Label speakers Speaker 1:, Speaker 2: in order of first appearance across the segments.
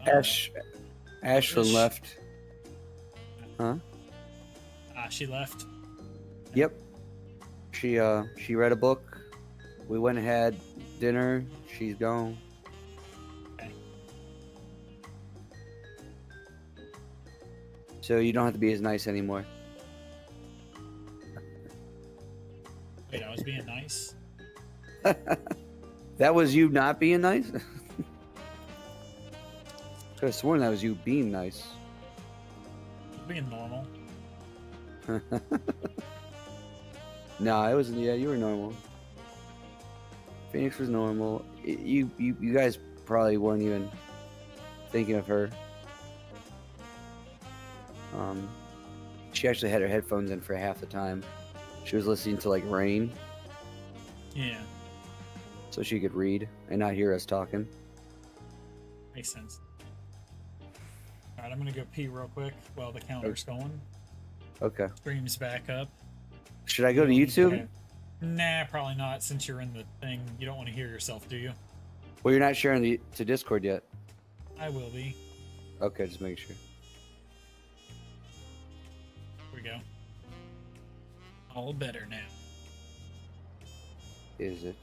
Speaker 1: Ashlyn left. Huh?
Speaker 2: She left.
Speaker 1: Yep. She read a book. We went and had dinner. She's gone.
Speaker 2: Okay.
Speaker 1: So you don't have to be as nice anymore.
Speaker 2: Wait, I was being nice.
Speaker 1: That was you not being nice? Could have sworn that was you being nice.
Speaker 2: Being normal.
Speaker 1: No, it wasn't. Yeah, you were normal. Phoenix was normal. You guys probably weren't even thinking of her. She actually had her headphones in for half the time. She was listening to like rain.
Speaker 2: Yeah.
Speaker 1: So she could read and not hear us talking.
Speaker 2: Makes sense. Alright, I'm gonna go pee real quick while the counter's going.
Speaker 1: Okay.
Speaker 2: Stream's back up.
Speaker 1: Should I go to YouTube?
Speaker 2: Okay. Nah, probably not. Since you're in the thing, you don't want to hear yourself, do you?
Speaker 1: Well, you're not sharing to Discord yet.
Speaker 2: I will be.
Speaker 1: Okay, just make sure.
Speaker 2: Here we go. All better now.
Speaker 1: Is it?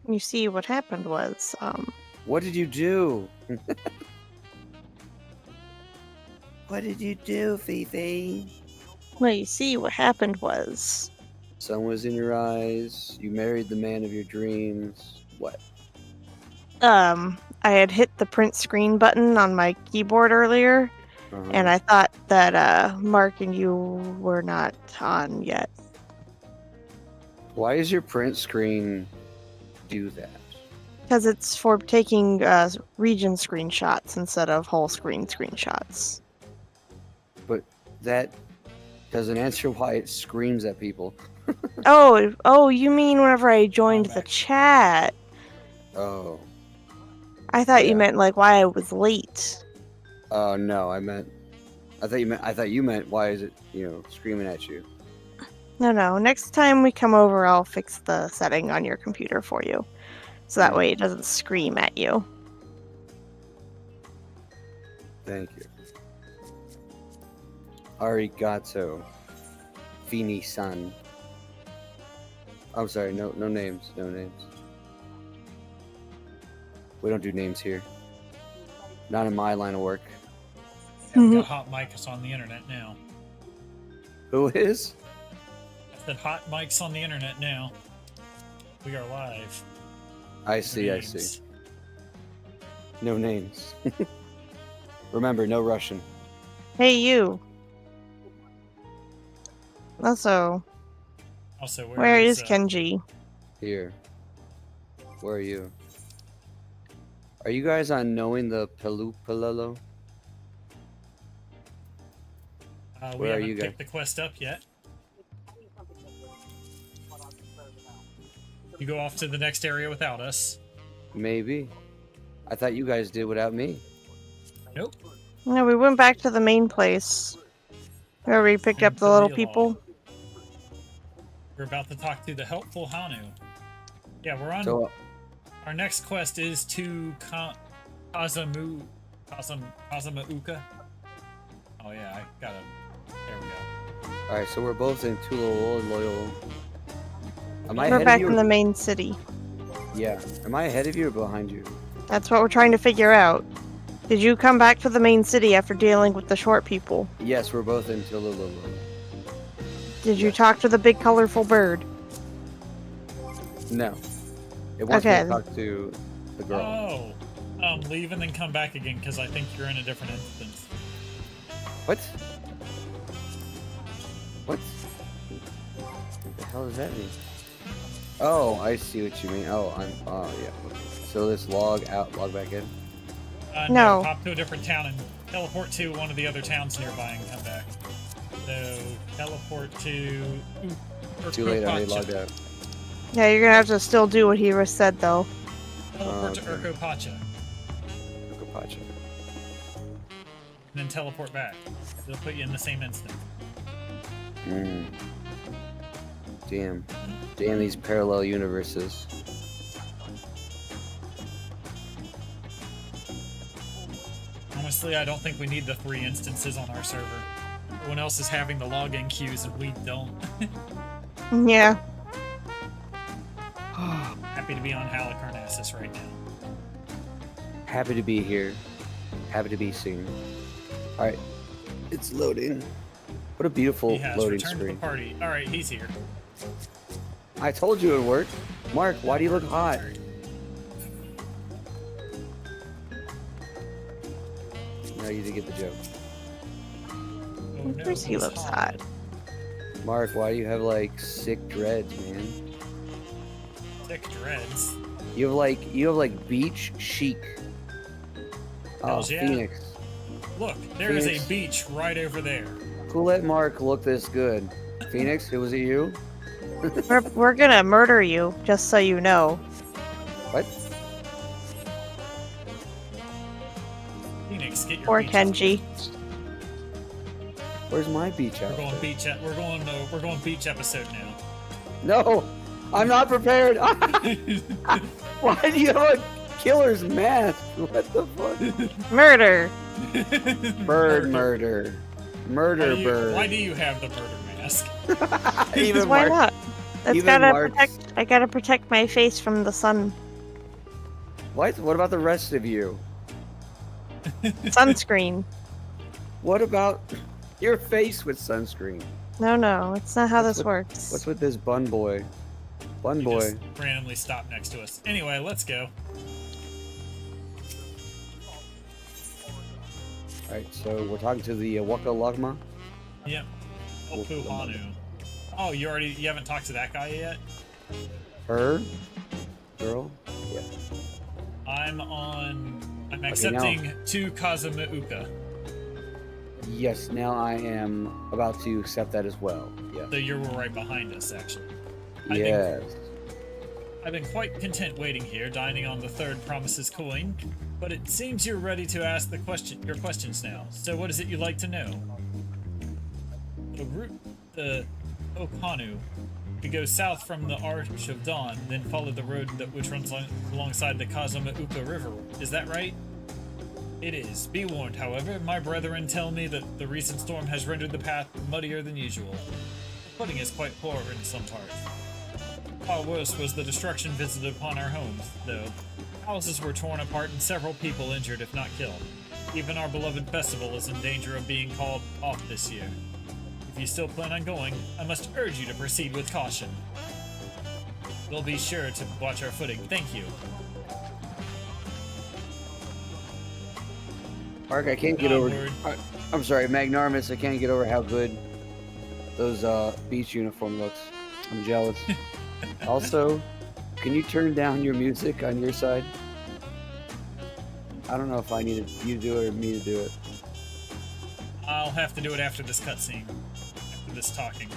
Speaker 3: You see, what happened was,
Speaker 1: What did you do? What did you do, Fifi?
Speaker 3: well, you see, what happened was,
Speaker 1: Sun was in your eyes. You married the man of your dreams. What?
Speaker 3: I had hit the print screen button on my keyboard earlier, and I thought that, Mark and you were not on yet.
Speaker 1: Why is your print screen do that?
Speaker 3: Because it's for taking, region screenshots instead of whole screen screenshots.
Speaker 1: But that doesn't answer why it screams at people.
Speaker 3: Oh, you mean whenever I joined the chat?
Speaker 1: Oh.
Speaker 3: I thought you
Speaker 1: Yeah.
Speaker 3: meant, like, why I was late.
Speaker 1: Oh no, I thought you meant why is it, screaming at you?
Speaker 3: No. Next time we come over, I'll fix the setting on your computer for you. So that way it doesn't scream at you.
Speaker 1: Thank you. Arigato. Fini-san. I'm sorry, no names. No names. We don't do names here. Not in my line of work.
Speaker 2: Yeah, we got hot mics on the internet now.
Speaker 1: Who is?
Speaker 2: I said hot mics on the internet now. We are live.
Speaker 1: I see. No names. Remember, no Russian.
Speaker 3: Hey, you. Also, where is Kenji?
Speaker 1: Here. Where are you? Are you guys on knowing the Pelupalelo?
Speaker 2: We haven't picked the quest up yet. You go off to the next area without us.
Speaker 1: Maybe. I thought you guys did without me.
Speaker 2: Nope.
Speaker 3: No, we went back to the main place where we picked up the little people.
Speaker 2: We're about to talk to the helpful Hanu. Yeah, we're on.
Speaker 1: So,
Speaker 2: our next quest is to Kazamauka. Oh yeah, I gotta. There we go.
Speaker 1: All right, so we're both in Tulul and Loyal. Am I
Speaker 3: We're
Speaker 1: ahead
Speaker 3: back
Speaker 1: of you?
Speaker 3: in the main city.
Speaker 1: Yeah. Am I ahead of you or behind you?
Speaker 3: That's what we're trying to figure out. Did you come back to the main city after dealing with the short people?
Speaker 1: Yes, we're both in Tulul.
Speaker 3: Did you
Speaker 1: Yes.
Speaker 3: talk to the big colorful bird?
Speaker 1: No. It wants me
Speaker 3: Okay.
Speaker 1: to talk to the girl.
Speaker 2: Oh, leave and then come back again because I think you're in a different instance.
Speaker 1: What? What? What the hell does that mean? Oh, I see what you mean. Oh, yeah. Okay. So this log out, log back in?
Speaker 3: No.
Speaker 2: Pop to a different town and teleport to one of the other towns nearby and come back. So, teleport to...
Speaker 1: Too late, I already logged out.
Speaker 3: Yeah, you're gonna have to still do what he was said, though.
Speaker 2: Teleport to
Speaker 1: Okay.
Speaker 2: Urkopacha.
Speaker 1: Urkopacha.
Speaker 2: And then teleport back. It'll put you in the same instant.
Speaker 1: Mm. Damn. Damn these parallel universes.
Speaker 2: Honestly, I don't think we need the 3 instances on our server. Everyone else is having the login queues and we don't.
Speaker 3: Yeah.
Speaker 2: Happy to be on Halicarnassus right now.
Speaker 1: Happy to be here. Happy to be seen. Alright. It's loading. What a beautiful
Speaker 2: He has
Speaker 1: loading
Speaker 2: returned to
Speaker 1: screen.
Speaker 2: the party. Alright, he's here.
Speaker 1: I told you it would work. Mark, why do you look hot? Now you did get the joke.
Speaker 2: Oh,
Speaker 3: Of course he looks hot.
Speaker 1: Mark, why do you have like sick dreads, man?
Speaker 2: Thick dreads.
Speaker 1: You have like beach chic. Oh,
Speaker 2: Hells yeah.
Speaker 1: Phoenix.
Speaker 2: Look, there is
Speaker 1: Phoenix.
Speaker 2: a beach right over there.
Speaker 1: Who let Mark look this good? Phoenix, was it you?
Speaker 3: We're gonna murder you, just so you know.
Speaker 1: What?
Speaker 2: Phoenix, get your
Speaker 3: Poor
Speaker 2: beach
Speaker 3: Kenji.
Speaker 2: outfit.
Speaker 1: Where's my beach
Speaker 2: We're
Speaker 1: outfit?
Speaker 2: going beach. We're going beach episode now.
Speaker 1: No, I'm not prepared. Why do you have a killer's mask? What the fuck?
Speaker 3: Murder!
Speaker 1: Bird murder. Murder bird.
Speaker 2: Why do you have the murder mask?
Speaker 1: Even
Speaker 3: Why
Speaker 1: Mark.
Speaker 3: not? It's
Speaker 1: even
Speaker 3: gotta
Speaker 1: Mark's-
Speaker 3: protect. I gotta protect my face from the sun.
Speaker 1: What? What about the rest of you?
Speaker 3: Sunscreen.
Speaker 1: What about your face with sunscreen?
Speaker 3: No, it's not how
Speaker 1: What's
Speaker 3: this works.
Speaker 1: What's with this bun boy? Bun
Speaker 2: He
Speaker 1: boy.
Speaker 2: just randomly stopped next to us. Anyway, let's go.
Speaker 1: Alright, so we're talking to the Waka Lagma.
Speaker 2: Yep. Opuhanu. Oh, you haven't talked to that guy yet?
Speaker 1: Her? Girl? Yeah.
Speaker 2: I'm accepting to Kazumauka.
Speaker 1: Yes, now I am about to accept that as well. Yeah.
Speaker 2: So you're right behind us, actually.
Speaker 1: Yes.
Speaker 2: I've been quite content waiting here, dining on the third promises coin, but it seems you're ready to ask your questions now. So what is it you'd like to know? The route, the Okanu, we go south from the Arch of Dawn, then follow the road which runs alongside the Kazumauka River. Is that right? It is. Be warned, however, my brethren tell me that the recent storm has rendered the path muddier than usual. The footing is quite poor in some parts. Far worse was the destruction visited upon our homes, though. Houses were torn apart and several people injured, if not killed. Even our beloved festival is in danger of being called off this year. If you still plan on going, I must urge you to proceed with caution. We'll be sure to watch our footing. Thank you.
Speaker 1: Mark, I can't get over.
Speaker 2: Onward.
Speaker 1: I'm sorry, Magnarmus. I can't get over how good those beach uniform looks. I'm jealous. Also, can you turn down your music on your side? I don't know if I needed you to do it or me to do it.
Speaker 2: I'll have to do it after this cutscene. After this talking.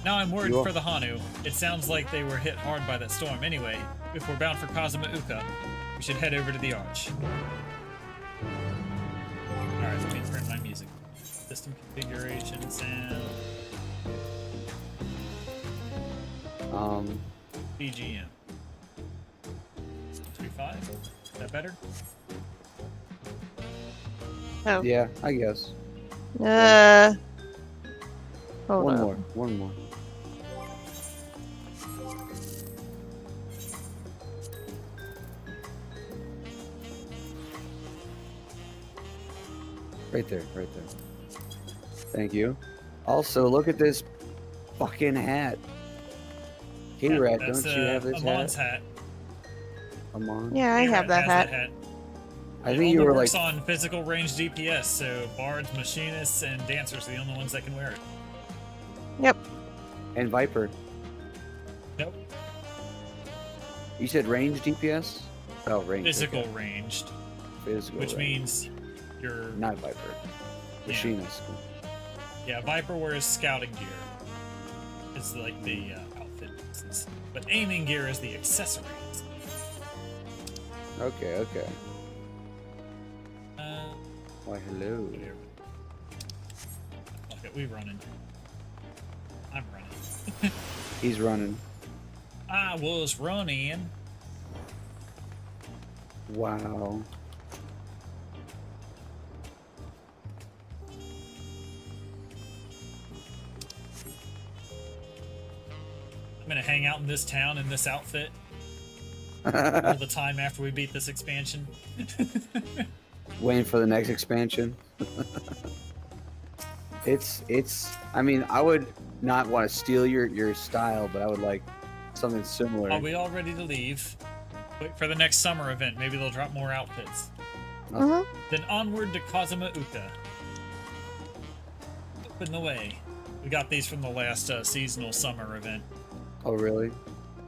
Speaker 2: Now I'm worried
Speaker 1: You are-
Speaker 2: for the Hanu. It sounds like they were hit hard by that storm. Anyway, if we're bound for Kazumauka, we should head over to the Arch. Alright, let me turn my music. System configuration, sound, BGM. 3.5? Is that better?
Speaker 3: Oh,
Speaker 1: Yeah, I guess.
Speaker 3: Hold
Speaker 1: One
Speaker 3: up.
Speaker 1: more. One more. Right there. Right there. Thank you. Also, look at this fucking hat. K-Rat,
Speaker 2: that's
Speaker 1: don't you have this
Speaker 2: Amon's
Speaker 1: hat?
Speaker 2: hat.
Speaker 1: Amon?
Speaker 3: Yeah, I have that
Speaker 2: has
Speaker 3: hat.
Speaker 1: I
Speaker 2: It
Speaker 1: think
Speaker 2: only
Speaker 1: you were
Speaker 2: works
Speaker 1: like...
Speaker 2: on physical range DPS, so bards, machinists, and dancers are the only ones that can wear it.
Speaker 3: Yep.
Speaker 1: And Viper.
Speaker 2: Nope.
Speaker 1: You said range DPS? Oh, range.
Speaker 2: Physical
Speaker 1: okay.
Speaker 2: ranged,
Speaker 1: Physical
Speaker 2: which
Speaker 1: range.
Speaker 2: means you're
Speaker 1: Not Viper. Machinist.
Speaker 2: Yeah, Viper wears scouting gear. It's like the outfit. But aiming gear is the accessories.
Speaker 1: Okay, okay. Why, hello.
Speaker 2: Fuck it, we running. I'm running.
Speaker 1: He's running.
Speaker 2: I was running.
Speaker 1: Wow.
Speaker 2: I'm gonna hang out in this town in this outfit all the time after we beat this expansion.
Speaker 1: Waiting for the next expansion. It's I mean, I would not want to steal your style, but I would like something similar.
Speaker 2: Are we all ready to leave? Wait for the next summer event. Maybe they'll drop more outfits. Then onward to Kazuma Uka. Open the way. We got these from the last seasonal summer event.
Speaker 1: Oh, really?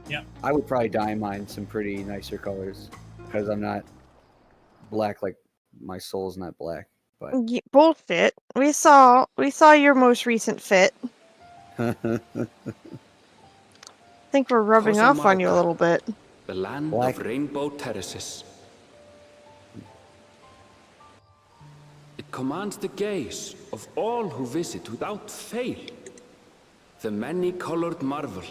Speaker 2: Yep.
Speaker 1: I would probably dye mine some pretty nicer colors because I'm not black, like my soul's not black. But
Speaker 3: Yeah, bullshit. We saw your most recent fit. I think we're rubbing off on you a little bit.
Speaker 4: The land
Speaker 1: Black.
Speaker 4: of rainbow terraces. It commands the gaze of all who visit without fail. The many-colored marvel.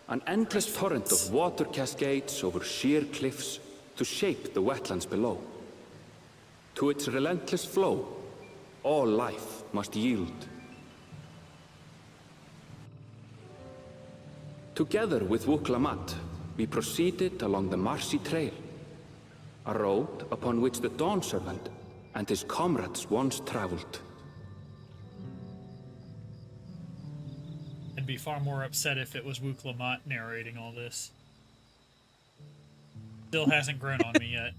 Speaker 4: An endless torrent of water cascades over sheer cliffs to shape the wetlands below. To its relentless flow, all life must yield. Together with Wuklamat, we proceeded along the Marcy Trail, a road upon which the Dawn Servant and his comrades once traveled.
Speaker 2: I'd be far more upset if it was Wuklamat narrating all this. Still hasn't grown on me yet.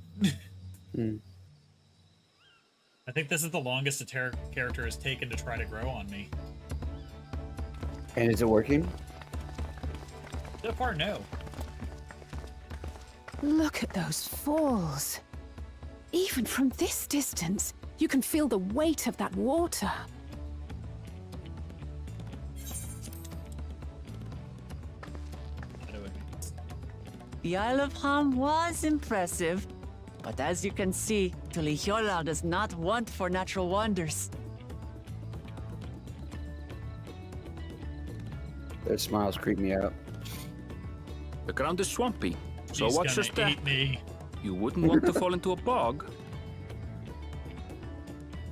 Speaker 2: I think this is the longest a character has taken to try to grow on me.
Speaker 1: And is it working?
Speaker 2: So far, no.
Speaker 5: Look at those falls. Even from this distance, you can feel the weight of that water.
Speaker 6: The Isle of Ham was impressive, but as you can see, Tulihiola does not want for natural wonders.
Speaker 1: Their smiles creep me out.
Speaker 4: The ground is swampy, so
Speaker 2: He's
Speaker 4: watch your
Speaker 2: gonna
Speaker 4: step.
Speaker 2: eat me.
Speaker 4: You wouldn't want to fall into a bog.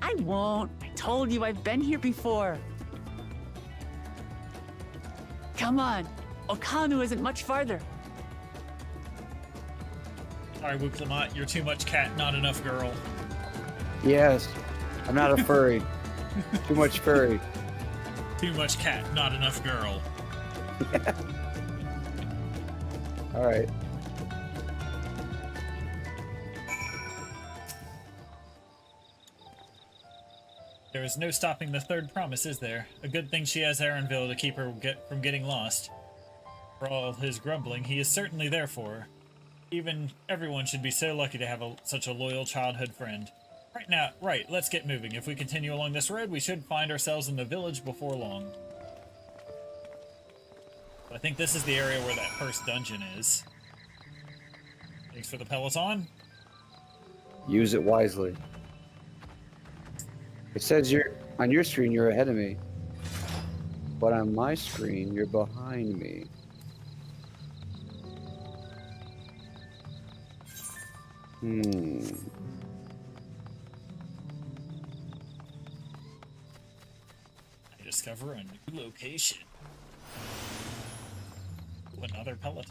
Speaker 6: I won't. I told you I've been here before. Come on. Okanu isn't much farther.
Speaker 2: Sorry, Wuklamat, you're too much cat, not enough girl.
Speaker 1: Yes. I'm not a furry. Too much furry.
Speaker 2: Too much cat, not enough girl.
Speaker 1: All right.
Speaker 2: There is no stopping the third promise, is there? A good thing she has Aaronville to keep her from getting lost. For all his grumbling, he is certainly there for her. Even everyone should be so lucky to have such a loyal childhood friend. Right, let's get moving. If we continue along this road, we should find ourselves in the village before long. I think this is the area where that first dungeon is. Thanks for the Peloton.
Speaker 1: Use it wisely. It says on your screen you're ahead of me, but on my screen you're behind me.
Speaker 2: discover a new location. Another peloton.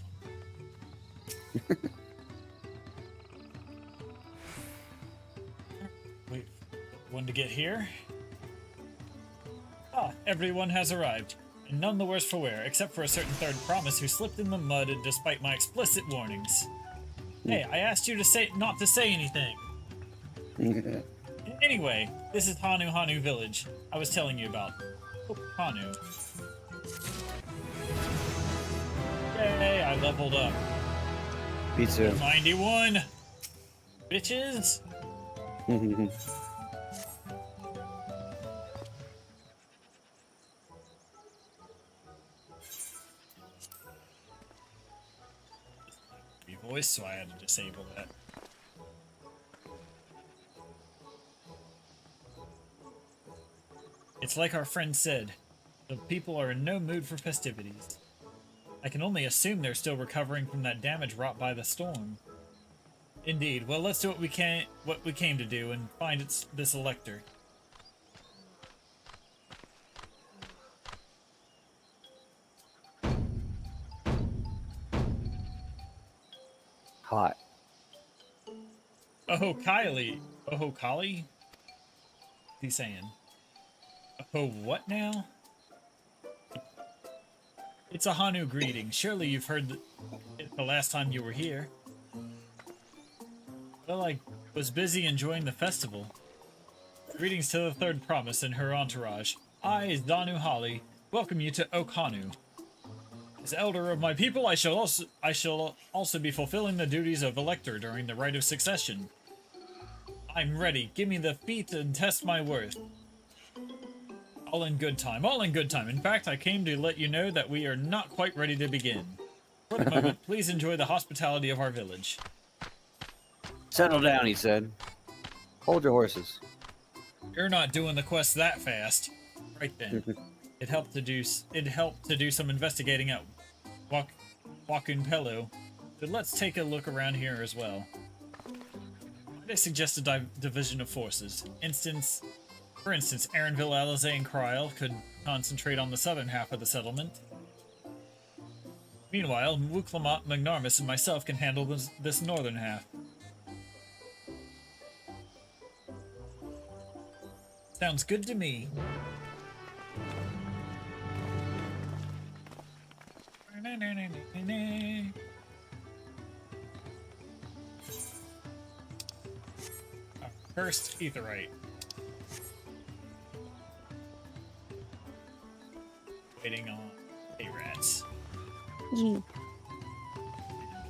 Speaker 2: Wait, one to get here? Ah, everyone has arrived, and none the worse for wear, except for a certain third promise who slipped in the mud despite my explicit warnings. Hey, I asked you to not to say anything. Anyway, this is Hanu Village I was telling you about. Oh, Hanu. Yay, I leveled up.
Speaker 1: Me too.
Speaker 2: 91! Bitches! Voice, so I had to disable that. It's like our friend said, the people are in no mood for festivities. I can only assume they're still recovering from that damage wrought by the storm. Indeed. Well, let's do what we came to do and find this elector.
Speaker 1: Hot.
Speaker 2: Oh, Kylie. Oh, Kali? What's he saying? Oh, what now? It's a Hanu greeting. Surely you've heard it the last time you were here. Well, I was busy enjoying the festival. Greetings to the third promise and her entourage. I, Danu Holly, welcome you to Oak Hanu. As elder of my people, I shall also be fulfilling the duties of elector during the rite of succession. I'm ready. Give me the feat and test my worth. All in good time. All in good time. In fact, I came to let you know that we are not quite ready to begin. For the moment, please enjoy the hospitality of our village.
Speaker 1: Settle down, he said. Hold your horses.
Speaker 2: You're not doing the quest that fast. Right then. It helped to do some investigating at Wakun Pelu, but let's take a look around here as well. They suggest a division of forces. For instance, Aaronville, Alizé, and Kryl could concentrate on the southern half of the settlement. Meanwhile, Wuklamat, Magnarmus, and myself can handle this northern half. Sounds good to me. First, Aetheryte. Waiting on A-Rats.
Speaker 3: Yeah.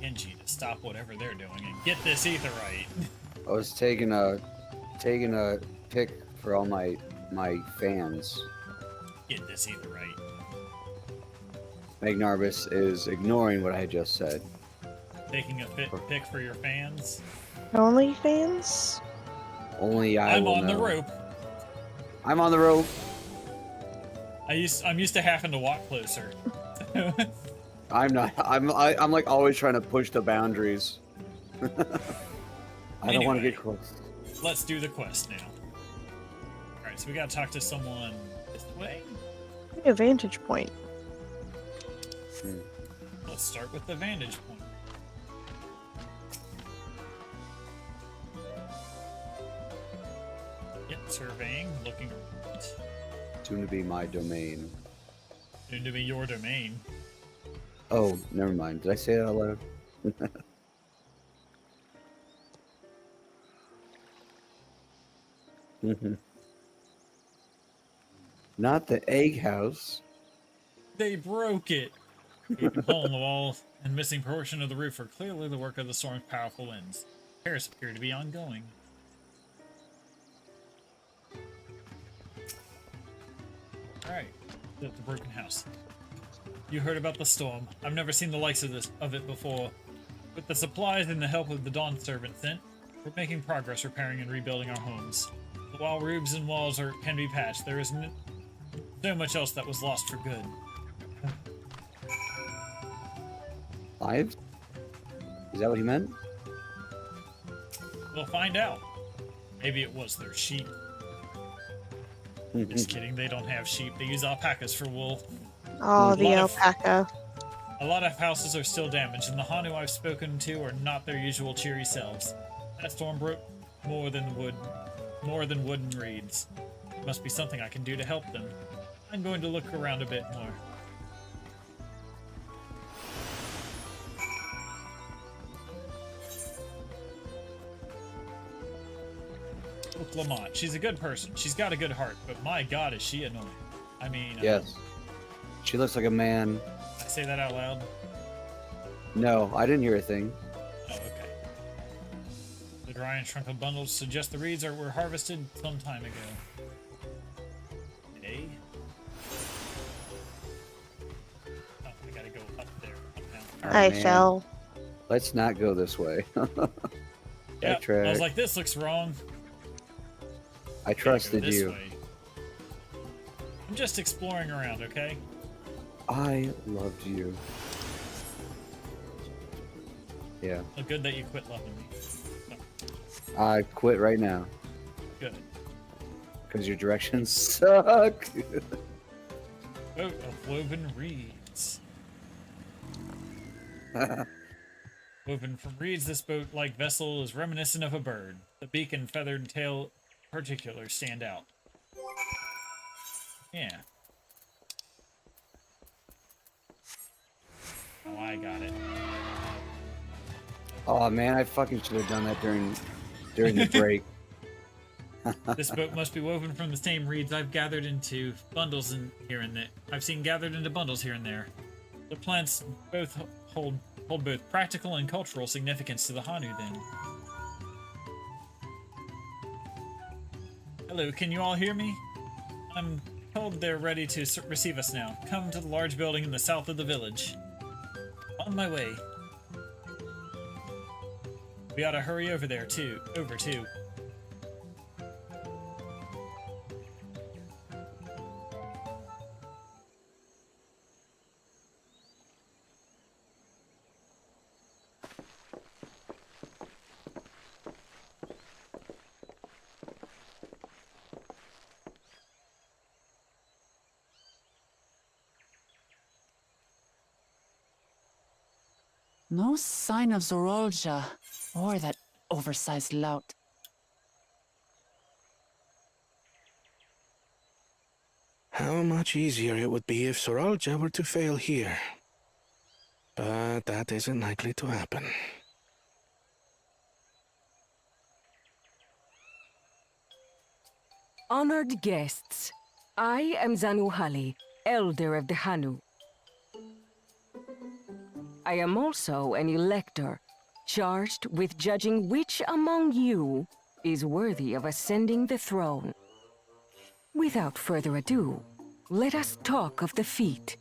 Speaker 2: Genji to stop whatever they're doing and get this Aetheryte.
Speaker 1: I was taking a pic for all my fans.
Speaker 2: Get this Aetheryte.
Speaker 1: Magnarvis is ignoring what I just said.
Speaker 2: Taking a pic for your fans.
Speaker 3: Only fans?
Speaker 1: Only I
Speaker 2: I'm
Speaker 1: will
Speaker 2: on the
Speaker 1: know.
Speaker 2: rope.
Speaker 1: I'm on the rope.
Speaker 2: I'm used to having to walk closer.
Speaker 1: I'm not. I'm like always trying to push the boundaries. I don't want to
Speaker 2: Anyway.
Speaker 1: get close.
Speaker 2: Let's do the quest now. Alright, so we gotta talk to someone this way.
Speaker 3: A vantage point.
Speaker 2: Let's start with the vantage point. Yep, surveying, looking around.
Speaker 1: Soon to be my domain.
Speaker 2: Soon to be your domain.
Speaker 1: Oh, never mind. Did I say that out loud? Not the egg house.
Speaker 2: They broke it! The hole in the wall and missing portion of the roof are clearly the work of the storm's powerful winds. Repairs appear to be ongoing. Alright, the broken house. You heard about the storm. I've never seen the likes of it before. With the supplies and the help of the Dawn servant sent, we're making progress repairing and rebuilding our homes. While roofs and walls can be patched, there is so much else that was lost for good.
Speaker 1: Lives? Is that what he meant?
Speaker 2: We'll find out. Maybe it was their sheep. Just kidding, they don't have sheep. They use alpacas for wool.
Speaker 3: Oh, the
Speaker 2: lot of-
Speaker 3: alpaca.
Speaker 2: A lot of houses are still damaged, and the Hanu I've spoken to are not their usual cheery selves. That storm broke more than wooden reeds. Must be something I can do to help them. I'm going to look around a bit more. Look, Lamont, she's a good person. She's got a good heart, but my god, is she annoying. I mean...
Speaker 1: Yes. She looks like a man.
Speaker 2: I say that out loud?
Speaker 1: No, I didn't hear a thing.
Speaker 2: Oh, okay. The dry and shrunken bundles suggest the reeds were harvested some time ago. Eh? Oh, I gotta go up there. Up now.
Speaker 1: Oh,
Speaker 3: I
Speaker 1: man.
Speaker 3: fell.
Speaker 1: Let's not go this way.
Speaker 2: Yeah,
Speaker 1: Backtrack.
Speaker 2: I was like, this looks wrong.
Speaker 1: I
Speaker 2: Gotta go
Speaker 1: trusted
Speaker 2: this
Speaker 1: you.
Speaker 2: way. I'm just exploring around, okay?
Speaker 1: I loved you. Yeah.
Speaker 2: Well, good that you quit loving me. Oh,
Speaker 1: I quit right now.
Speaker 2: good.
Speaker 1: Because your directions suck.
Speaker 2: Boat of woven reeds. Woven from reeds, this boat-like vessel is reminiscent of a bird. The beak and feathered tail in particular stand out. Yeah. Oh, I got it.
Speaker 1: Oh man, I fucking should have done that during the break.
Speaker 2: This boat must be woven from the same reeds I've gathered into bundles here and there. I've seen gathered into bundles here and there. The plants both hold both practical and cultural significance to the Hanu then. Hello, can you all hear me? I'm told they're ready to receive us now. Come to the large building in the south of the village. On my way. We ought to hurry over too.
Speaker 6: No sign of Zorolja or that oversized lout.
Speaker 7: How much easier it would be if Soralja were to fail here. But that isn't likely to happen.
Speaker 8: Honored guests, I am Zanuhali, Elder of the Hanu. I am also an elector, charged with judging which among you is worthy of ascending the throne. Without further ado, let us talk of the feat.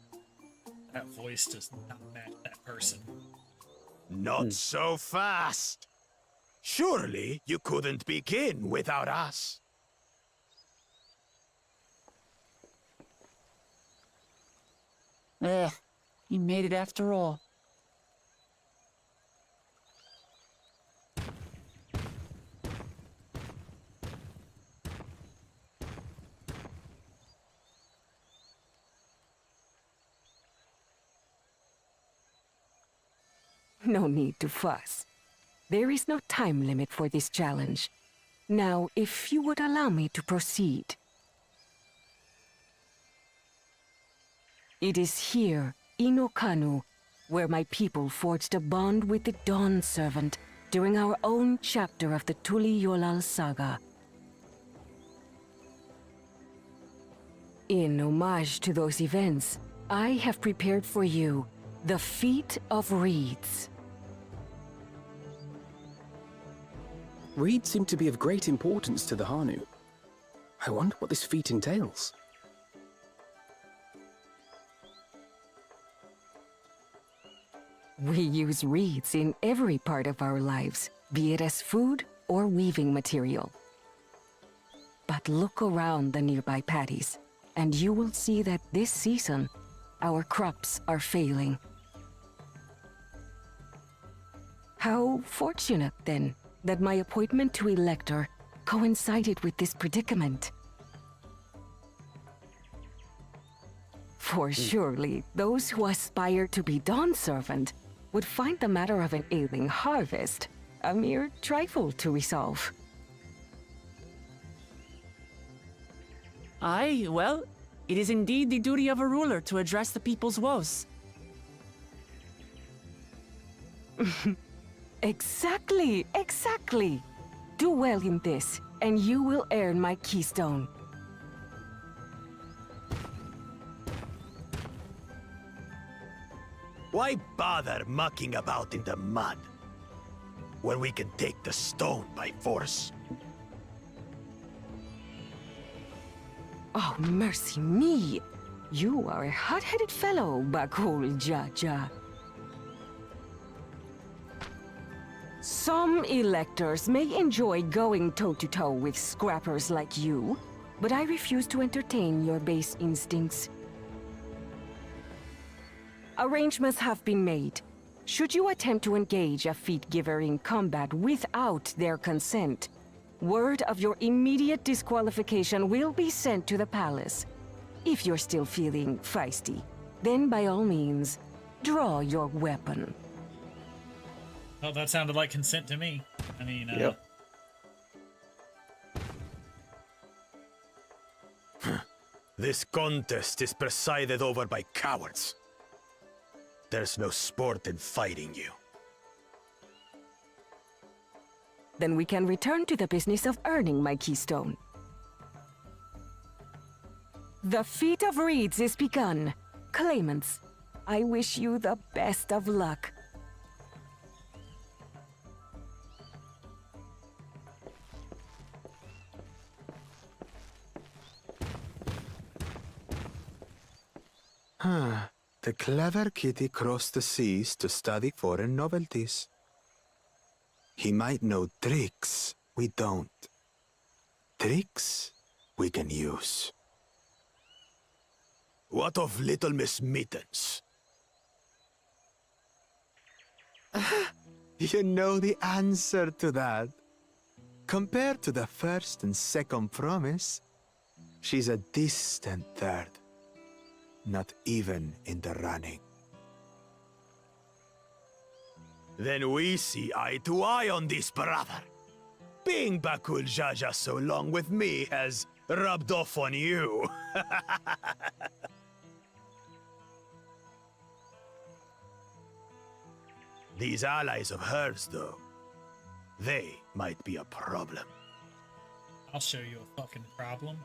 Speaker 2: That voice does not match that person.
Speaker 9: Not so fast. Surely you couldn't begin without us.
Speaker 6: He made it after all.
Speaker 8: No need to fuss. There is no time limit for this challenge. Now, if you would allow me to proceed. It is here, in Okanu, where my people forged a bond with the Dawn Servant during our own chapter of the Tuli Yolal saga. In homage to those events, I have prepared for you the Feat of Reeds.
Speaker 10: Reeds seem to be of great importance to the Hanu. I wonder what this feat entails.
Speaker 8: We use reeds in every part of our lives, be it as food or weaving material. But look around the nearby paddies, and you will see that this season, our crops are failing. How fortunate, then, that my appointment to Elector coincided with this predicament. For surely those who aspire to be dawn servant would find the matter of an ailing harvest a mere trifle to resolve.
Speaker 6: Aye, well, it is indeed the duty of a ruler to address the people's woes.
Speaker 8: Exactly, exactly. Do well in this, and you will earn my keystone.
Speaker 9: Why bother mucking about in the mud when we can take the stone by force?
Speaker 8: Oh, mercy me! You are a hot-headed fellow, Bakul Jaja. Some electors may enjoy going toe-to-toe with scrappers like you, but I refuse to entertain your base instincts. Arrangements have been made. Should you attempt to engage a feat giver in combat without their consent, word of your immediate disqualification will be sent to the palace. If you're still feeling feisty, then by all means, draw your weapon.
Speaker 2: Well, that sounded like consent to me. I mean,
Speaker 1: Yep.
Speaker 9: This contest is presided over by cowards. There's no sport in fighting you.
Speaker 8: Then we can return to the business of earning my keystone. The feat of reeds is begun. Claimants, I wish you the best of luck.
Speaker 9: The clever kitty crossed the seas to study foreign novelties. He might know tricks we don't. Tricks we can use. What of Little Miss Mittens? You know the answer to that. Compared to the first and second promise, she's a distant third. Not even in the running. Then we see eye to eye on this, brother. Being Bakul Jaja so long with me has rubbed off on you. These allies of hers, though, they might be a problem.
Speaker 2: I'll show you a fucking problem.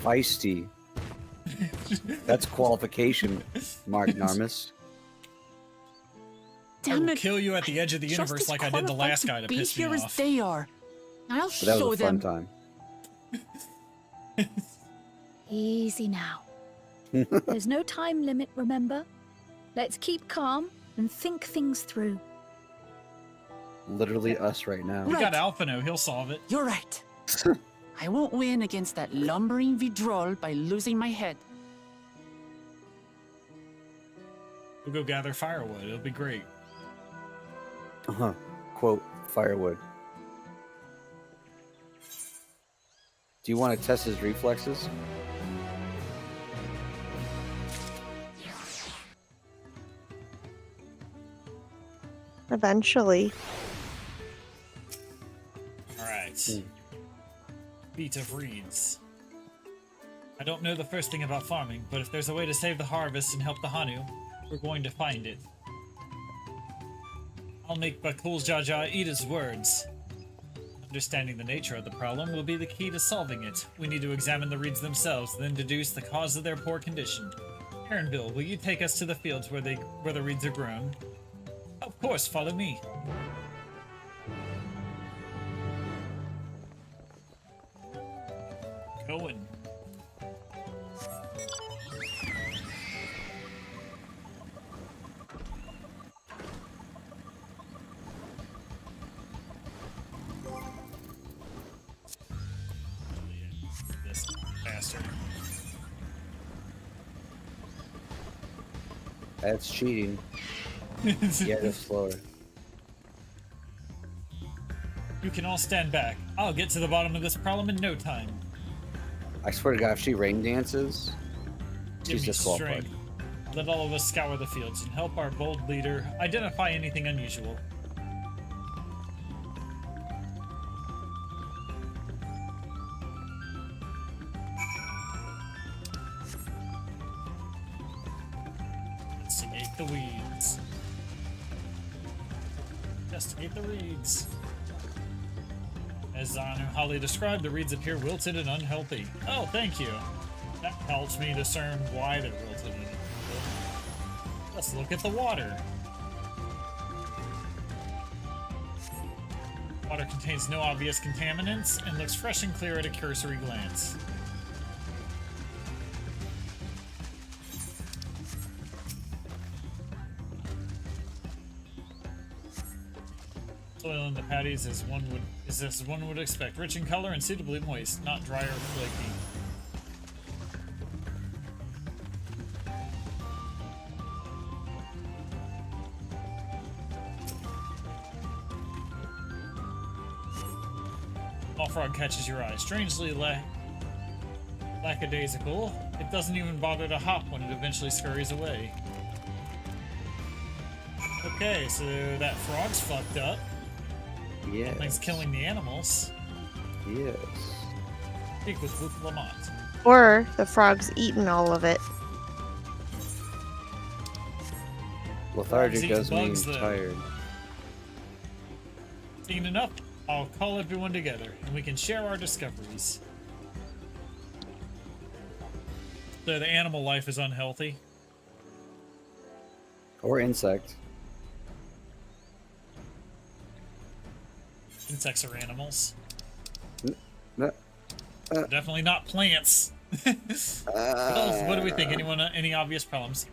Speaker 1: Feisty. That's qualification, Mark Narmis.
Speaker 2: I will kill you at the edge of the universe like I did the last guy to piss me off.
Speaker 5: They are. I'll
Speaker 1: But that
Speaker 5: show
Speaker 1: was a fun
Speaker 5: them.
Speaker 1: time.
Speaker 11: Easy now. There's no time limit, remember? Let's keep calm and think things through.
Speaker 1: Literally us right now.
Speaker 2: We got Alphino, he'll solve it.
Speaker 6: You're right. I won't win against that lumbering Vidrol by losing my head.
Speaker 2: We'll go gather firewood, it'll be great.
Speaker 1: Quote, firewood. Do you want to test his reflexes?
Speaker 3: Eventually.
Speaker 2: Alright. Feat of reeds. I don't know the first thing about farming, but if there's a way to save the harvest and help the Hanu, we're going to find it. I'll make Bakul Jaja eat his words. Understanding the nature of the problem will be the key to solving it. We need to examine the reeds themselves, then deduce the cause of their poor condition. Aaronville, will you take us to the fields where the reeds are grown? Of course, follow me. Going. This bastard.
Speaker 1: That's cheating. Yeah, that's slower.
Speaker 2: You can all stand back. I'll get to the bottom of this problem in no time.
Speaker 1: I swear to God, if she rain dances,
Speaker 2: Give
Speaker 1: she's
Speaker 2: me
Speaker 1: disqualified.
Speaker 2: strength. Let all of us scour the fields and help our bold leader identify anything unusual. Investigate the weeds. Investigate the reeds. As Zanu Holly described, the reeds appear wilted and unhealthy. Oh, thank you. That helps me discern why they're wilted and unhealthy. Let's look at the water. Water contains no obvious contaminants and looks fresh and clear at a cursory glance. Soil in the patties is as one would expect, rich in color and suitably moist, not dry or flaky. Small frog catches your eye. Strangely lackadaisical, it doesn't even bother to hop when it eventually scurries away. Okay, so that frog's fucked up.
Speaker 1: Yes.
Speaker 2: Something's killing the animals.
Speaker 1: Yes.
Speaker 2: Speak with Luke Lamont.
Speaker 3: Or the frog's eaten all of it.
Speaker 1: Lethargic
Speaker 2: Frogs
Speaker 1: does
Speaker 2: eat
Speaker 1: mean
Speaker 2: bugs, though.
Speaker 1: tired.
Speaker 2: Seen enough? I'll call everyone together, and we can share our discoveries. So the animal life is unhealthy.
Speaker 1: Or insect.
Speaker 2: Insects are animals.
Speaker 1: No.
Speaker 2: Definitely not plants. What do we think? Anyone? Any obvious problems?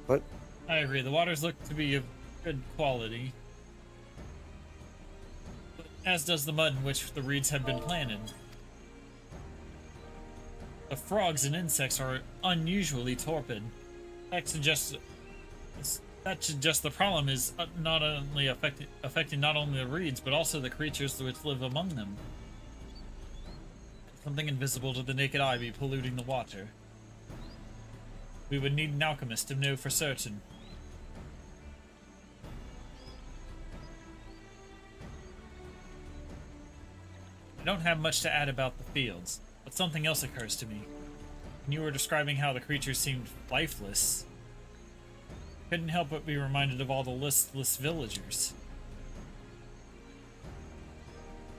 Speaker 1: What?
Speaker 2: I agree. The waters look to be of good quality, as does the mud in which the reeds have been planted. The frogs and insects are unusually torpid. That suggests the problem is not only affecting not only the reeds but also the creatures which live among them. Something invisible to the naked eye be polluting the water. We would need an alchemist to know for certain. I don't have much to add about the fields, but something else occurs to me. When you were describing how the creatures seemed lifeless, I couldn't help but be reminded of all the listless villagers.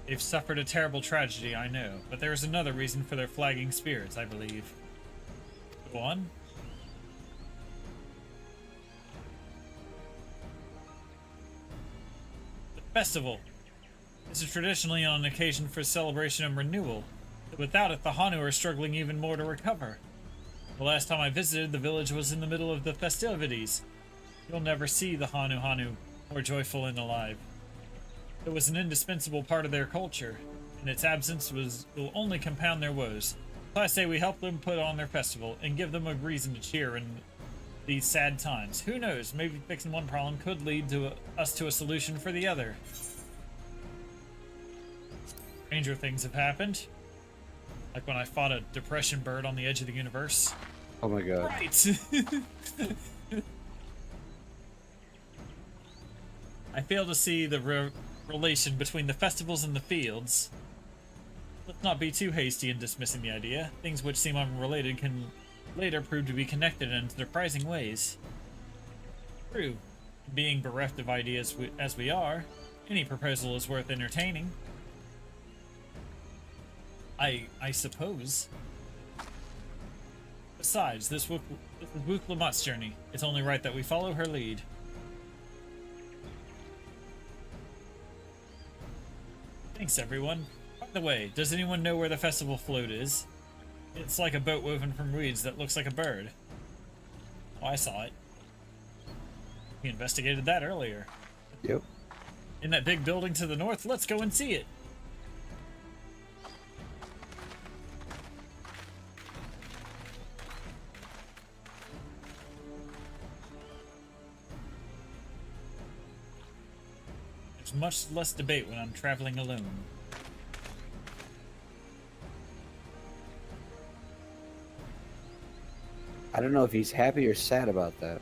Speaker 2: They've suffered a terrible tragedy, I know, but there is another reason for their flagging spirits, I believe. Go on. The festival. This is traditionally on an occasion for celebration and renewal, but without it the Hanu are struggling even more to recover. The last time I visited, the village was in the middle of the festivities. You'll never see the Hanu more joyful and alive. It was an indispensable part of their culture, and its absence will only compound their woes. So I say we help them put on their festival, and give them a reason to cheer in these sad times. Who knows, maybe fixing one problem could lead to us to a solution for the other. Stranger things have happened. Like when I fought a depression bird on the edge of the universe.
Speaker 1: Oh my god.
Speaker 2: Right! I fail to see the relation between the festivals and the fields. Let's not be too hasty in dismissing the idea. Things which seem unrelated can later prove to be connected in surprising ways. True. Being bereft of ideas as we are, any proposal is worth entertaining. I suppose. Besides, this is Wook Lamott's journey. It's only right that we follow her lead. Thanks, everyone. By the way, does anyone know where the festival float is? It's like a boat woven from reeds that looks like a bird. Oh, I saw it. We investigated that earlier.
Speaker 1: Yep.
Speaker 2: In that big building to the north, let's go and see it. There's much less debate when I'm traveling alone.
Speaker 1: I don't know if he's happy or sad about that.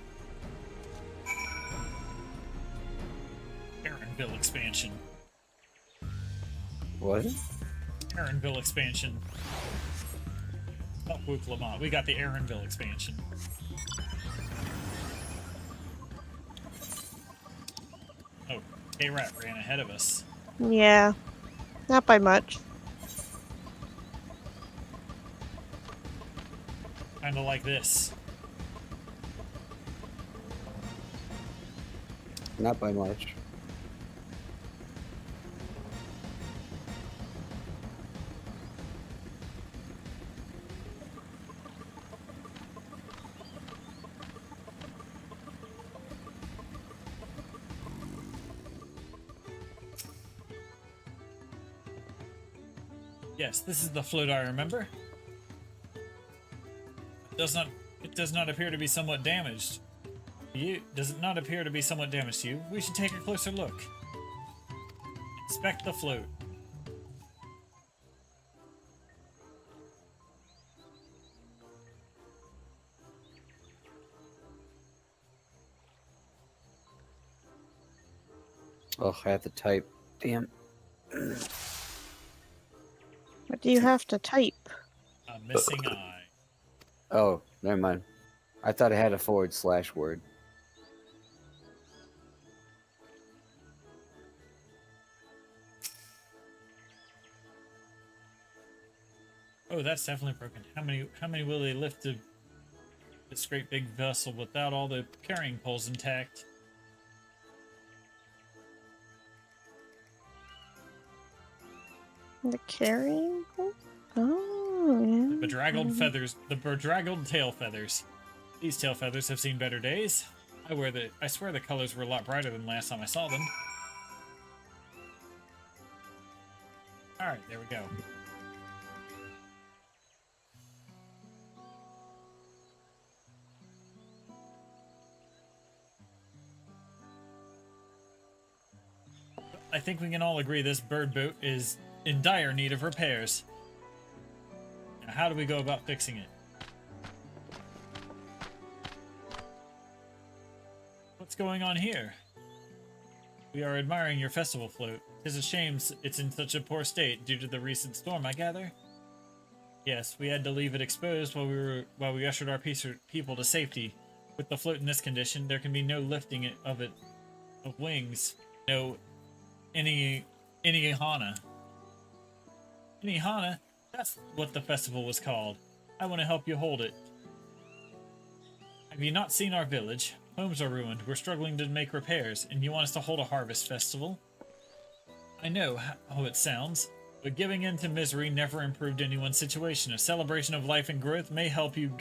Speaker 2: Aaronville expansion.
Speaker 1: What?
Speaker 2: Aaronville expansion. Oh, Wook Lamont. We got the Aaronville expansion. Oh, K-Rat ran ahead of us.
Speaker 3: Yeah, not by much.
Speaker 2: Kinda like this.
Speaker 1: Not by much.
Speaker 2: Yes, this is the float I remember. It does not appear to be somewhat damaged. Does it not appear to be somewhat damaged to you? We should take a closer look. Inspect the float.
Speaker 1: Oh, I have to type. Damn.
Speaker 3: What do you have to type?
Speaker 2: A missing eye.
Speaker 1: Oh, never mind. I thought I had a / word.
Speaker 2: Oh, that's definitely broken. How many will they lift this great big vessel without all the carrying poles intact?
Speaker 3: The carrying? Oh, yeah.
Speaker 2: The bedraggled tail feathers. These tail feathers have seen better days. I swear the colors were a lot brighter than last time I saw them. Alright, there we go. I think we can all agree this bird boat is in dire need of repairs. Now, how do we go about fixing it? What's going on here? We are admiring your festival float. 'Tis a shame it's in such a poor state due to the recent storm, I gather. Yes, we had to leave it exposed while we ushered our people to safety. With the float in this condition, there can be no lifting of wings. No any hana. Any hana? That's what the festival was called. I want to help you hold it. Have you not seen our village? Homes are ruined. We're struggling to make repairs, and you want us to hold a harvest festival? I know how it sounds, but giving in to misery never improved anyone's situation. A celebration of life and growth may help you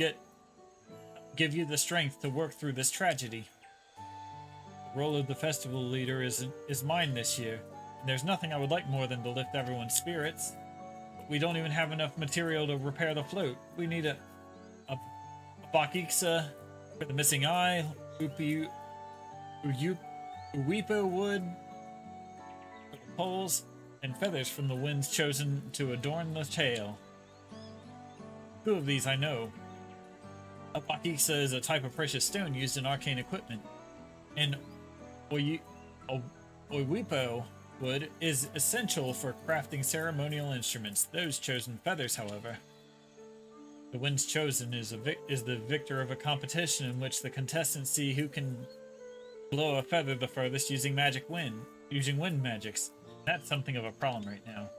Speaker 2: give you the strength to work through this tragedy. The role of the festival leader is mine this year, and there's nothing I would like more than to lift everyone's spirits. But we don't even have enough material to repair the float. We need a bakiksa for the missing eye, uweepo wood for the poles, and feathers from the winds chosen to adorn the tail. 2 of these I know. A bakiksa is a type of precious stone used in arcane equipment, and uweepo wood is essential for crafting ceremonial instruments. Those chosen feathers, however. The winds chosen is the victor of a competition in which the contestants see who can blow a feather the furthest using wind magics. That's something of a problem right now.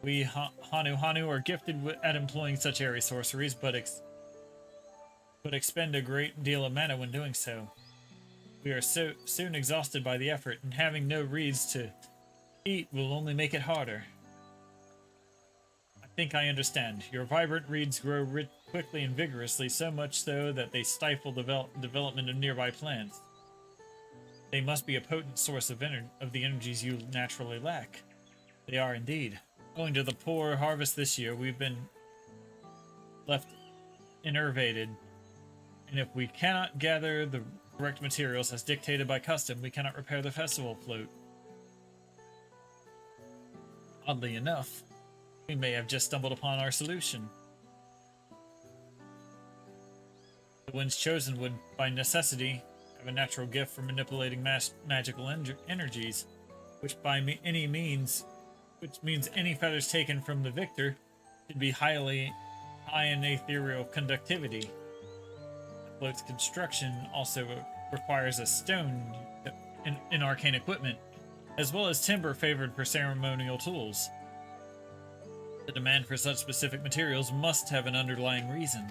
Speaker 2: We Hanu are gifted at employing such airy sorceries, but expend a great deal of mana when doing so. We are so soon exhausted by the effort, and having no reeds to eat will only make it harder. I think I understand. Your vibrant reeds grow quickly and vigorously, so much so that they stifle development of nearby plants. They must be a potent source of the energies you naturally lack. They are indeed. Owing to the poor harvest this year, we've been left enervated, and if we cannot gather the correct materials as dictated by custom, we cannot repair the festival float. Oddly enough, we may have just stumbled upon our solution. The winds chosen would, by necessity, have a natural gift for manipulating magical energies, which means any feathers taken from the victor should be high in ethereal conductivity. The float's construction also requires a stone in arcane equipment, as well as timber favored for ceremonial tools. The demand for such specific materials must have an underlying reason.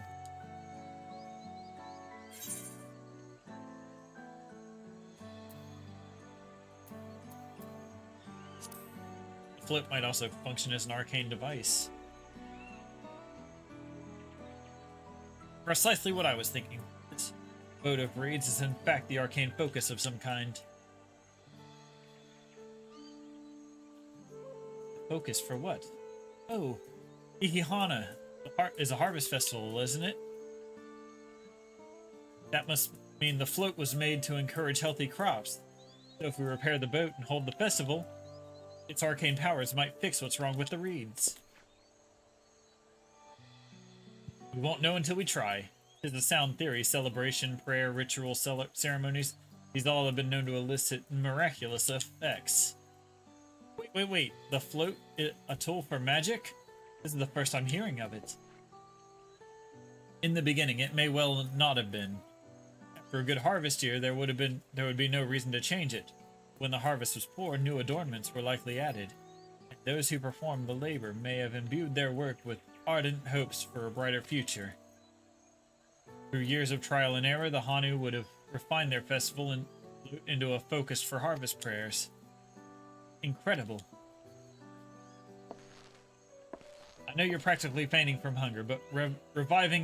Speaker 2: The float might also function as an arcane device. Precisely what I was thinking. This boat of reeds is in fact the arcane focus of some kind. Focus for what? Oh, Ihihana is a harvest festival, isn't it? That must mean the float was made to encourage healthy crops. So if we repair the boat and hold the festival, its arcane powers might fix what's wrong with the reeds. We won't know until we try. Tis a sound theory, celebration, prayer, ritual, ceremonies. These all have been known to elicit miraculous effects. Wait. The float is a tool for magic? This is the first I'm hearing of it. In the beginning, it may well not have been. After a good harvest year, there would be no reason to change it. When the harvest was poor, new adornments were likely added. And those who performed the labor may have imbued their work with ardent hopes for a brighter future. Through years of trial and error, the Hanu would have refined their festival into a focus for harvest prayers. Incredible. I know you're practically fainting from hunger, but reviving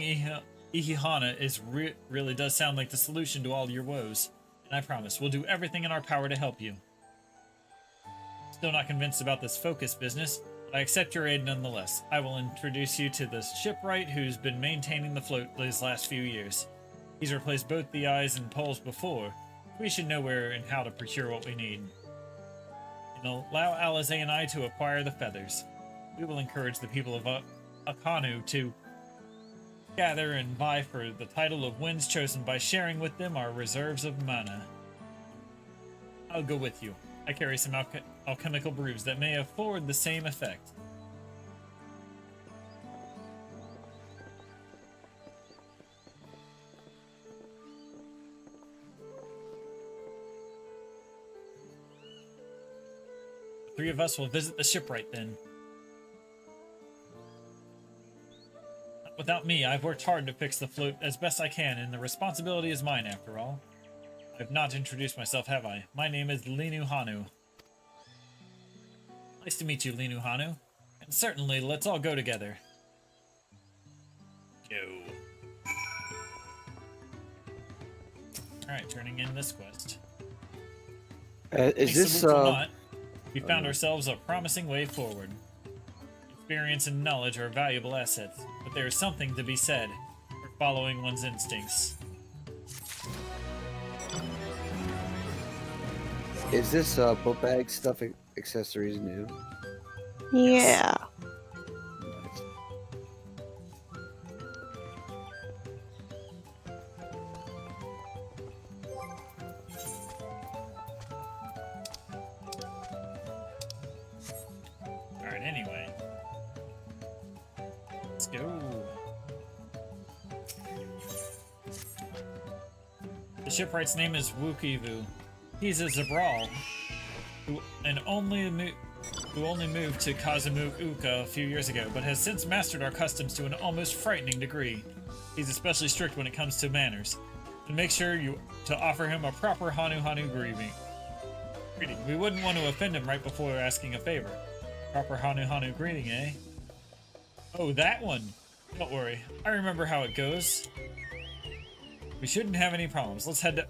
Speaker 2: Ihihana really does sound like the solution to all your woes. And I promise, we'll do everything in our power to help you. Still not convinced about this focus business, but I accept your aid nonetheless. I will introduce you to the shipwright who's been maintaining the float these last few years. He's replaced both the eyes and poles before. We should know where and how to procure what we need. And allow Alizé and I to acquire the feathers. We will encourage the people of Akanu to gather and vie for the title of winds chosen by sharing with them our reserves of mana. I'll go with you. I carry some alchemical brews that may afford the same effect. The three of us will visit the shipwright then. Without me, I've worked hard to fix the float as best I can, and the responsibility is mine after all. I've not introduced myself, have I? My name is Linu Hanu. Nice to meet you, Linu Hanu. And certainly, let's all go together. Go. Alright, turning in this quest.
Speaker 1: Is this,
Speaker 2: we found ourselves a promising way forward. Experience and knowledge are valuable assets, but there is something to be said for following one's instincts.
Speaker 1: Is this boat bag stuff accessories new?
Speaker 3: Yeah.
Speaker 2: Alright, anyway. Let's go. The shipwright's name is Wukivu. He's a Zabral who only moved to Kazamuuka a few years ago, but has since mastered our customs to an almost frightening degree. He's especially strict when it comes to manners. And make sure to offer him a proper Hanu greeting. We wouldn't want to offend him right before asking a favor. Proper Hanu greeting, eh? Oh, that one! Don't worry, I remember how it goes. We shouldn't have any problems. Let's head to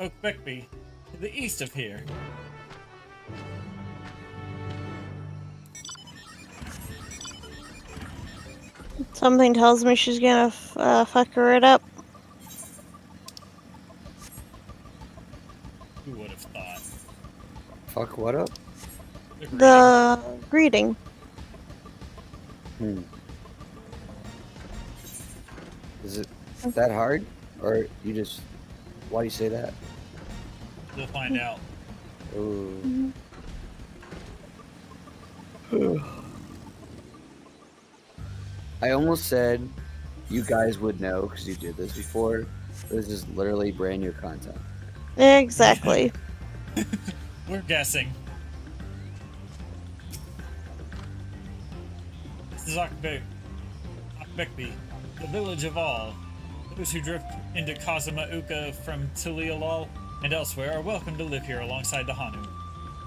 Speaker 2: Oakbeckby, to the east of here.
Speaker 3: Something tells me she's gonna fucker it up.
Speaker 2: Who would have thought?
Speaker 1: Fuck what up?
Speaker 3: The greeting.
Speaker 1: Is it that hard? Or you just... Why do you say that?
Speaker 2: We'll find out.
Speaker 1: Ooh. I almost said you guys would know because you did this before. This is literally brand new content.
Speaker 3: Exactly.
Speaker 2: We're guessing. This is Akbekbi, the village of all. Those who drift into Kazamauka from DAAAAWWWNTRAIILL and elsewhere are welcome to live here alongside the Hanu.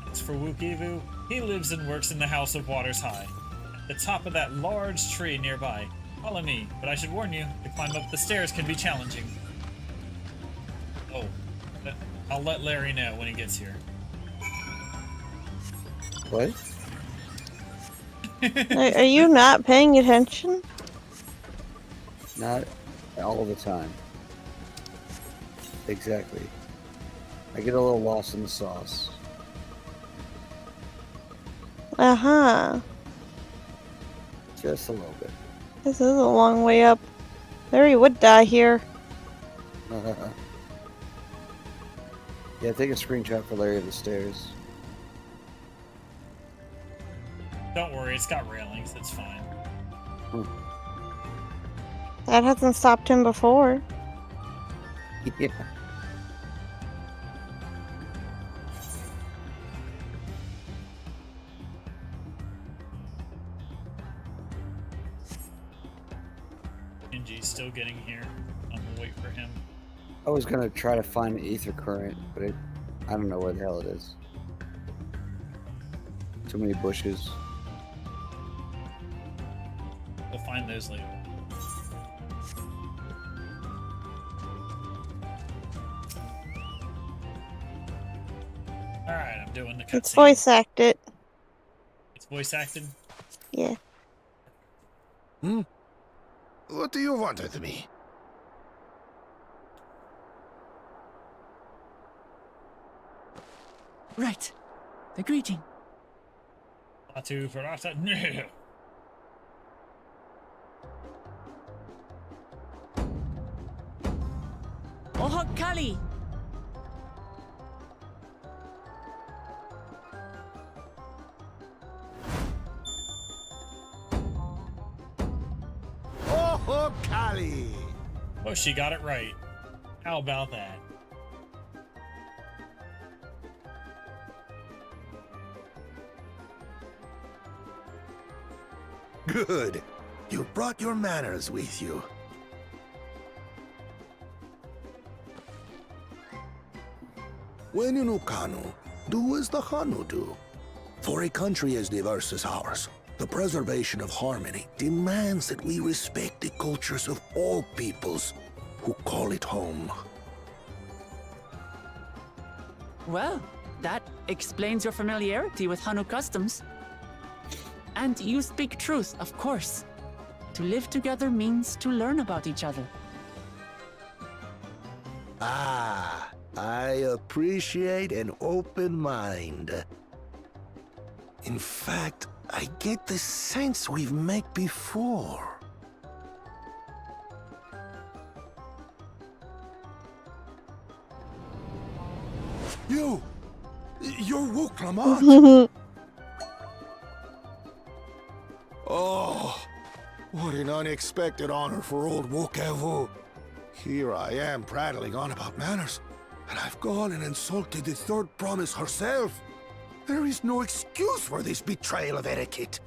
Speaker 2: As for Wukivu, he lives and works in the House of Waters High, at the top of that large tree nearby. Follow me, but I should warn you, to climb up the stairs can be challenging. Oh, I'll let Larry know when he gets here.
Speaker 1: What?
Speaker 3: Are you not paying attention?
Speaker 1: Not all the time. Exactly. I get a little lost in the sauce.
Speaker 3: Uh-huh.
Speaker 1: Just a little bit.
Speaker 3: This is a long way up. Larry would die here.
Speaker 1: Yeah, take a screenshot for Larry of the stairs.
Speaker 2: Don't worry, it's got railings, it's fine.
Speaker 3: That hasn't stopped him before.
Speaker 1: Yeah.
Speaker 2: Shinji's still getting here. I'm gonna wait for him.
Speaker 1: I was gonna try to find an ether current, but I don't know where the hell it is. Too many bushes.
Speaker 2: We'll find those later. Alright, I'm doing the cutscene.
Speaker 3: It's voice acted.
Speaker 2: It's voice acted?
Speaker 3: Yeah.
Speaker 12: What do you want with me?
Speaker 6: Right. The greeting.
Speaker 2: Latu Ferrata. No.
Speaker 6: Ohokali!
Speaker 12: Oh, Kali!
Speaker 2: Oh, she got it right. How about that?
Speaker 12: Good. You brought your manners with you. When you know Kanu, do as the Hanu do. For a country as diverse as ours, the preservation of harmony demands that we respect the cultures of all peoples who call it home.
Speaker 6: Well, that explains your familiarity with Hanu customs. And you speak truth, of course. To live together means to learn about each other.
Speaker 12: Ah, I appreciate an open mind. In fact, I get the sense we've met before. You're Wook Lamont. Oh, what an unexpected honor for old Wokevu. Here I am prattling on about manners, and I've gone and insulted the third promise herself. There is no excuse for this betrayal of etiquette.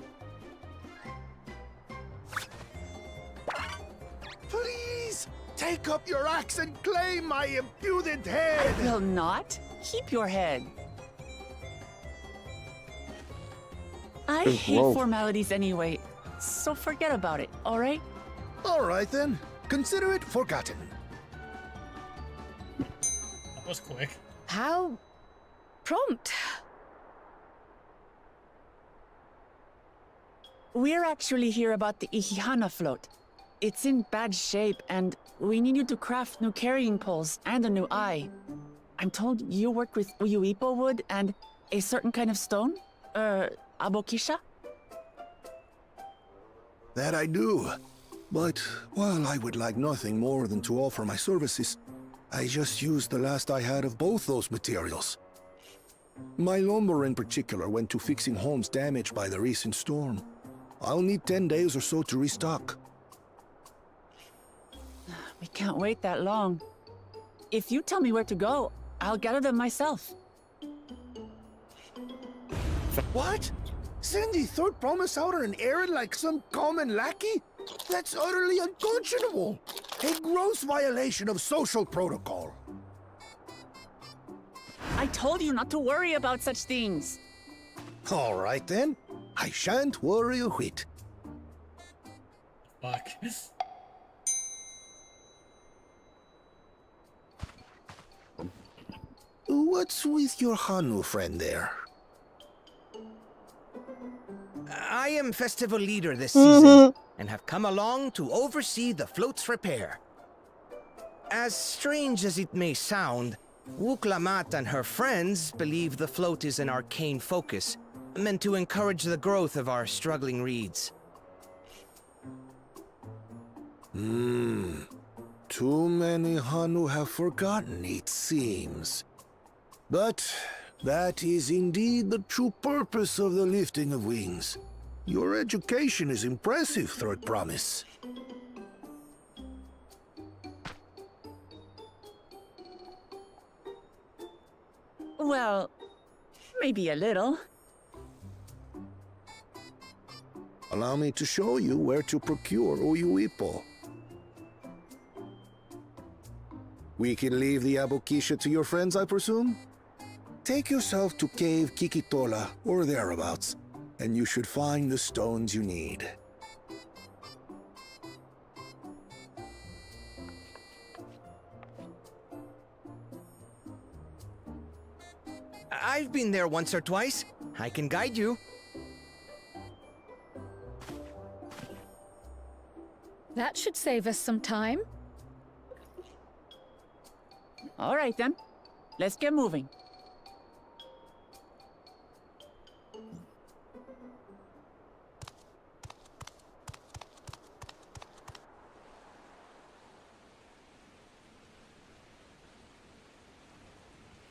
Speaker 12: Please, take up your axe and claim my impudent head!
Speaker 6: I will not. Keep your head. I hate formalities anyway, so forget about it, alright?
Speaker 12: Alright then. Consider it forgotten.
Speaker 2: That was quick.
Speaker 11: How prompt.
Speaker 6: We're actually here about the Ihihana float. It's in bad shape, and we need you to craft new carrying poles and a new eye. I'm told you work with Uyuipo wood and a certain kind of stone? Abokisha?
Speaker 12: That I do. But while I would like nothing more than to offer my services, I just used the last I had of both those materials. My lumber in particular went to fixing homes damaged by the recent storm. I'll need 10 days or so to restock.
Speaker 6: We can't wait that long. If you tell me where to go, I'll gather them myself.
Speaker 12: What? Send the third promise out on an errand like some common lackey? That's utterly unconscionable. A gross violation of social protocol.
Speaker 6: I told you not to worry about such things.
Speaker 12: All right then. I shan't worry a whit.
Speaker 2: Fuck.
Speaker 12: What's with your Hanu friend there?
Speaker 13: I am festival leader this season, and have come along to oversee the float's repair. As strange as it may sound, Wuklamat and her friends believe the float is an arcane focus, meant to encourage the growth of our struggling reeds.
Speaker 12: Too many Hanu have forgotten, it seems. But that is indeed the true purpose of the lifting of wings. Your education is impressive, Third Promise.
Speaker 6: Well, maybe a little.
Speaker 12: Allow me to show you where to procure Uyuipo. We can leave the Abokisha to your friends, I presume? Take yourself to Cave Kikitola, or thereabouts, and you should find the stones you need.
Speaker 13: I've been there once or twice. I can guide you.
Speaker 11: That should save us some time.
Speaker 6: All right then. Let's get moving.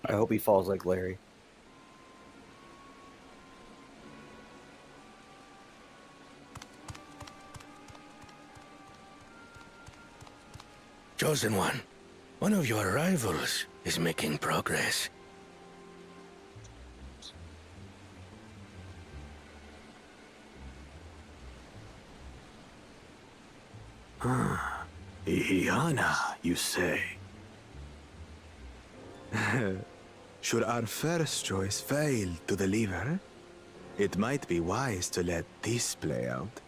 Speaker 1: I hope he falls like Larry.
Speaker 7: Chosen one of your rivals is making progress.
Speaker 9: Ihiana, you say? Should our first choice fail to deliver, it might be wise to let this play out.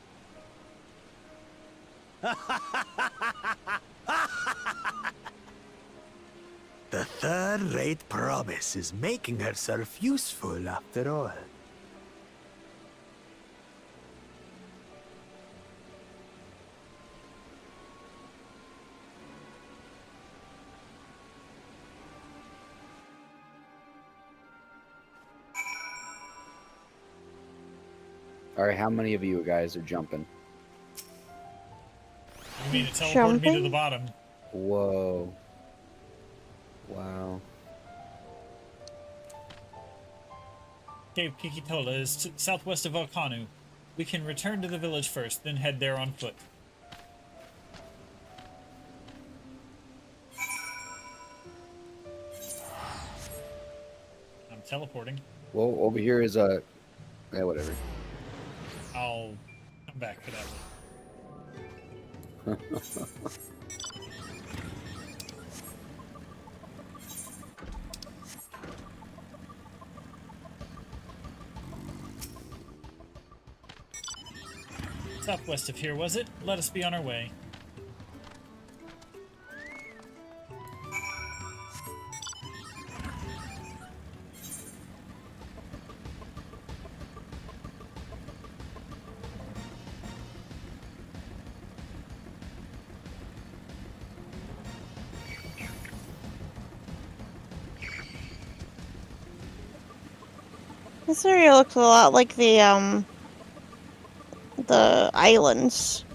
Speaker 9: The third-rate promise is making herself useful after all.
Speaker 1: Alright, how many of you guys are jumping?
Speaker 2: You mean to teleport me to the bottom?
Speaker 1: Whoa. Wow.
Speaker 2: Cave Kikitola is southwest of Volcano. We can return to the village first, then head there on foot. I'm teleporting.
Speaker 1: Well, over here is a... yeah, whatever.
Speaker 2: I'll come back for that. Southwest of here, was it? Let us be on our way.
Speaker 3: This area looks a lot like the islands.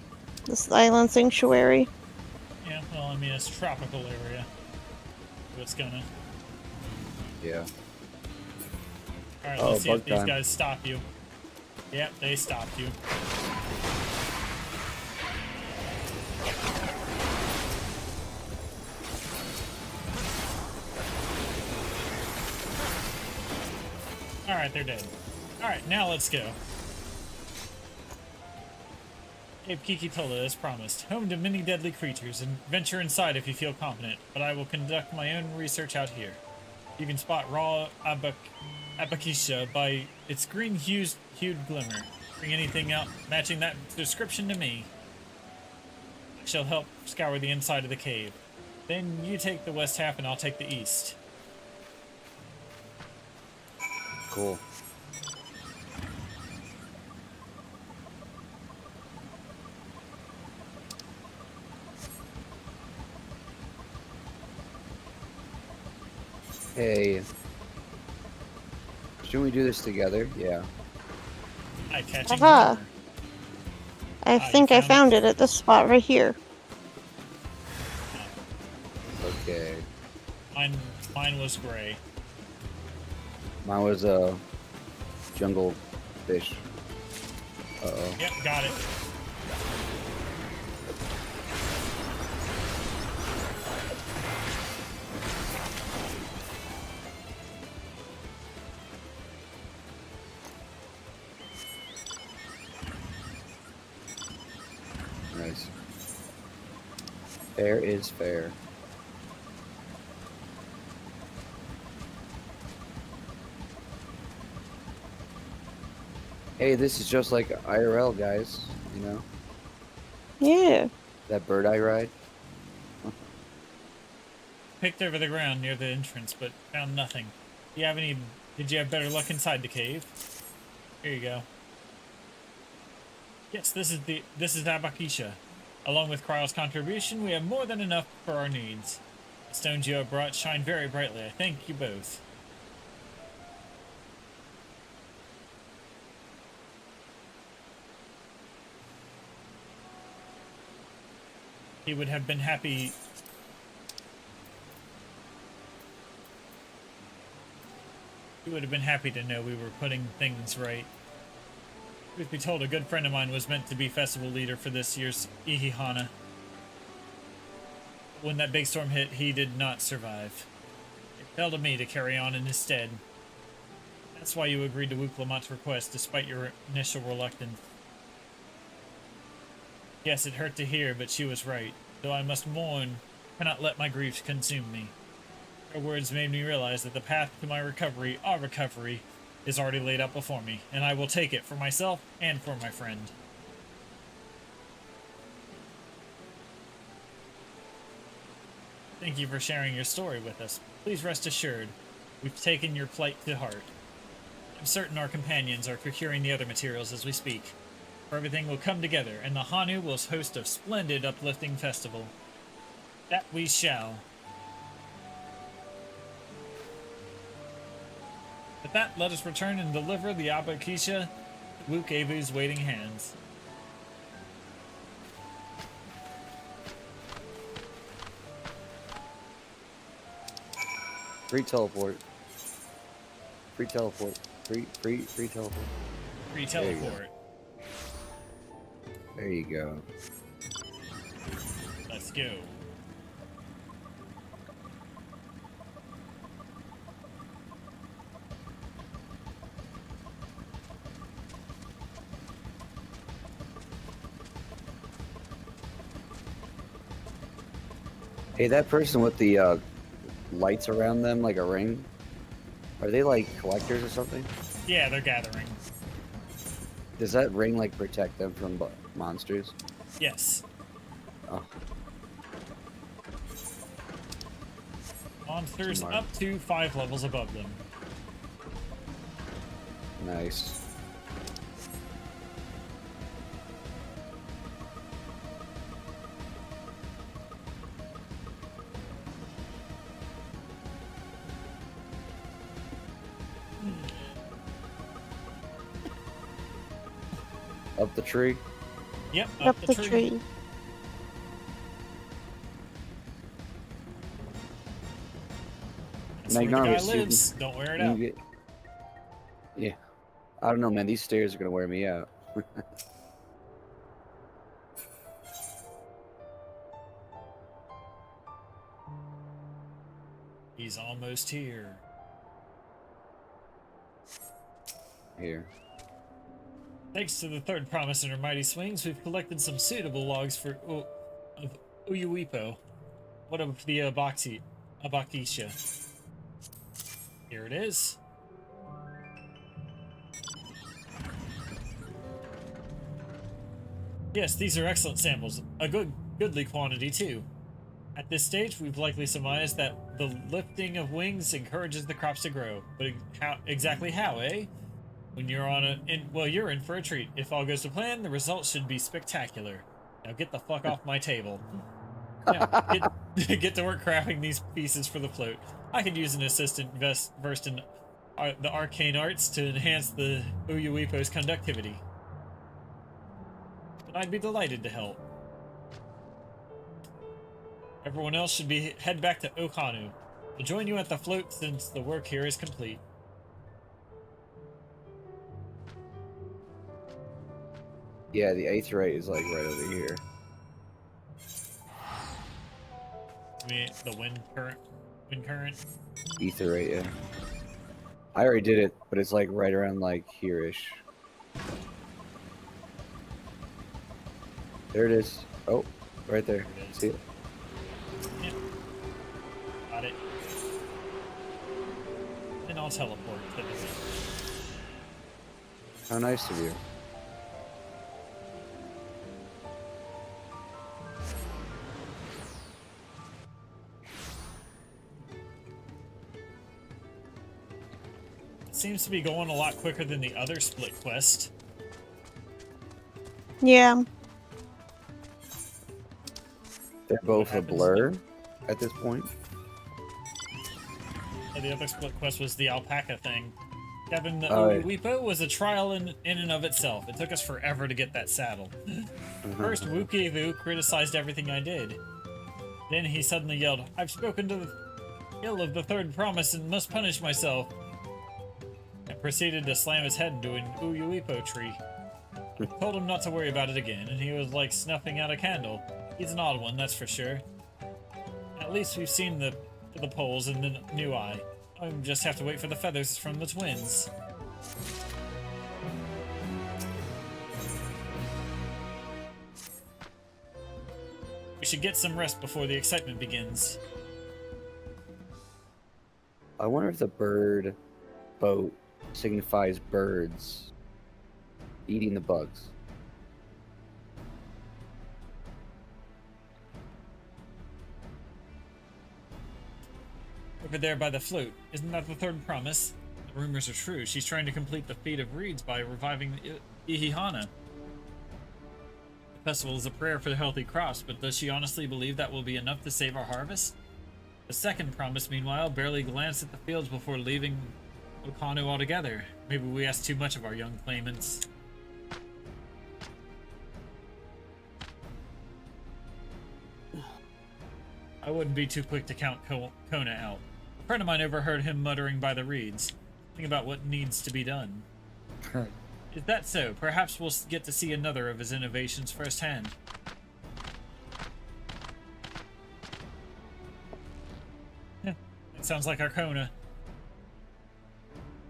Speaker 3: This island sanctuary.
Speaker 2: Yeah, well, I mean, it's a tropical area. So it's gonna.
Speaker 1: Yeah.
Speaker 2: Alright,
Speaker 1: Oh,
Speaker 2: let's see if
Speaker 1: bug
Speaker 2: these
Speaker 1: time.
Speaker 2: guys stop you. Yep, they stopped you. Alright, they're dead. Alright, now let's go. Cave Kikitola, as promised. Home to many deadly creatures, and venture inside if you feel confident, but I will conduct my own research out here. You can spot raw Abakisha by its green-hued glimmer. Bring anything out matching that description to me. I shall help scour the inside of the cave. Then you take the west half and I'll take the east.
Speaker 1: Cool. Hey. Shouldn't we do this together? Yeah.
Speaker 2: Eye catching.
Speaker 3: Aha. I
Speaker 2: Ah,
Speaker 3: think
Speaker 2: you
Speaker 3: I
Speaker 2: found
Speaker 3: found it at this spot right here.
Speaker 1: Okay.
Speaker 2: Mine was gray.
Speaker 1: Mine was a jungle fish. Uh-oh.
Speaker 2: Yep, got it.
Speaker 1: Nice. Fair is fair. Hey, this is just like IRL, guys. You know?
Speaker 3: Yeah.
Speaker 1: That bird eye ride?
Speaker 2: Picked over the ground near the entrance, but found nothing. Did you have better luck inside the cave? Here you go. Yes, this is Abakisha. Along with Kryle's contribution, we have more than enough for our needs. The stones you have brought shine very brightly. I thank you both. He would have been happy. He would have been happy to know we were putting things right. Truth be told, a good friend of mine was meant to be festival leader for this year's Ihihana. When that big storm hit, he did not survive. It fell to me to carry on in his stead. That's why you agreed to Wuklamat's request, despite your initial reluctance. Yes, it hurt to hear, but she was right. Though I must mourn, I cannot let my grief consume me. Her words made me realize that the path to my recovery, our recovery, is already laid out before me, and I will take it for myself and for my friend. Thank you for sharing your story with us. Please rest assured, we've taken your plight to heart. I'm certain our companions are procuring the other materials as we speak. Everything will come together, and the Hanu will host a splendid, uplifting festival. That we shall. With that, let us return and deliver the Abakisha to Wukevu's waiting hands.
Speaker 1: Free teleport. Free teleport. Free teleport.
Speaker 2: Free teleport.
Speaker 1: There you go.
Speaker 2: Let's go.
Speaker 1: Hey, that person with the lights around them like a ring, are they like collectors or something?
Speaker 2: Yeah, they're gathering.
Speaker 1: Does that ring like protect them from monsters?
Speaker 2: Yes.
Speaker 1: Oh.
Speaker 2: Monsters
Speaker 1: Smart.
Speaker 2: up to 5 levels above them.
Speaker 1: Nice. Up the tree?
Speaker 2: Yep,
Speaker 3: Up the tree.
Speaker 2: That's where the guy lives. Don't wear it out.
Speaker 1: Yeah. I don't know, man. These stairs are going to wear me out.
Speaker 2: He's almost here.
Speaker 1: Here.
Speaker 2: Thanks to the third promise in our mighty swings, we've collected some suitable logs for of Uyuwipo. What of the Abakisha? Here it is. Yes, these are excellent samples. A goodly quantity, too. At this stage, we've likely surmised that the lifting of wings encourages the crops to grow. But exactly how, eh? When you're well, you're in for a treat. If all goes to plan, the results should be spectacular. Now get the fuck off my table. Now, get to work crafting these pieces for the float. I could use an assistant versed in the arcane arts to enhance the Uyuwipo's conductivity. And I'd be delighted to help. Everyone else should head back to Okanu. I'll join you at the float since the work here is complete.
Speaker 1: Yeah, the aetheryte is like right over here.
Speaker 2: I mean, the wind current?
Speaker 1: Aetheryte, yeah. I already did it, but it's like right around like here-ish. There it is. Oh, right there. See it?
Speaker 2: Yeah. Got it. And I'll teleport to the wind.
Speaker 1: How nice of you.
Speaker 2: Seems to be going a lot quicker than the other split quest.
Speaker 3: Yeah.
Speaker 1: They're both a blur at this point.
Speaker 2: Yeah, the other split quest was the alpaca thing. Kevin, the
Speaker 1: Oh, yeah.
Speaker 2: Uyuwipo was a trial in and of itself. It took us forever to get that saddle. First, Wukivu criticized everything I did. Then he suddenly yelled, "I've spoken to the ill of the third promise and must punish myself." And proceeded to slam his head into an Uyuwipo tree. Told him not to worry about it again, and he was like snuffing out a candle. He's an odd one, that's for sure. At least we've seen the poles and the new eye. I just have to wait for the feathers from the twins. We should get some rest before the excitement begins.
Speaker 1: I wonder if the bird boat signifies birds eating the bugs.
Speaker 2: Over there by the float. Isn't that the third promise? The rumors are true. She's trying to complete the feat of reeds by reviving Ihihana. The festival is a prayer for the healthy crops, but does she honestly believe that will be enough to save our harvest? The second promise, meanwhile, barely glanced at the fields before leaving Okanu altogether. Maybe we asked too much of our young claimants. I wouldn't be too quick to count Kona out. A friend of mine overheard him muttering by the reeds, thinking about what needs to be done. Is that so? Perhaps we'll get to see another of his innovations firsthand. Yeah, it sounds like our Kona.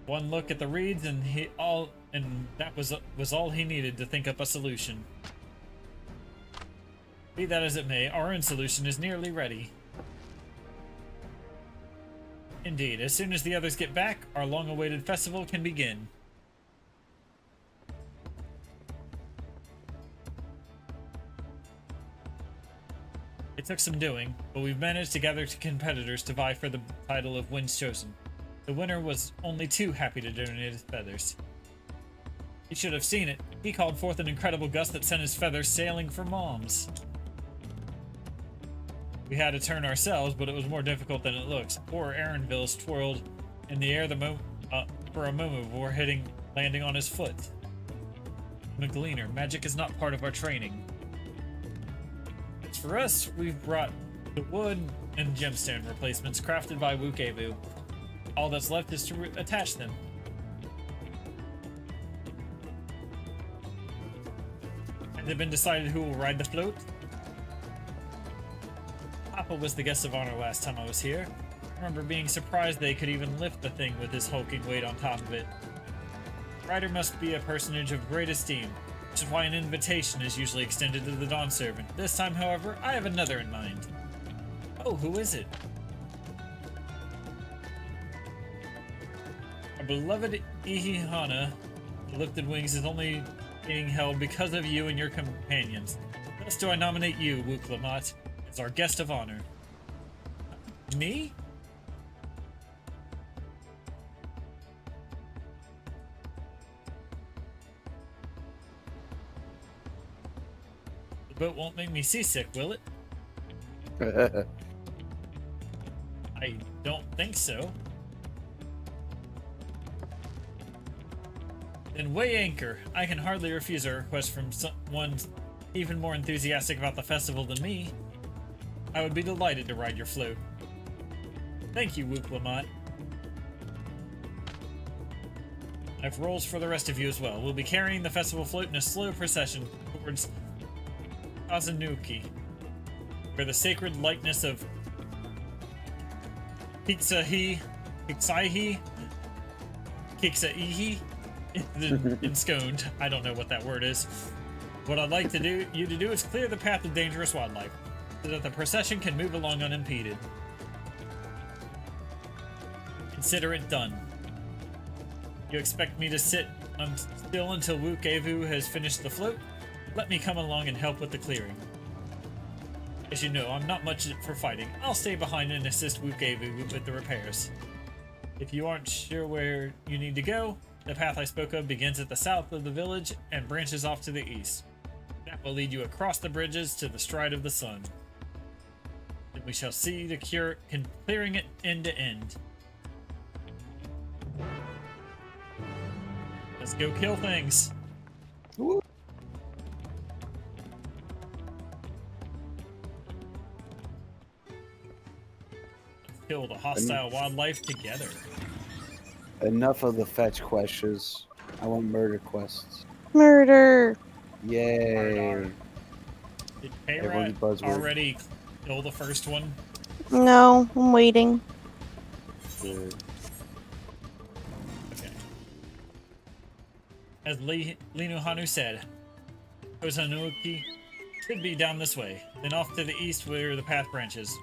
Speaker 2: One look at the reeds and that was all he needed to think up a solution. Be that as it may, our own solution is nearly ready. Indeed, as soon as the others get back, our long-awaited festival can begin. It took some doing, but we've managed to gather competitors to vie for the title of Winds Chosen. The winner was only too happy to donate his feathers. You should have seen it. He called forth an incredible gust that sent his feathers sailing for moms. We had to turn ourselves, but it was more difficult than it looks. Poor Aaronville's twirled in the air for a moment before landing on his foot. I'm a gleaner. Magic is not part of our training. As for us, we've brought the wood and gemstone replacements crafted by WWWNTRAIILL. All that's left is to attach them. Has it been decided who will ride the float? Papa was the guest of honor last time I was here. I remember being surprised they could even lift the thing with his hulking weight on top of it. The rider must be a personage of great esteem, which is why an invitation is usually extended to the Dawn Servant. This time, however, I have another in mind. Oh, who is it? Our beloved Ihihana, the lifted wings, is only being held because of you and your companions. Thus do I nominate you, WWWNTRAIILL, as our guest of honor. Me? The boat won't make me seasick, will it? I don't think so. Then weigh anchor. I can hardly refuse a request from someone even more enthusiastic about the festival than me. I would be delighted to ride your float. Thank you, WWWNTRAIILL. I have roles for the rest of you as well. We'll be carrying the festival float in a slow procession towards Kazanuki, where the sacred likeness of Kiksaihi ensconed. I don't know what that word is. What I'd like you to do is clear the path of dangerous wildlife, so that the procession can move along unimpeded. Consider it done. You expect me to sit still until WWWNTRAIILL has finished the float? Let me come along and help with the clearing. As you know, I'm not much for fighting. I'll stay behind and assist WWWNTRAIILL with the repairs. If you aren't sure where you need to go, the path I spoke of begins at the south of the village and branches off to the east. That will lead you across the bridges to the stride of the sun. Then we shall see the clearing it end to end. Let's go kill things.
Speaker 1: Woo.
Speaker 2: Let's kill the hostile wildlife together.
Speaker 1: Enough of the fetch questions. I want murder quests.
Speaker 3: Murder.
Speaker 1: Yay.
Speaker 2: Did Payrat already kill the first one?
Speaker 3: No, I'm waiting.
Speaker 1: Good.
Speaker 2: Okay. As Linuhanu said, Ozanuki should be down this way, then off to the east where the path branches.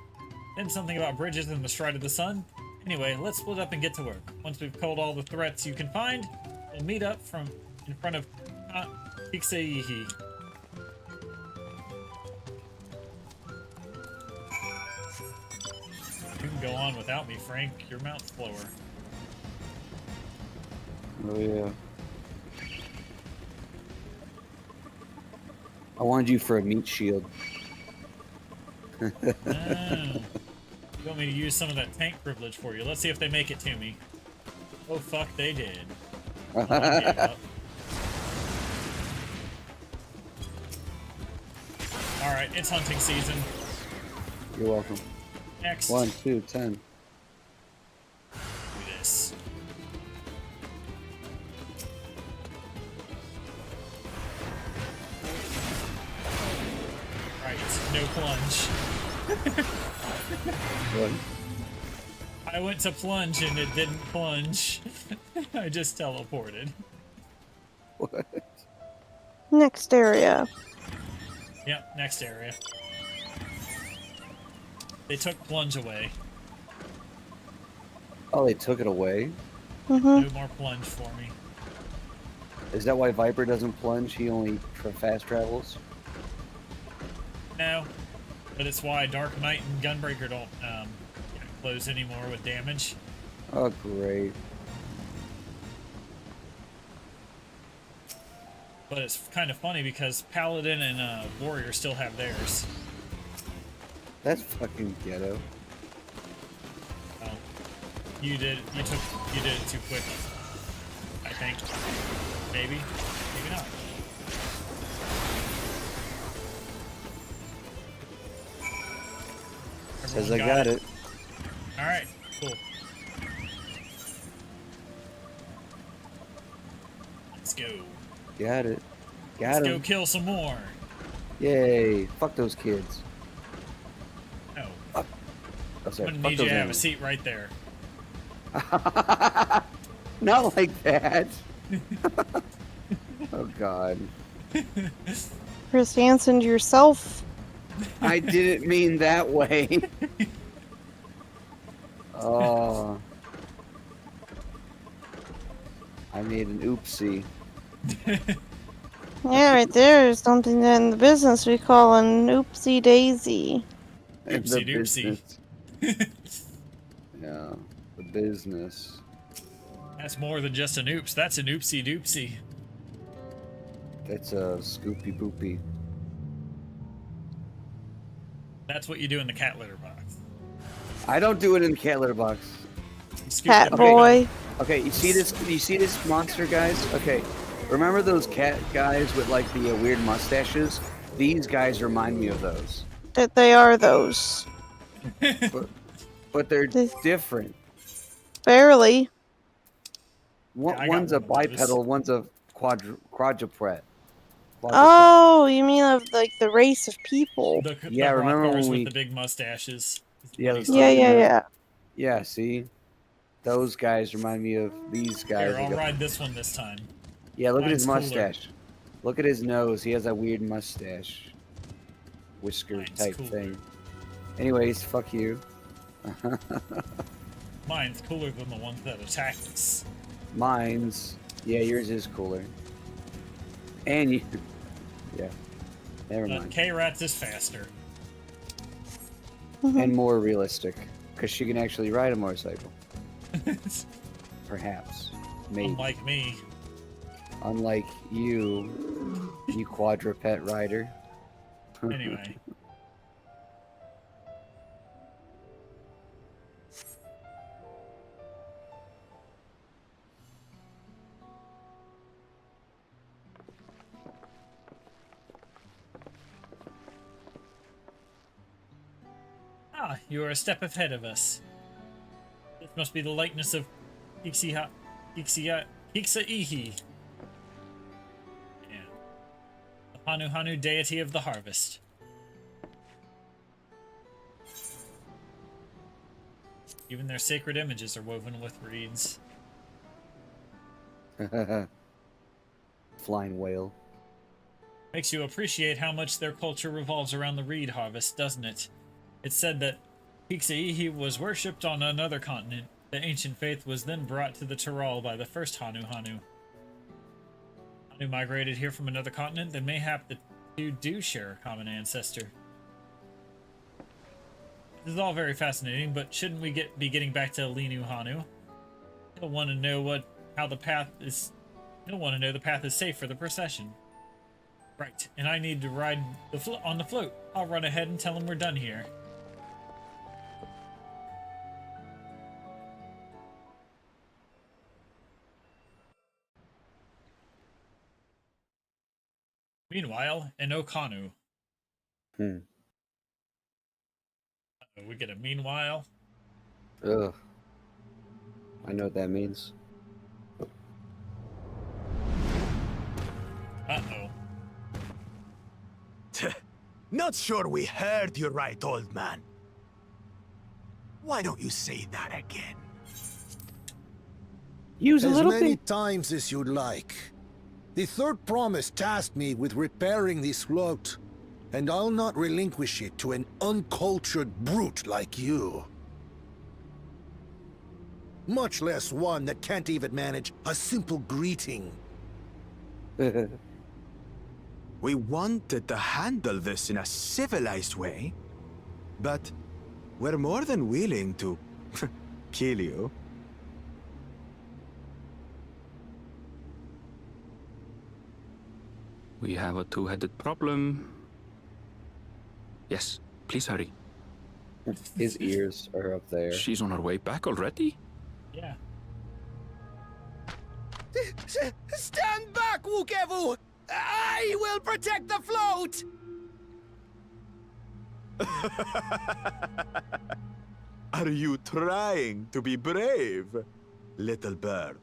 Speaker 2: Then something about bridges in the stride of the sun. Anyway, let's split up and get to work. Once we've culled all the threats you can find, we'll meet up in front of Kiksaihi. You can go on without me, Frank. Your mount's slower.
Speaker 1: Oh yeah. I wanted you for a meat shield.
Speaker 2: Oh. You want me to use some of that tank privilege for you? Let's see if they make it to me. Oh fuck, they did. I gave up. Alright, it's hunting season.
Speaker 1: You're welcome.
Speaker 2: Next.
Speaker 1: 1, 2, 10.
Speaker 2: Do this. Right, no plunge.
Speaker 1: What?
Speaker 2: I went to plunge and it didn't plunge. I just teleported.
Speaker 1: What?
Speaker 3: Next area.
Speaker 2: Yep, next area. They took plunge away.
Speaker 1: Oh, they took it away?
Speaker 2: No more plunge for me.
Speaker 1: Is that why Viper doesn't plunge? He only fast travels?
Speaker 2: No. But it's why Dark Knight and Gunbreaker don't close anymore with damage.
Speaker 1: Oh, great.
Speaker 2: But it's kind of funny because Paladin and Warrior still have theirs.
Speaker 1: That's fucking ghetto.
Speaker 2: Oh. You did it too quick. I think. Maybe. Maybe not.
Speaker 1: Says I got it.
Speaker 2: All right, cool. Let's go.
Speaker 1: Got it. Got
Speaker 2: Let's
Speaker 1: him.
Speaker 2: go kill some more.
Speaker 1: Yay. Fuck those kids.
Speaker 2: Oh.
Speaker 1: Fuck. Oh, sorry.
Speaker 2: I'm gonna
Speaker 1: Fuck
Speaker 2: need you
Speaker 1: those
Speaker 2: to have a
Speaker 1: animals.
Speaker 2: seat right there.
Speaker 1: Not like that. Oh, God.
Speaker 3: Chris Hansen yourself.
Speaker 1: I didn't mean that way. Oh. I made an oopsie.
Speaker 3: Yeah, right there is something that in the business we call an oopsie daisy.
Speaker 2: Oopsie doopsie.
Speaker 1: Yeah, the business.
Speaker 2: That's more than just an oops. That's an oopsie doopsie.
Speaker 1: That's a scoopy boopy.
Speaker 2: That's what you do in the cat litter box.
Speaker 1: I don't do it in the cat litter box.
Speaker 3: Cat boy.
Speaker 1: Okay, you see this? You see this monster, guys? Okay, remember those cat guys with like the weird mustaches? These guys remind me of those.
Speaker 3: That they are those.
Speaker 1: But they're different.
Speaker 3: Barely.
Speaker 1: One's a bipedal, one's a quadruped.
Speaker 3: Oh, you mean of like the race of people?
Speaker 1: Yeah,
Speaker 2: the
Speaker 1: remember
Speaker 2: rock
Speaker 1: when
Speaker 2: bars
Speaker 1: we?
Speaker 2: with the big mustaches.
Speaker 1: Yeah,
Speaker 3: Yeah.
Speaker 1: Yeah, see, those guys remind me of these guys.
Speaker 2: Here, I'll ride this one this time.
Speaker 1: Yeah, look at his
Speaker 2: Mine's cooler.
Speaker 1: mustache. Look at his nose. He has that weird mustache, whisker
Speaker 2: Mine's
Speaker 1: type
Speaker 2: cooler.
Speaker 1: thing. Anyways, fuck you.
Speaker 2: Mine's cooler than the ones that attack us.
Speaker 1: Mine's, yeah, yours is cooler. And you, yeah, never
Speaker 2: But
Speaker 1: mind.
Speaker 2: K-Rats is faster.
Speaker 1: And more realistic, because she can actually ride a motorcycle. Perhaps, maybe.
Speaker 2: Unlike me.
Speaker 1: Unlike you, you quadruped rider.
Speaker 2: Anyway. Ah, you are a step ahead of us. This must be the likeness of Ixaihi. Yeah. The Hanu deity of the harvest. Even their sacred images are woven with reeds.
Speaker 1: Flying whale.
Speaker 2: Makes you appreciate how much their culture revolves around the reed harvest, doesn't it? It's said that FFXIV was worshipped on another continent. The ancient faith was then brought to the Tyrrell by the first Hanu. Hanu migrated here from another continent, then mayhap the two do share a common ancestor. This is all very fascinating, but shouldn't we be getting back to Linu Hanu? He'll want to know how the path is. He'll want to know the path is safe for the procession. Right, and I need to ride on the float. I'll run ahead and tell him we're done here. Meanwhile, in Okanu. We get a meanwhile.
Speaker 1: Ugh. I know what that means.
Speaker 2: Uh-oh.
Speaker 9: Not sure we heard you right, old man. Why don't you say that again?
Speaker 1: Use a
Speaker 12: as
Speaker 1: little
Speaker 12: many
Speaker 1: bit.
Speaker 12: times as you'd like. The third promise tasked me with repairing this float, and I'll not relinquish it to an uncultured brute like you. Much less one that can't even manage a simple greeting.
Speaker 9: We wanted to handle this in a civilized way, but we're more than willing to kill you.
Speaker 4: We have a two-headed problem. Yes, please hurry.
Speaker 1: His ears are up there.
Speaker 4: She's on her way back already?
Speaker 2: Yeah.
Speaker 13: Stand back, Wukevu! I will protect the float!
Speaker 9: Are you trying to be brave, little bird?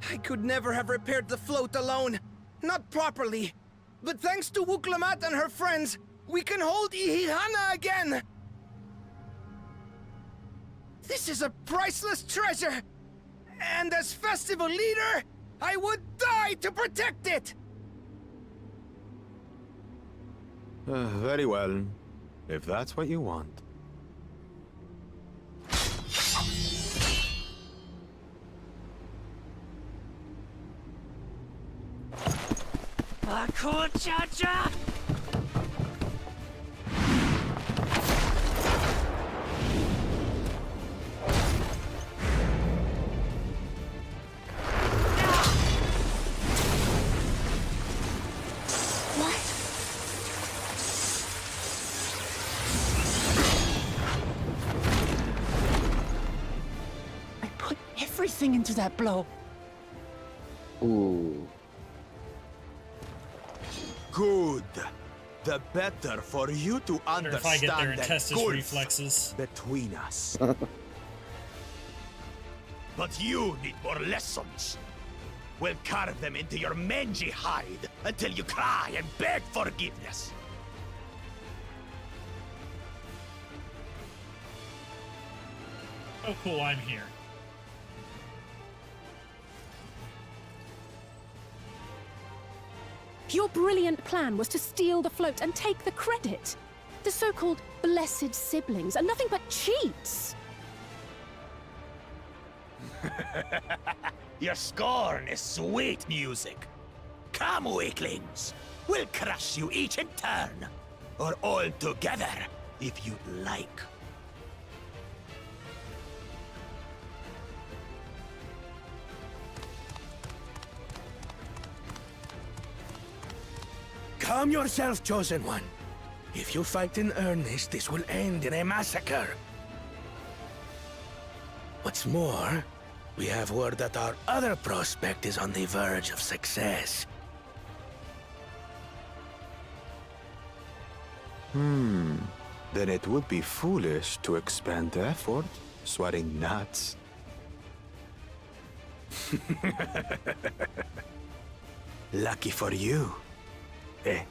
Speaker 13: I could never have repaired the float alone. Not properly. But thanks to Wooklamat and her friends, we can hold Ihihana again! This is a priceless treasure! And as festival leader, I would die to protect it!
Speaker 9: Very well, if that's what you want.
Speaker 6: Cha-cha! I put everything into that blow.
Speaker 1: Ooh.
Speaker 9: Good. The better for you to
Speaker 2: Wonder if I get their
Speaker 9: understand the
Speaker 2: intestines
Speaker 9: gulf
Speaker 2: reflexes.
Speaker 9: between us.
Speaker 14: But you need more lessons. We'll carve them into your mangy hide until you cry and beg forgiveness.
Speaker 2: Oh cool, I'm here.
Speaker 5: Your brilliant plan was to steal the float and take the credit. The so-called blessed siblings are nothing but cheats.
Speaker 14: Your scorn is sweet music. Come, weaklings. We'll crush you each in turn. Or all together, if you'd like.
Speaker 12: Calm yourself, Chosen One. If you fight in earnest, this will end in a massacre. What's more, we have word that our other prospect is on the verge of success.
Speaker 9: Then it would be foolish to expend effort sweating nuts. Lucky for you. Eh?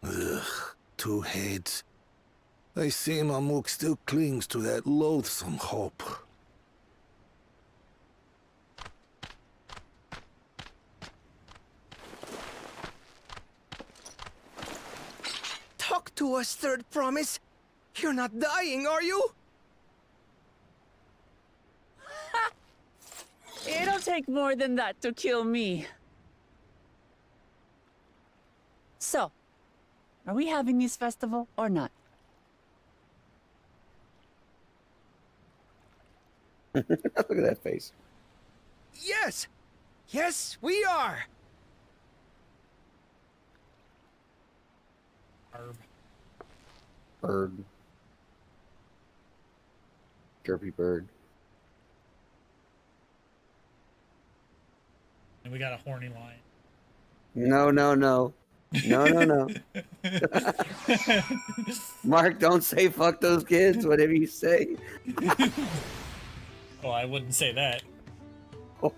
Speaker 12: Ugh, two heads. I see Mamuk still clings to that loathsome hope.
Speaker 13: Talk to us, Third Promise. You're not dying, are you?
Speaker 6: It'll take more than that to kill me. So, are we having this festival or not?
Speaker 1: Look at that face.
Speaker 13: Yes! Yes, we are!
Speaker 1: Bird. Chirpy bird.
Speaker 2: And we got a horny lion.
Speaker 1: No, no, no. No, no, no. Mark, don't say fuck those kids, whatever you say.
Speaker 2: Oh, I wouldn't say that.
Speaker 1: Oh,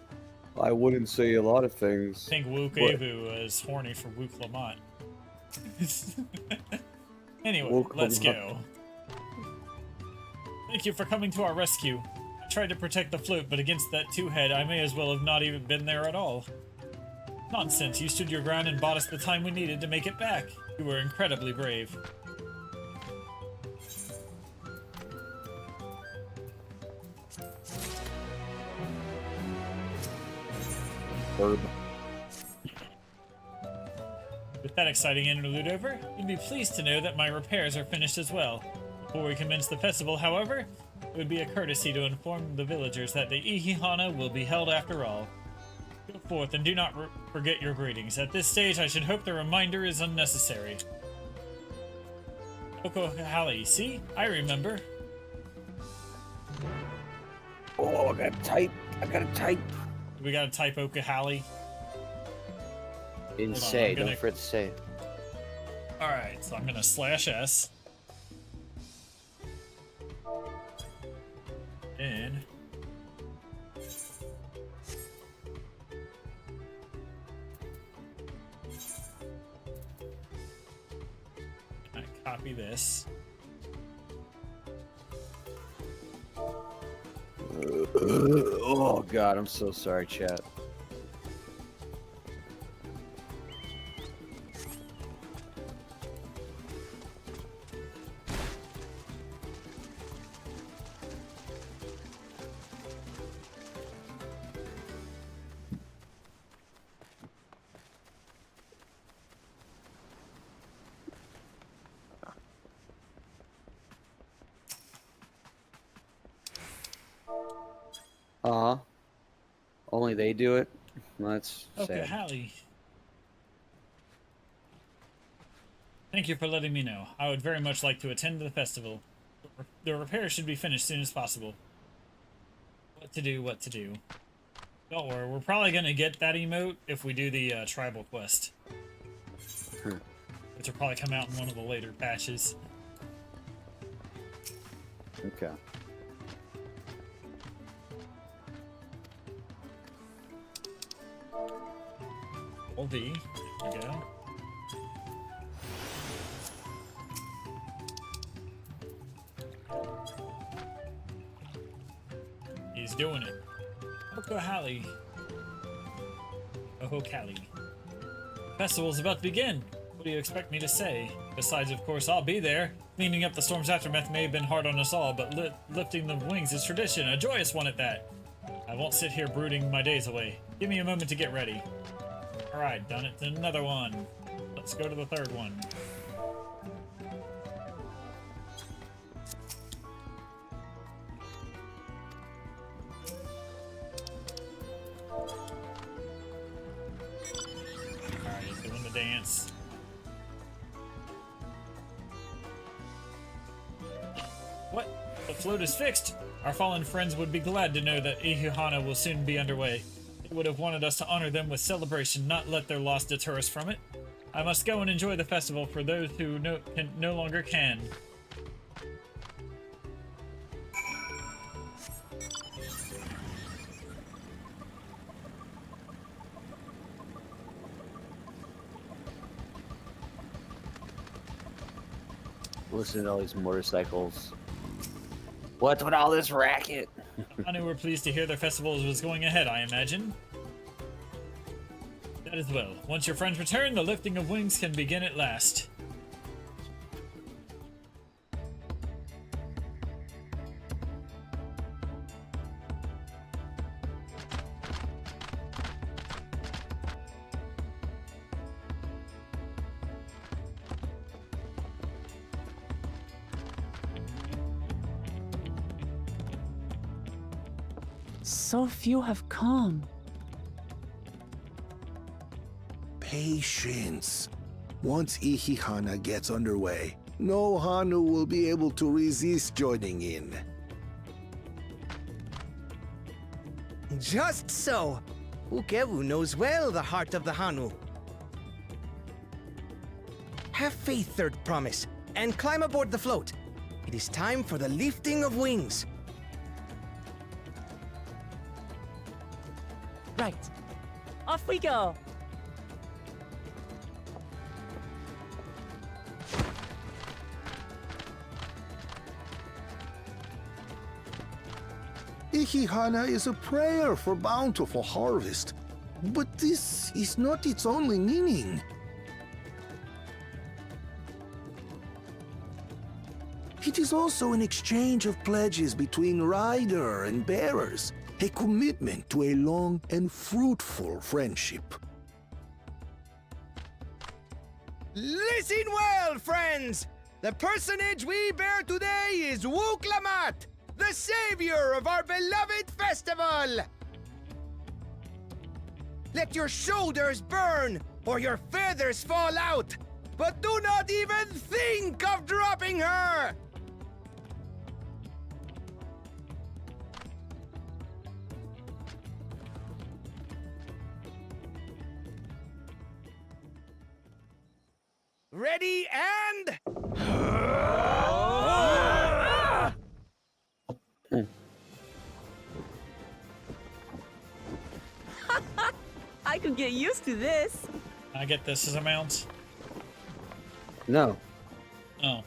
Speaker 1: I wouldn't say a lot of things.
Speaker 2: I think Wook Avu is horny for Wook Lamont. Anyway,
Speaker 1: Wook
Speaker 2: let's
Speaker 1: Lamont.
Speaker 2: go. Thank you for coming to our rescue. I tried to protect the flute, but against that two-head, I may as well have not even been there at all. Nonsense, you stood your ground and bought us the time we needed to make it back. You were incredibly brave.
Speaker 1: Bird.
Speaker 2: With that exciting interlude over, you'd be pleased to know that my repairs are finished as well. Before we commence the festival, however, it would be a courtesy to inform the villagers that the Ihihana will be held after all. Go forth and do not forget your greetings. At this stage, I should hope the reminder is unnecessary. Okohali, see? I remember.
Speaker 1: Oh, I gotta type.
Speaker 2: We gotta type Okohali.
Speaker 1: Didn't
Speaker 2: Hold on,
Speaker 1: say.
Speaker 2: I'm gonna-
Speaker 1: Don't forget to say it.
Speaker 2: Alright, so I'm gonna /S. And I copy this.
Speaker 1: Oh God, I'm so sorry, chat. Only they do it. That's
Speaker 2: Okay,
Speaker 1: sad.
Speaker 2: Hallie. Thank you for letting me know. I would very much like to attend the festival. The repair should be finished as soon as possible. What to do? Don't worry, we're probably gonna get that emote if we do the tribal quest. Which will probably come out in one of the later patches.
Speaker 1: Okay.
Speaker 2: Hold V. There we go. He's doing it. Okohali. Ohokali. Festival's about to begin. What do you expect me to say? Besides, of course, I'll be there. Cleaning up the storm's aftermath may have been hard on us all, but lifting the wings is tradition, a joyous one at that. I won't sit here brooding my days away. Give me a moment to get ready. Alright, done it to another one. Let's go to the third one. Alright, doing the dance. What? The float is fixed! Our fallen friends would be glad to know that Ihihana will soon be underway. They would have wanted us to honor them with celebration, not let their loss deter us from it. I must go and enjoy the festival for those who no longer can.
Speaker 1: Listen to all these motorcycles. What's with all this racket?
Speaker 2: I knew we're pleased to hear their festival was going ahead, I imagine. That as well. Once your friends return, the lifting of wings can begin at last.
Speaker 6: So few have come.
Speaker 12: Patience. Once Ihihana gets underway, no Hanu will be able to resist joining in.
Speaker 13: Just so. Ukewu knows well the heart of the Hanu. Have faith, Third Promise, and climb aboard the float. It is time for the lifting of wings.
Speaker 6: Right. Off we go.
Speaker 12: Ihihana is a prayer for bountiful harvest. But this is not its only meaning. It is also an exchange of pledges between rider and bearers, a commitment to a long and fruitful friendship.
Speaker 13: Listen well, friends! The personage we bear today is Wuklamat, the savior of our beloved festival! Let your shoulders burn, or your feathers fall out! but do not even think of dropping her! Ready and...
Speaker 6: I could get used to this.
Speaker 2: I get this as a mount.
Speaker 1: No,
Speaker 2: Oh.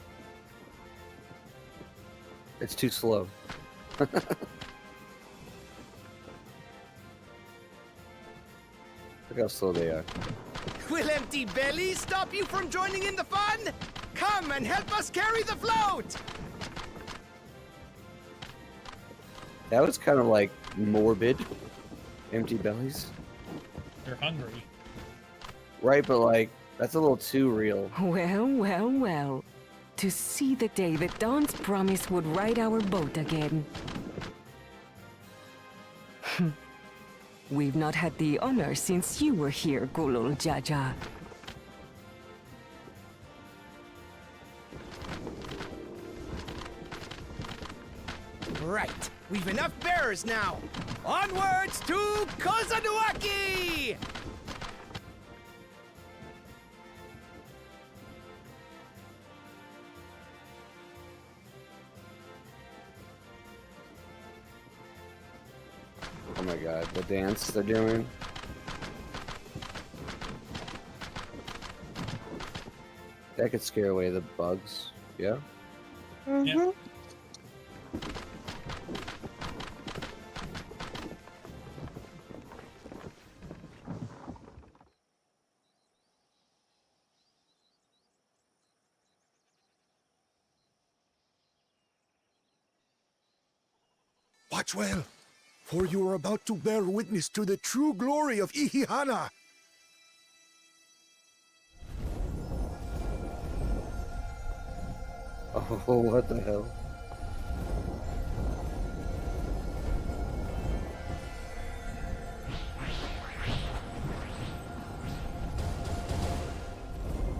Speaker 1: it's too slow. Look how slow they are.
Speaker 13: Will empty bellies stop you from joining in the fun? Come and help us carry the float!
Speaker 1: That was kind of like morbid. Empty bellies.
Speaker 2: You're hungry.
Speaker 1: Right, but like, that's a little too real.
Speaker 8: Well, well, well. To see the day that Dawn's promise would ride our boat again. We've not had the honor since you were here, Gulul Jaja.
Speaker 13: Right, we've enough bearers now. Onwards to Kozanuaki!
Speaker 1: Oh my god, the dance they're doing. That could scare away the bugs. Yeah?
Speaker 3: Mm-hmm.
Speaker 12: Watch well, for you are about to bear witness to the true glory of Ihihana.
Speaker 1: Oh, what the hell?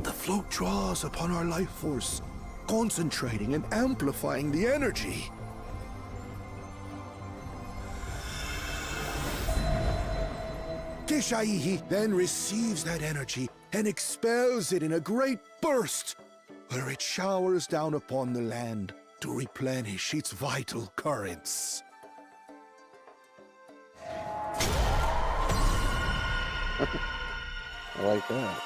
Speaker 12: The float draws upon our life force, concentrating and amplifying the energy. Keshaihi then receives that energy and expels it in a great burst, where it showers down upon the land to replenish its vital currents.
Speaker 1: I like that.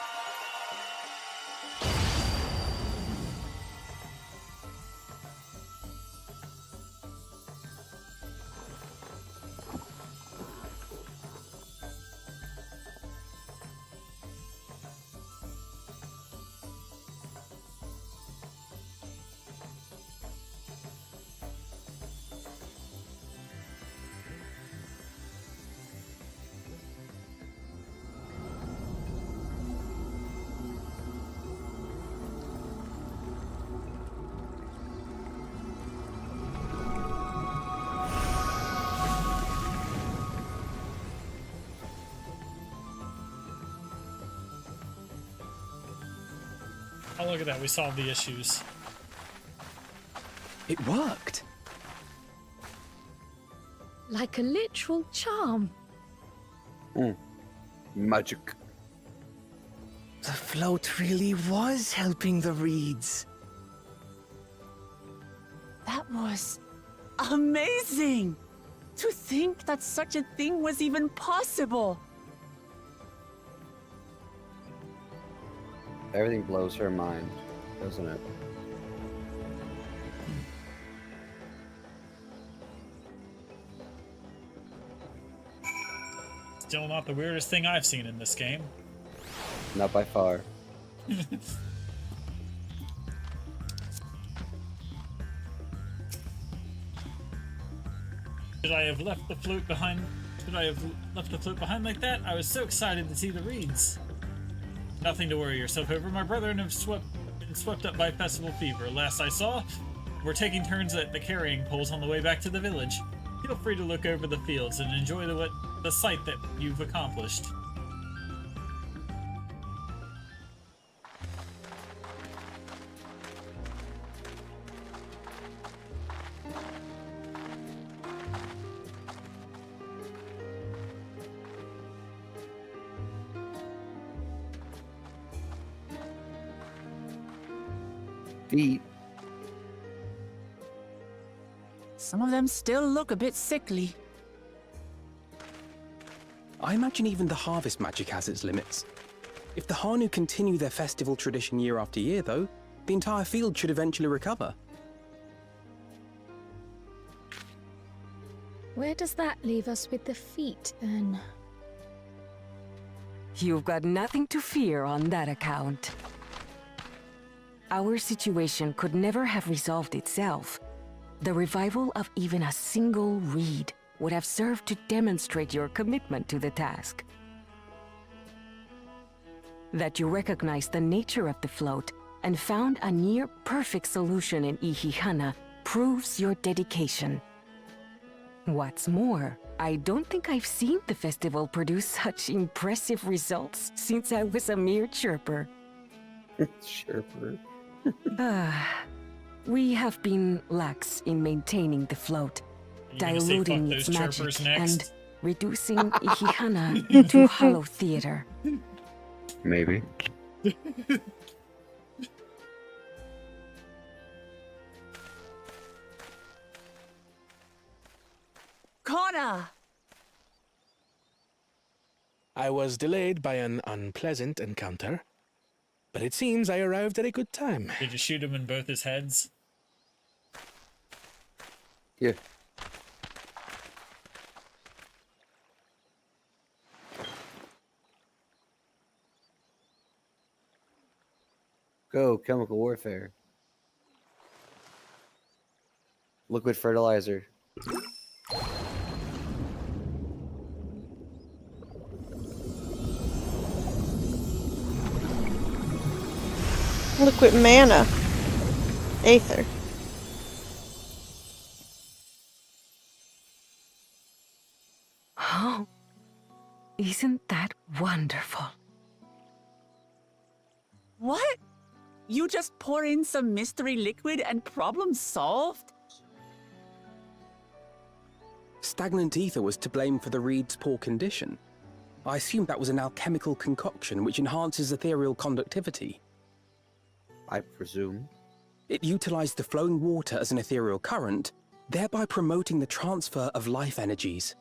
Speaker 2: Oh, look at that. We solved the issues.
Speaker 10: It worked.
Speaker 11: Like a literal charm.
Speaker 1: Magic.
Speaker 13: The float really was helping the reeds.
Speaker 6: That was amazing! To think that such a thing was even possible!
Speaker 1: Everything blows her mind, doesn't it?
Speaker 2: Still not the weirdest thing I've seen in this game.
Speaker 1: Not by far.
Speaker 2: Should I have left the flute behind? Should I have left the flute behind like that? I was so excited to see the reeds. Nothing to worry yourself over. My brethren have been swept up by festival fever. Last I saw, we're taking turns at the carrying poles on the way back to the village. Feel free to look over the fields and enjoy the sight that you've accomplished.
Speaker 1: feet.
Speaker 6: Some of them still look a bit sickly.
Speaker 10: I imagine even the harvest magic has its limits. If the Hanu continue their festival tradition year after year, though, the entire field should eventually recover.
Speaker 11: Where does that leave us with the feet, then?
Speaker 8: You've got nothing to fear on that account. Our situation could never have resolved itself. The revival of even a single reed would have served to demonstrate your commitment to the task. That you recognize the nature of the float and found a near-perfect solution in Ihihana proves your dedication. What's more, I don't think I've seen the festival produce such impressive results since I was a mere chirper.
Speaker 1: Chirper.
Speaker 8: We have been lax in maintaining the float, diluting its magic and reducing Ihihana to hollow theater.
Speaker 1: Maybe.
Speaker 6: Connor!
Speaker 7: I was delayed by an unpleasant encounter, but it seems I arrived at a good time.
Speaker 2: Did you shoot him in both his heads?
Speaker 1: Yeah. Go, chemical warfare. Liquid fertilizer.
Speaker 3: Liquid mana. Aether.
Speaker 8: Oh, isn't that wonderful?
Speaker 6: What? You just pour in some mystery liquid and problem solved?
Speaker 10: Stagnant ether was to blame for the reed's poor condition. I assumed that was an alchemical concoction which enhances ethereal conductivity.
Speaker 1: I presume.
Speaker 10: It utilized the flowing water as an ethereal current, thereby promoting the transfer of life energies.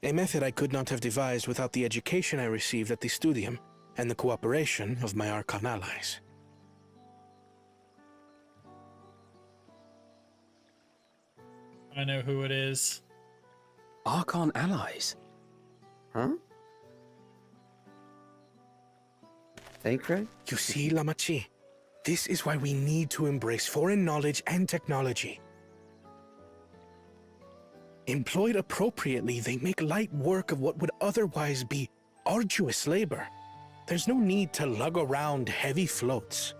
Speaker 7: A method I could not have devised without the education I received at the studium and the cooperation of my Archon allies.
Speaker 2: I know who it is.
Speaker 10: Archon allies?
Speaker 1: Huh? Thancred?
Speaker 7: You see, Lamachi, this is why we need to embrace foreign knowledge and technology. Employed appropriately, they make light work of what would otherwise be arduous labor. There's no need to lug around heavy floats.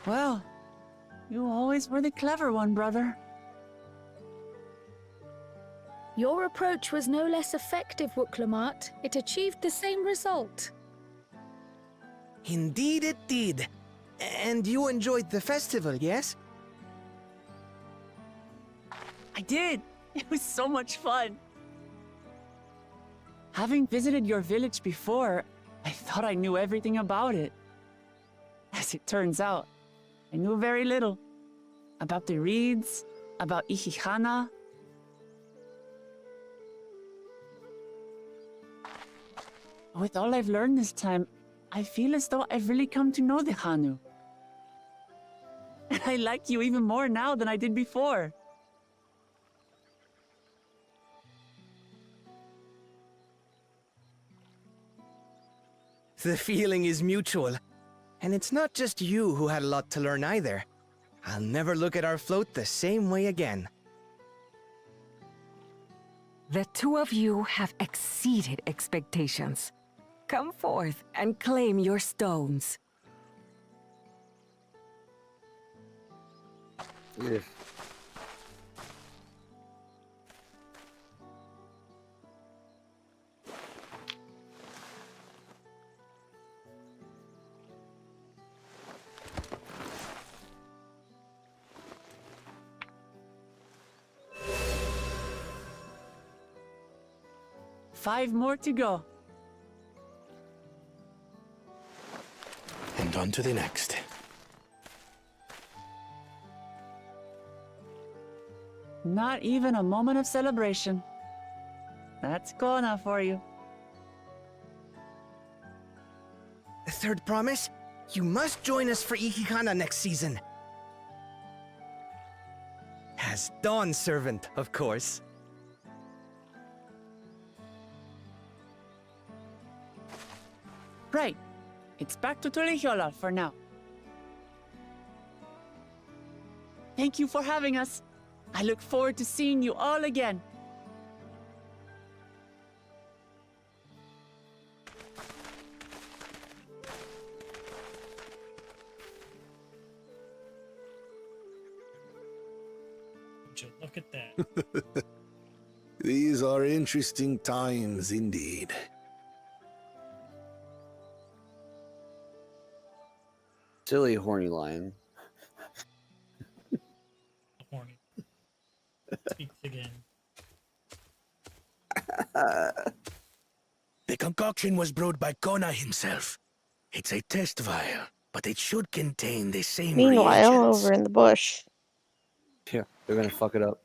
Speaker 6: Well, you always were the clever one, brother.
Speaker 11: Your approach was no less effective, Wooklamat. It achieved the same result.
Speaker 13: Indeed it did. And you enjoyed the festival, yes?
Speaker 6: I did. It was so much fun. Having visited your village before, I thought I knew everything about it. As it turns out, I knew very little. About the reeds, about Ihihana. With all I've learned this time, I feel as though I've really come to know the Hanu. And I like you even more now than I did before.
Speaker 13: The feeling is mutual. And it's not just you who had a lot to learn either. I'll never look at our float the same way again.
Speaker 8: The two of you have exceeded expectations. Come forth and claim your stones.
Speaker 1: Yeah.
Speaker 6: 5 more to go.
Speaker 7: And on to the next.
Speaker 6: Not even a moment of celebration. That's Kona for you.
Speaker 13: The third promise? You must join us for Ikikana next season. As Dawn Servant, of course.
Speaker 6: Right. It's back to Tulihiola for now. Thank you for having us. I look forward to seeing you all again.
Speaker 2: Would you look at that?
Speaker 12: These are interesting times indeed.
Speaker 1: Silly horny lion.
Speaker 2: Horny. Speaks again.
Speaker 7: The concoction was brewed by Kona himself. It's a test vial, but it should contain the same
Speaker 3: Meanwhile,
Speaker 7: reagents.
Speaker 3: over in the bush.
Speaker 1: Yeah, they're gonna fuck it up.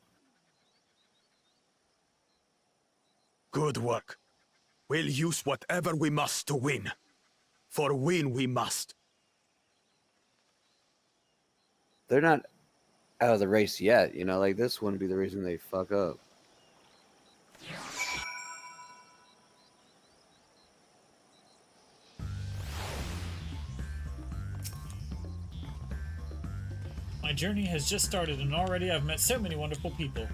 Speaker 14: Good work. We'll use whatever we must to win. For win we must.
Speaker 1: They're not out of the race yet, you know, like this wouldn't be the reason they fuck up.
Speaker 2: My journey has just started and already I've met so many wonderful people.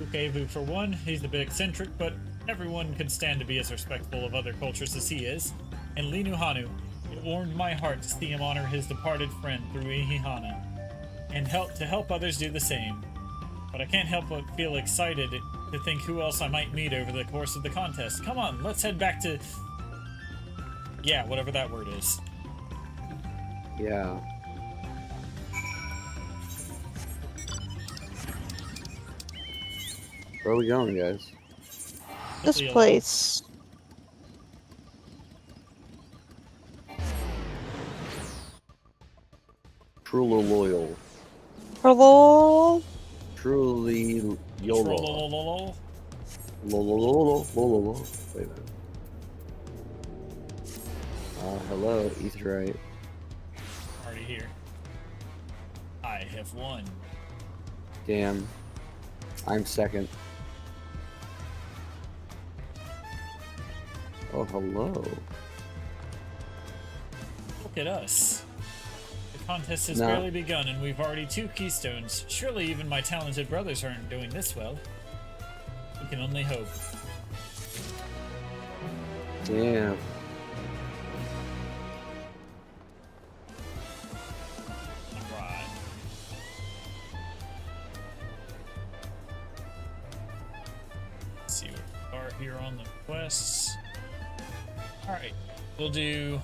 Speaker 2: Ukevu for one, he's a bit eccentric, but everyone could stand to be as respectful of other cultures as he is. And Linu Hanu, it warmed my heart to see him honor his departed friend through Ihihana, and help others do the same. But I can't help but feel excited to think who else I might meet over the course of the contest. Come on, let's head back to... yeah, whatever that word is.
Speaker 1: Yeah. Where are we going, guys?
Speaker 3: This place.
Speaker 1: Truly loyal.
Speaker 3: Hello?
Speaker 1: Truly YOLO.
Speaker 2: Trollololol.
Speaker 1: Lololololololol. Wait a minute. Hello, Etherite.
Speaker 2: Already here. I have won.
Speaker 1: Damn. I'm second. Oh, hello.
Speaker 2: Look at us. The contest has
Speaker 1: No.
Speaker 2: barely begun and we've already 2 keystones. Surely even my talented brothers aren't doing this well. We can only hope.
Speaker 1: Damn.
Speaker 2: Alright. Let's see what we are here on the quests. Alright, we'll do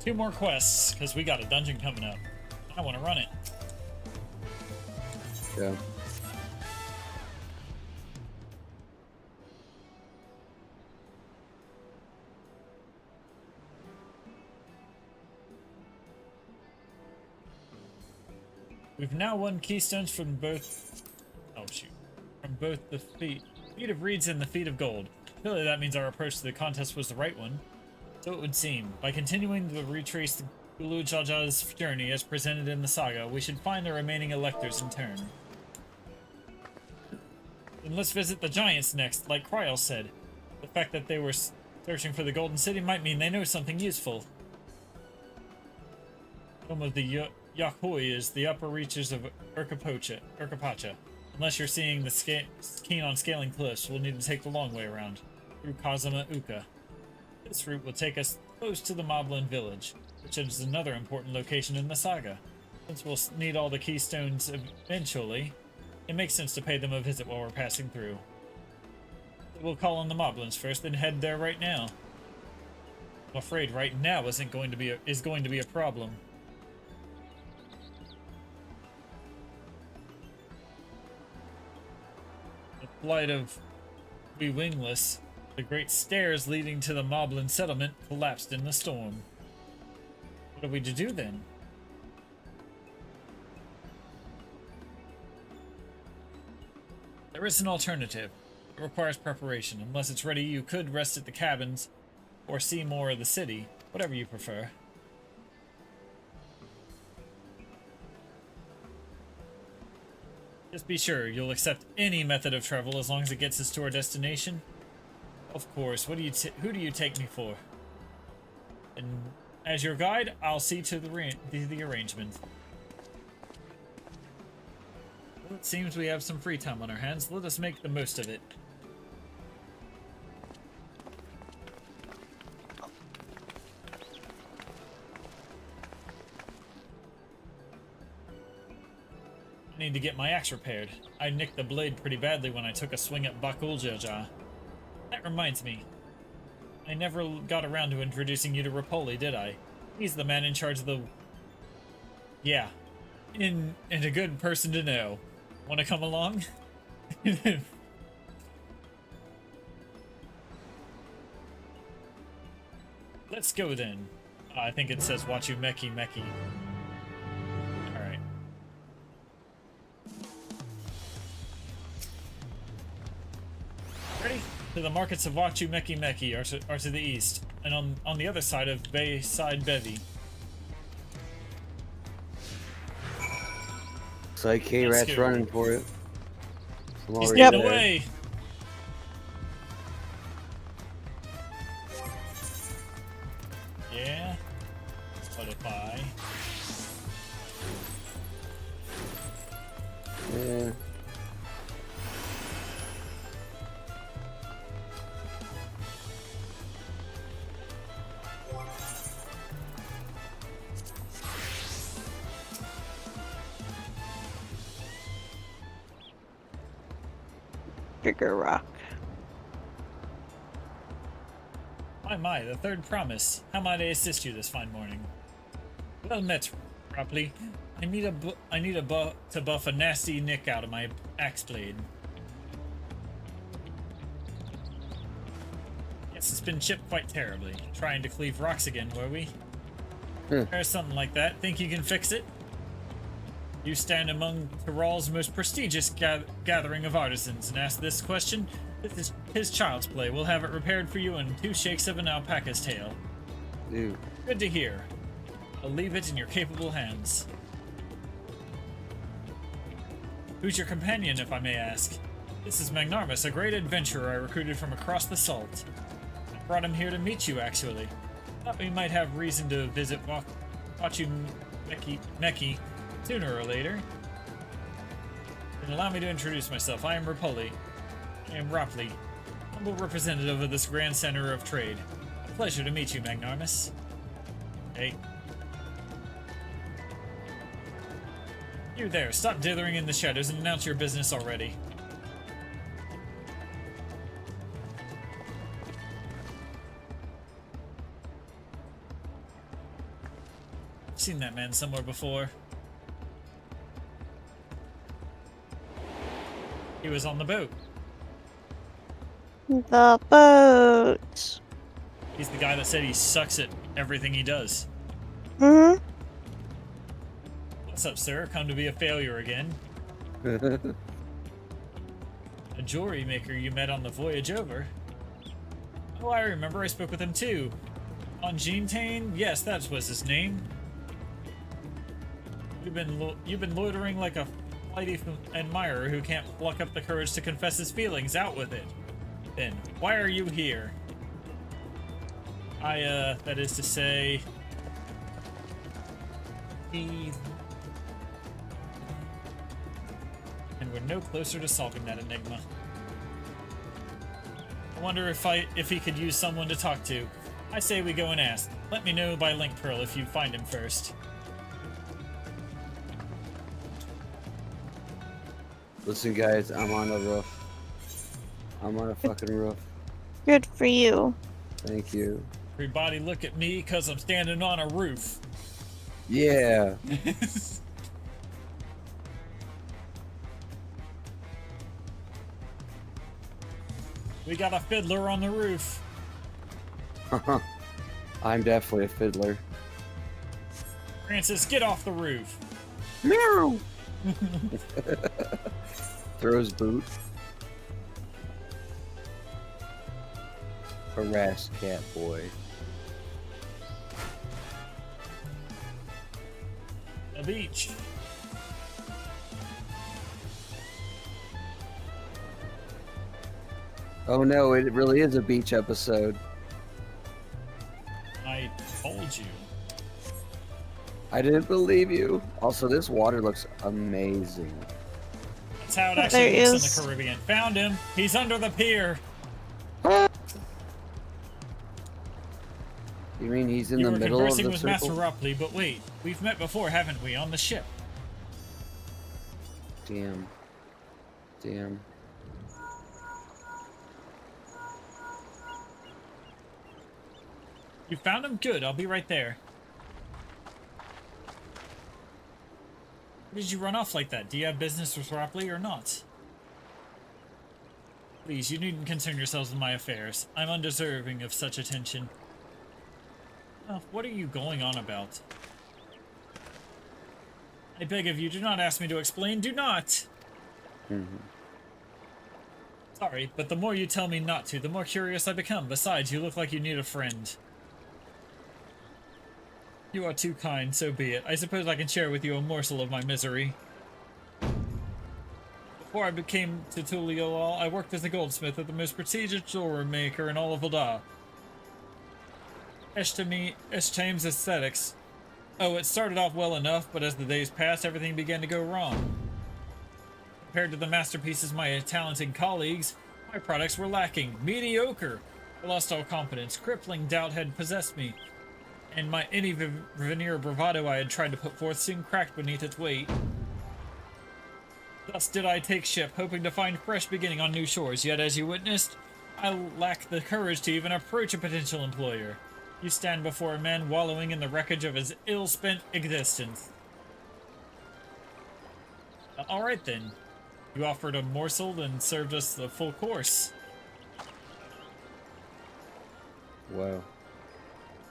Speaker 2: 2 more quests because we got a dungeon coming up. I want to run it.
Speaker 1: Yeah.
Speaker 2: We've now won keystones from both... oh shoot. From both the feet of reeds and the feet of gold. Clearly that means our approach to the contest was the right one. So it would seem. By continuing to retrace the Gulu Jaja's journey as presented in the saga, we should find the remaining electors in turn. Then let's visit the giants next, like Kryl said. The fact that they were searching for the Golden City might mean they know something useful. Home of the Yahui is the upper reaches of Urkapacha. Unless you're seeing the keen on scaling cliffs, we'll need to take the long way around, through Kazuma Uka. This route will take us close to the Moblin village, which is another important location in the saga. Since we'll need all the keystones eventually, it makes sense to pay them a visit while we're passing through. We'll call on the Moblins first, then head there right now. I'm afraid right now is going to be a problem. The plight of we wingless The great stairs leading to the Moblin settlement collapsed in the storm. What are we to do then? There is an alternative. It requires preparation. Unless it's ready, you could rest at the cabins or see more of the city, whatever you prefer. Just be sure you'll accept any method of travel as long as it gets us to our destination. Of course. Who do you take me for? And as your guide, I'll see to the arrangements. Well, it seems we have some free time on our hands. Let us make the most of it. I need to get my axe repaired. I nicked the blade pretty badly when I took a swing at Bakuljaja. That reminds me. I never got around to introducing you to Rapoli, did I? He's the man in charge of the... Yeah. And a good person to know. Wanna come along? Let's go then. I think it says Wachu Meki Meki. Alright. Ready? To the markets of Wachu Meki Meki are to the east, and on the other side of Bayside Bevy.
Speaker 1: It's like K-Rat's running for it.
Speaker 2: He's getting away! Yeah. Spotify.
Speaker 1: Yeah.
Speaker 3: Trigger rock.
Speaker 2: My, the third promise. How might I assist you this fine morning? Well met, Rapley. I need to buff a nasty nick out of my axe blade. Yes, it's been chipped quite terribly. Trying to cleave rocks again, were we? Or something like that. Think you can fix it? You stand among Tyrol's most prestigious gathering of artisans and ask this question? This is his child's play. We'll have it repaired for you in 2 shakes of an alpaca's tail.
Speaker 1: Ew.
Speaker 2: Good to hear. I'll leave it in your capable hands. Who's your companion, if I may ask? This is Magnarmus, a great adventurer I recruited from across the salt. I brought him here to meet you, actually. Thought we might have reason to visit Wachu Meki sooner or later. Then allow me to introduce myself. I am Rapoli. I am Rapley, humble representative of this grand center of trade. A pleasure to meet you, Magnarmus. Hey. You there, stop dithering in the shadows and announce your business already. I've seen that man somewhere before. He was on the boat.
Speaker 3: The boat.
Speaker 2: He's the guy that said he sucks at everything he does.
Speaker 3: Mm-hmm.
Speaker 2: What's up, sir? Come to be a failure again. A jewelry maker you met on the voyage over. Oh, I remember. I spoke with him too. On Jeantane? Yes, that was his name. You've been loitering like a flighty admirer who can't pluck up the courage to confess his feelings. Out with it. Then, why are you here? That is to say... And we're no closer to solving that enigma. I wonder if he could use someone to talk to. I say we go and ask. Let me know by link pearl if you find him first.
Speaker 1: Listen, guys, I'm on a roof. I'm on a fucking roof.
Speaker 3: Good for you.
Speaker 1: Thank you.
Speaker 2: Everybody look at me because I'm standing on a roof.
Speaker 1: Yeah.
Speaker 2: We got a fiddler on the roof.
Speaker 1: I'm definitely a fiddler.
Speaker 2: Francis, get off the roof.
Speaker 1: Meow! Throws boot. Harass cat boy.
Speaker 2: The beach.
Speaker 1: Oh no, it really is a beach episode.
Speaker 2: I told you.
Speaker 1: I didn't believe you. Also, this water looks amazing.
Speaker 2: That's how it actually looks in the Caribbean. Found him. He's under the pier.
Speaker 1: You mean he's in
Speaker 2: You
Speaker 1: the
Speaker 2: were
Speaker 1: middle of
Speaker 2: conversing
Speaker 1: the
Speaker 2: with
Speaker 1: circle?
Speaker 2: Master Rupley, but wait, we've met before, haven't we, on the ship?
Speaker 1: Damn. Damn.
Speaker 2: You found him? Good, I'll be right there. Why did you run off like that? Do you have business with Rupley or not? Please, you needn't concern yourselves with my affairs. I'm undeserving of such attention. Oh, what are you going on about? I beg of you, do not ask me to explain. Do not! Sorry, but the more you tell me not to, the more curious I become. Besides, you look like you need a friend. You are too kind, so be it. I suppose I can share with you a morsel of my misery. Before I became Tutuliolal, I worked as a goldsmith at the most prestigious jewelry maker in all of Ul'dah. Eshtame's Aesthetics. Oh, it started off well enough, but as the days passed, everything began to go wrong. Compared to the masterpieces of my talented colleagues, my products were lacking. Mediocre. I lost all confidence. Crippling doubt had possessed me. And any veneer of bravado I had tried to put forth soon cracked beneath its weight. Thus did I take ship, hoping to find fresh beginning on new shores. Yet, as you witnessed, I lacked the courage to even approach a potential employer. You stand before a man wallowing in the wreckage of his ill-spent existence. Alright then. You offered a morsel and served us the full course.
Speaker 1: Wow.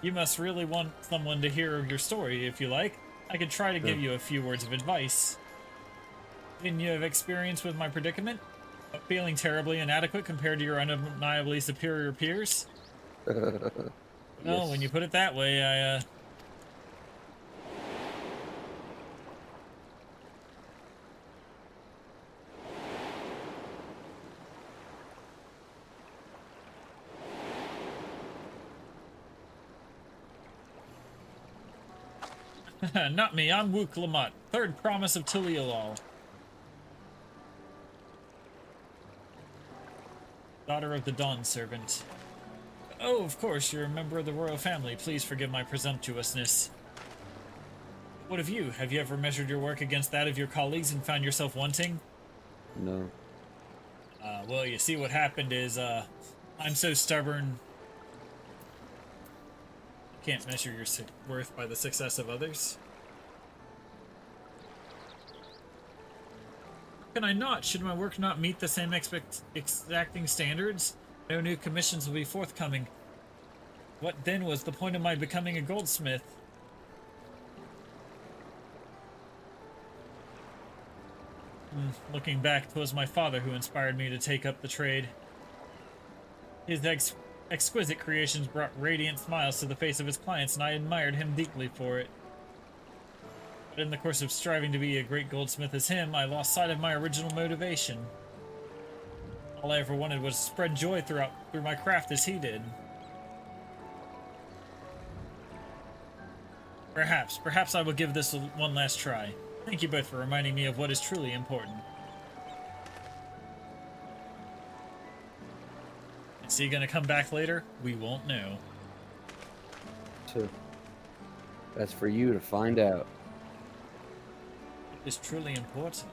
Speaker 2: You must really want someone to hear your story, if you like. I could try to give you a few words of advice. Didn't you have experience with my predicament? Feeling terribly inadequate compared to your undeniably superior peers? Well, when you put it that way, Not me, I'm Wook Lamont, third promise of Tuliolal. Daughter of the Dawn Servant. Oh, of course, you're a member of the royal family. Please forgive my presumptuousness. What of you? Have you ever measured your work against that of your colleagues and found yourself wanting?
Speaker 1: No.
Speaker 2: Well, you see what happened is, I'm so stubborn. You can't measure your worth by the success of others. Can I not? Should my work not meet the same exacting standards? No new commissions will be forthcoming. What then was the point of my becoming a goldsmith? Looking back, 'twas my father who inspired me to take up the trade. His exquisite creations brought radiant smiles to the face of his clients, and I admired him deeply for it. But in the course of striving to be a great goldsmith as him, I lost sight of my original motivation. All I ever wanted was to spread joy through my craft as he did. Perhaps I will give this one last try. Thank you both for reminding me of what is truly important. Is he gonna come back later? We won't know.
Speaker 1: That's for you to find out.
Speaker 2: It is truly important.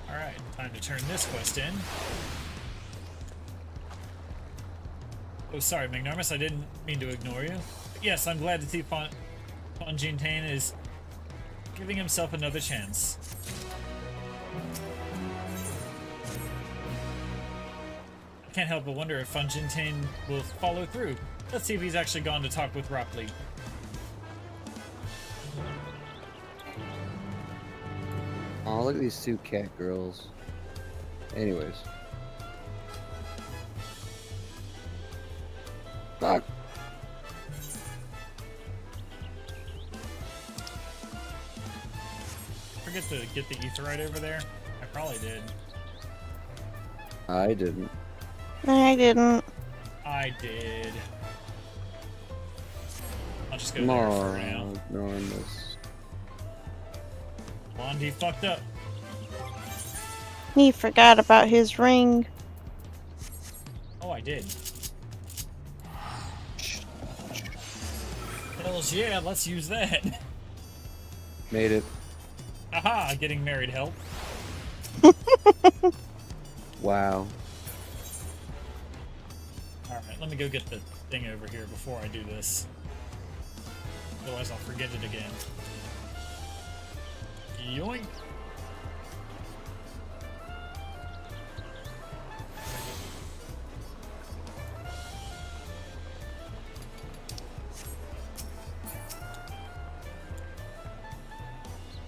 Speaker 2: Alright, time to turn this quest in. Oh, sorry, Magnarmus, I didn't mean to ignore you. But yes, I'm glad to see Fonjintain is giving himself another chance. I can't help but wonder if Funjintain will follow through. Let's see if he's actually gone to talk with Ropley.
Speaker 1: Oh, look at these two cat girls. Anyways. Fuck.
Speaker 2: Forget to get the etherite over there? I probably did.
Speaker 1: I didn't.
Speaker 3: I didn't.
Speaker 2: I did. I'll just go
Speaker 1: Come
Speaker 2: there
Speaker 1: on,
Speaker 2: for now.
Speaker 1: ignoring this.
Speaker 2: Blondie fucked up.
Speaker 3: He forgot about his ring.
Speaker 2: Oh, I did. Hells yeah, let's use that.
Speaker 1: Made it.
Speaker 2: Aha, getting married help.
Speaker 1: Wow.
Speaker 2: Alright, let me go get the thing over here before I do this. Otherwise I'll forget it again. Yoink!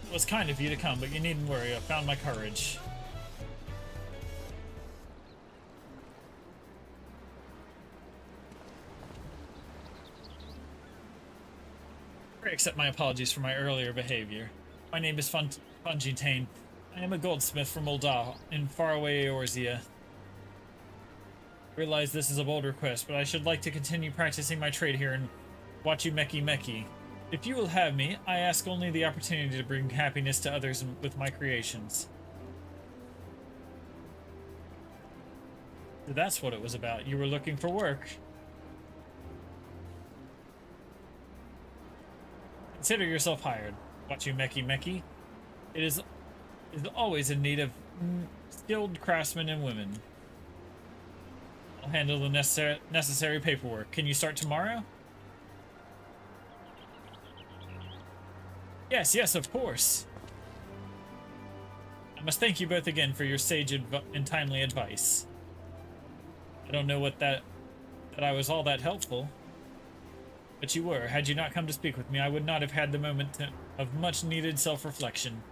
Speaker 2: It was kind of you to come, but you needn't worry, I found my courage. Accept my apologies for my earlier behavior. My name is Funjintain. I am a goldsmith from Ul'dah in faraway Eorzea. I realize this is a bold request, but I should like to continue practicing my trade here in Wachumeki. If you will have me, I ask only the opportunity to bring happiness to others with my creations. So that's what it was about. You were looking for work. Consider yourself hired. Wachumeki. It is always in need of skilled craftsmen and women. I'll handle the necessary paperwork. Can you start tomorrow? Yes, of course. I must thank you both again for your sage and timely advice. I don't know that I was all that helpful. But you were. Had you not come to speak with me, I would not have had the moment of much-needed self-reflection.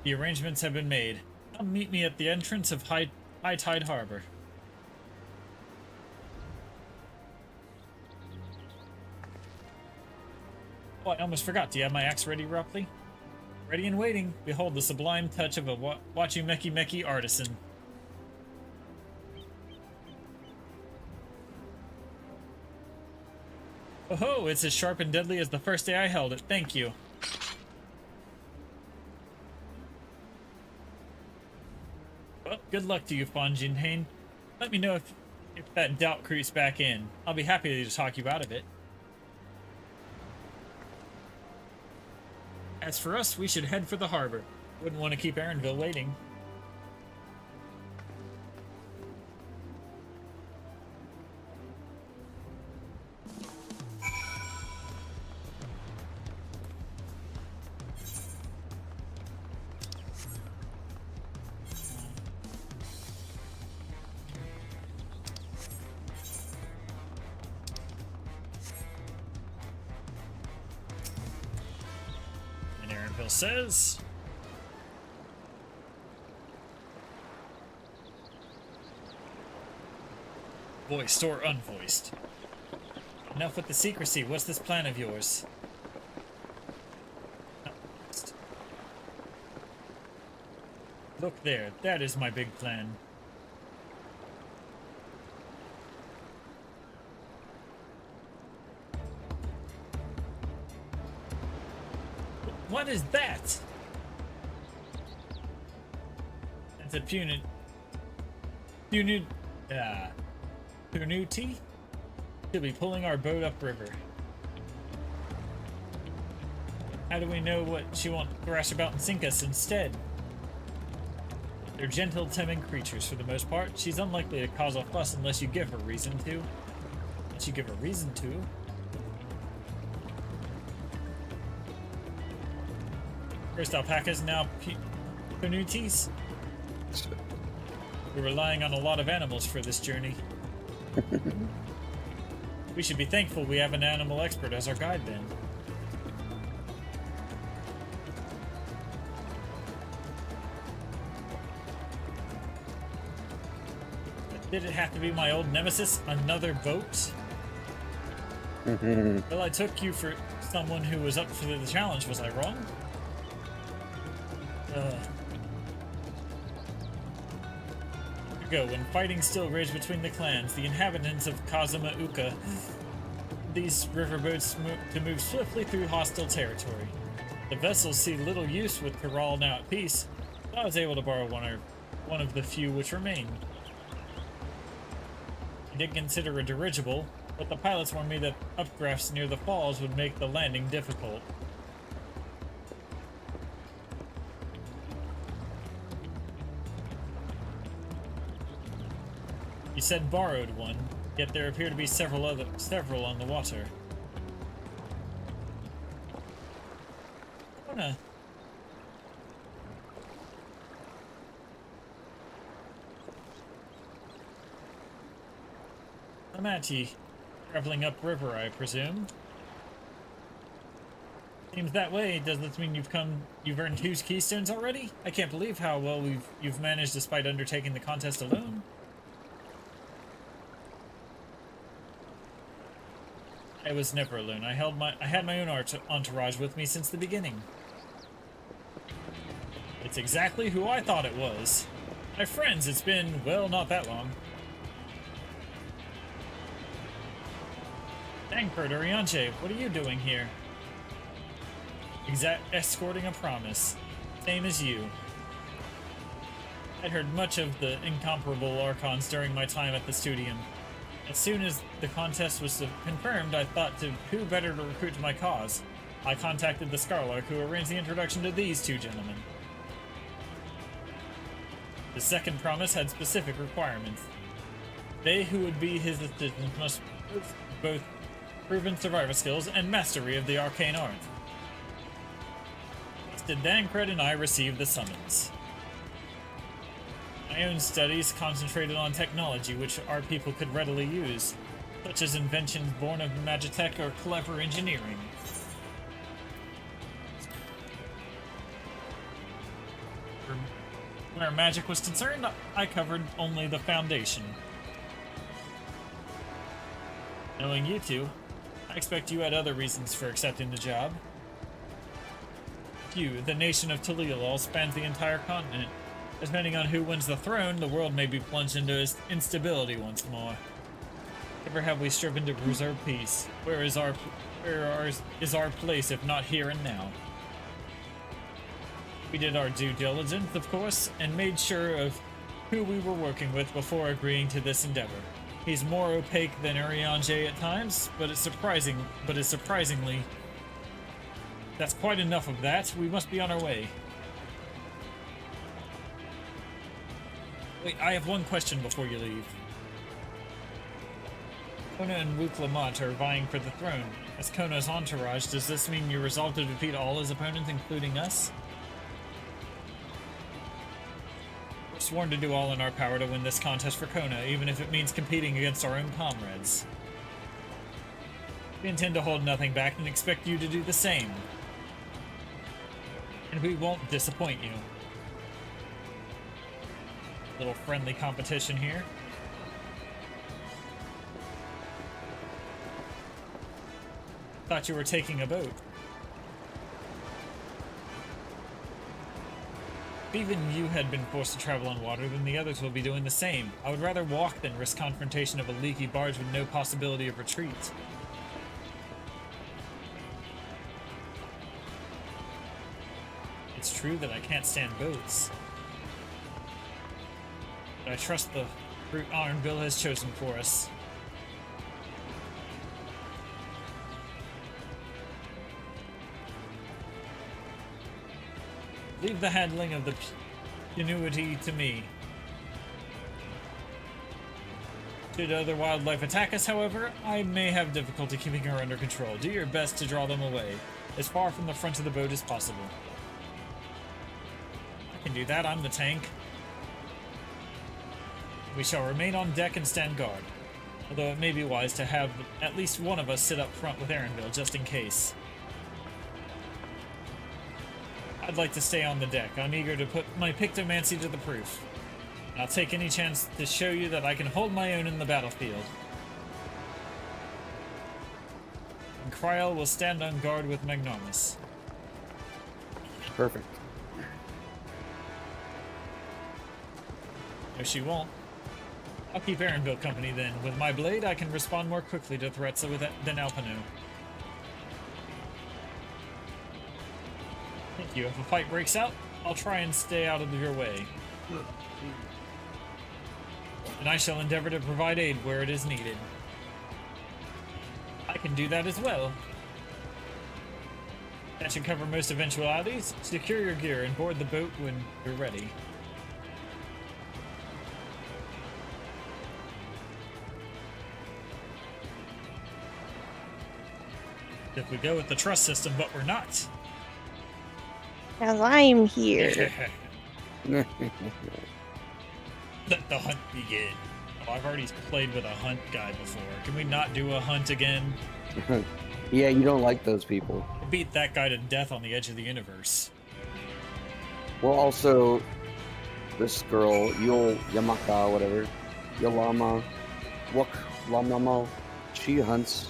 Speaker 2: The arrangements have been made. Come meet me at the entrance of High Tide Harbor. Oh, I almost forgot. Do you have my axe ready, Ropley? Ready and waiting. Behold the sublime touch of a Wachumeki artisan. Oh, it's as sharp and deadly as the first day I held it. Thank you. Well, good luck to you, Funjintain. Let me know if that doubt creeps back in. I'll be happy to talk you out of it. As for us, we should head for the harbor. Wouldn't want to keep Aaronville waiting. Says voiced or unvoiced. Enough with the secrecy. What's this plan of yours? Look there. That is my big plan. What is that? That's a Punuti? She'll be pulling our boat upriver. How do we know what she won't thrash about and sink us instead? They're gentle, timid creatures for the most part. She's unlikely to cause a fuss unless you give her reason to. Unless you give her reason to. First alpacas, now Panutis. We're relying on a lot of animals for this journey. We should be thankful we have an animal expert as our guide then. Did it have to be my old nemesis? Another boat? Well, I took you for someone who was up for the challenge. Was I wrong? Ago, when fighting still raged between the clans, the inhabitants of Kazuma Uka, these riverboats move swiftly through hostile territory. The vessels see little use with Corral now at peace, but I was able to borrow one of the few which remain. I did consider a dirigible, but the pilots warned me that updrafts near the falls would make the landing difficult. You said borrowed one, yet there appear to be several on the water. Amati, traveling upriver, I presume. Seems that way. Does this mean you've earned 2 keystones already? I can't believe how well you've managed despite undertaking the contest alone. I was never alone. I had my own entourage with me since the beginning. It's exactly who I thought it was. My friends, it's been, well, not that long. Dankert, Orianche, what are you doing here? Escorting a promise. Same as you. I'd heard much of the incomparable Archons during my time at the Studium. As soon as the contest was confirmed, I thought who better to recruit to my cause. I contacted the Scarlark, who arranged the introduction to these 2 gentlemen. The second promise had specific requirements. They who would be his assistants must both proven survivor skills and mastery of the arcane art. Mr. Dankred and I received the summons. My own studies concentrated on technology which our people could readily use, such as inventions born of magitech or clever engineering. Where magic was concerned, I covered only the foundation. Knowing you two, I expect you had other reasons for accepting the job. You, the nation of DAAAAAWWWNTRAIILL, spans the entire continent. Depending on who wins the throne, the world may be plunged into instability once more. Never have we striven to preserve peace. Where is our place if not here and now? We did our due diligence, of course, and made sure of who we were working with before agreeing to this endeavor. He's more opaque than Urianger at times, but it's surprisingly... That's quite enough of that. We must be on our way. Wait, I have one question before you leave. Kona and Wuklamont are vying for the throne. As Kona's entourage, does this mean you're resolved to defeat all his opponents, including us? We're sworn to do all in our power to win this contest for Kona, even if it means competing against our own comrades. We intend to hold nothing back and expect you to do the same. And we won't disappoint you. Little friendly competition here. Thought you were taking a boat. If even you had been forced to travel on water, then the others will be doing the same. I would rather walk than risk confrontation of a leaky barge with no possibility of retreat. It's true that I can't stand boats. But I trust the route Ironbill has chosen for us. Leave the handling of the ingenuity to me. Should other wildlife attack us, however, I may have difficulty keeping her under control. Do your best to draw them away, as far from the front of the boat as possible. I can do that, I'm the tank. We shall remain on deck and stand guard, although it may be wise to have at least one of us sit up front with Erenville, just in case. I'd like to stay on the deck. I'm eager to put my pictomancy to the proof. I'll take any chance to show you that I can hold my own in the battlefield. And Kryll will stand on guard with Magnormus.
Speaker 1: Perfect.
Speaker 2: No, she won't. I'll keep Erenville company then. With my blade, I can respond more quickly to threats than Alpino. Thank you. If a fight breaks out, I'll try and stay out of your way. And I shall endeavor to provide aid where it is needed. I can do that as well. That should cover most eventualities. Secure your gear and board the boat when you're ready. If we go with the trust system, but we're not.
Speaker 3: As I'm here.
Speaker 2: Let the hunt begin. Oh, I've already played with a hunt guy before. Can we not do a hunt again?
Speaker 1: Yeah, you don't like those people.
Speaker 2: I beat that guy to death on the edge of the universe.
Speaker 1: Well, also, this girl, Yamaka, whatever, Yolama, Lamamo, she hunts.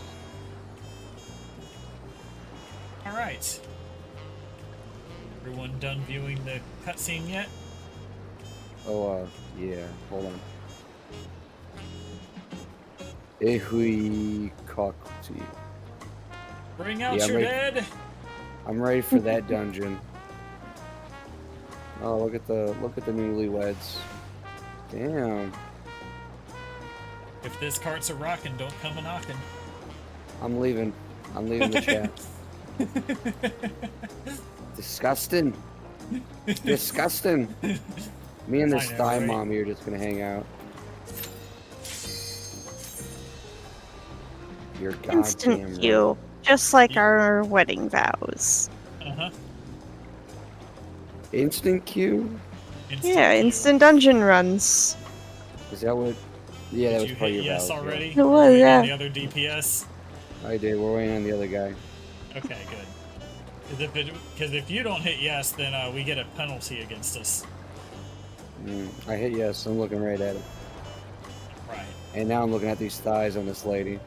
Speaker 2: Alright. Everyone done viewing the cutscene yet?
Speaker 1: Oh, yeah, hold on. Ehui Kakuti.
Speaker 2: Bring out your dead!
Speaker 1: I'm ready for that dungeon. Oh, look at the newlyweds. Damn.
Speaker 2: If this cart's a rockin', don't come a knockin'.
Speaker 1: I'm leaving the chat. Disgusting. Disgusting. Me and this thigh mom here just gonna hang out. You're
Speaker 3: Instant queue, just like our wedding vows.
Speaker 2: Uh-huh.
Speaker 1: Instant queue?
Speaker 3: Yeah, instant dungeon runs.
Speaker 1: Is that what? Yeah, that was part of your
Speaker 2: yes
Speaker 1: vows,
Speaker 2: already?
Speaker 3: It was, yeah.
Speaker 2: The other DPS?
Speaker 1: I did. We're waiting on the other guy.
Speaker 2: Okay, good. Because if you don't hit yes, then we get a penalty against us.
Speaker 1: I hit yes. I'm looking right at it.
Speaker 2: Right.
Speaker 1: And now I'm looking at these thighs on this lady.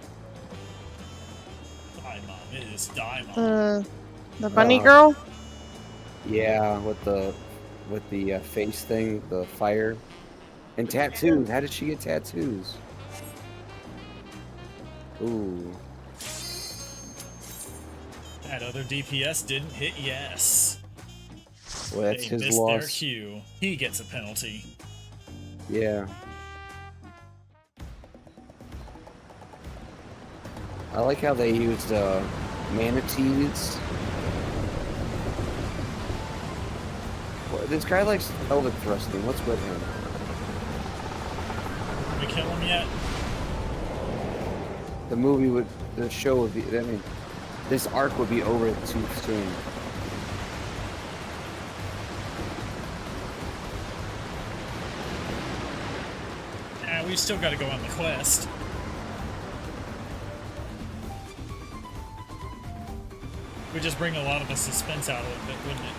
Speaker 2: Daimon. It is Daimon.
Speaker 3: The bunny girl?
Speaker 1: Yeah, with the face thing, the fire, and tattoos. How did she get tattoos? Ooh.
Speaker 2: That other DPS didn't hit yes.
Speaker 1: Well, that's
Speaker 2: they
Speaker 1: his
Speaker 2: missed
Speaker 1: loss.
Speaker 2: their cue. He gets a penalty.
Speaker 1: Yeah. I like how they used manatees. Well, this guy likes pelvic thrusting. What's with him?
Speaker 2: Did we kill him yet?
Speaker 1: The show would be, I mean, this arc would be over too soon.
Speaker 2: We've still got to go on the quest. Would just bring a lot of the suspense out of it, wouldn't it?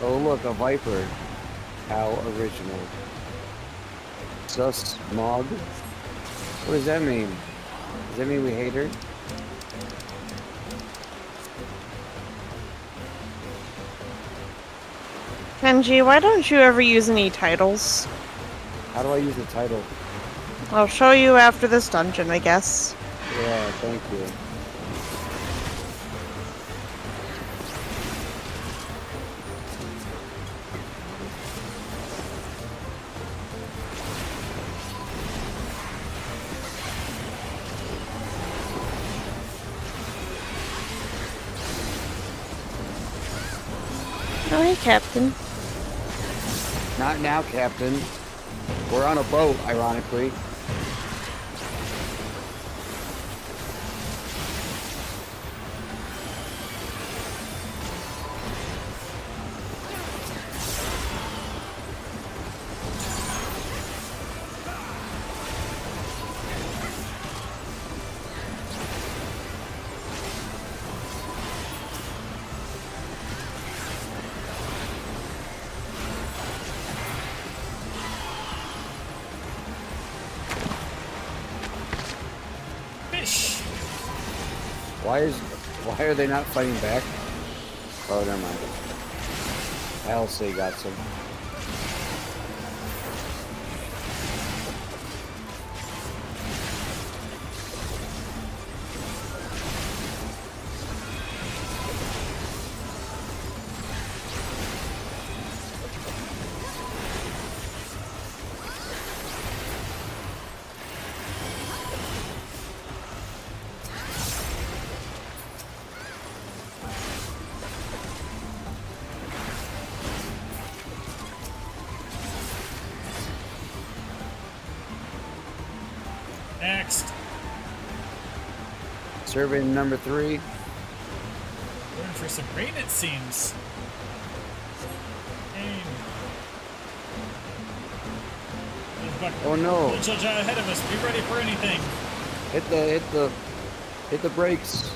Speaker 1: Oh look, a viper. How original. Sus Mog? What does that mean? Does that mean we hate her?
Speaker 3: Kenji, why don't you ever use any titles?
Speaker 1: How do I use the title?
Speaker 3: I'll show you after this dungeon, I guess.
Speaker 1: Yeah, thank you.
Speaker 3: Oh, hey, Captain.
Speaker 1: Not now, Captain. We're on a boat, ironically. Why are they not fighting back? Oh, never mind. I'll say got some.
Speaker 2: Next.
Speaker 1: Survey number 3.
Speaker 2: Going for some rain, it seems. Aim.
Speaker 1: Oh no!
Speaker 2: Judge ahead of us. Be ready for anything.
Speaker 1: Hit the brakes.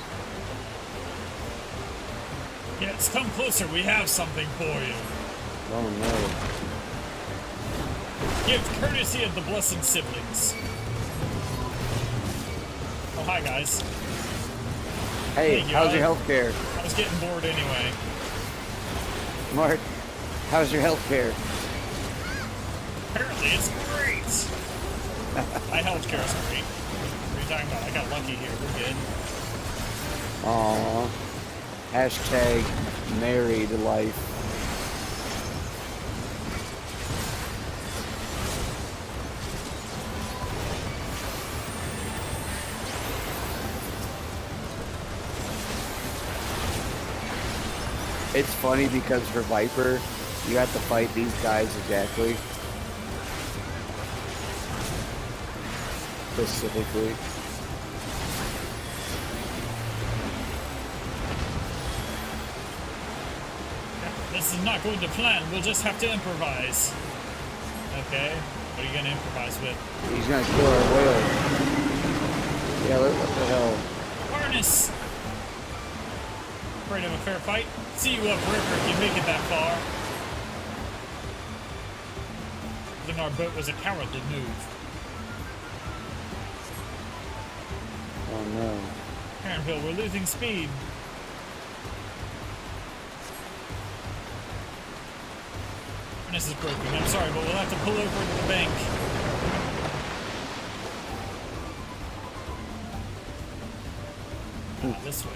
Speaker 2: Yes, come closer. We have something for you.
Speaker 1: Oh no!
Speaker 2: Give courtesy of the blessed siblings. Oh, hi guys.
Speaker 1: Hey, how's your health care?
Speaker 2: I was getting bored anyway.
Speaker 1: Mark, how's your health care?
Speaker 2: Apparently it's great. My health care is great. What are you talking about? I got lucky here. We're good.
Speaker 1: Aww. Hashtag married life. It's funny because for Viper, you have to fight these guys exactly. Specifically.
Speaker 2: This is not going to plan. We'll just have to improvise. Okay. What are you going to improvise with?
Speaker 1: He's going to kill our whale. Yeah, what the hell?
Speaker 2: Harness! Afraid of a fair fight? See you upriver if you make it that far. Then our boat was a cowardly move.
Speaker 1: Oh no.
Speaker 2: Aaronville, we're losing speed. Harness is broken. I'm sorry, but we'll have to pull over to the bank. This way.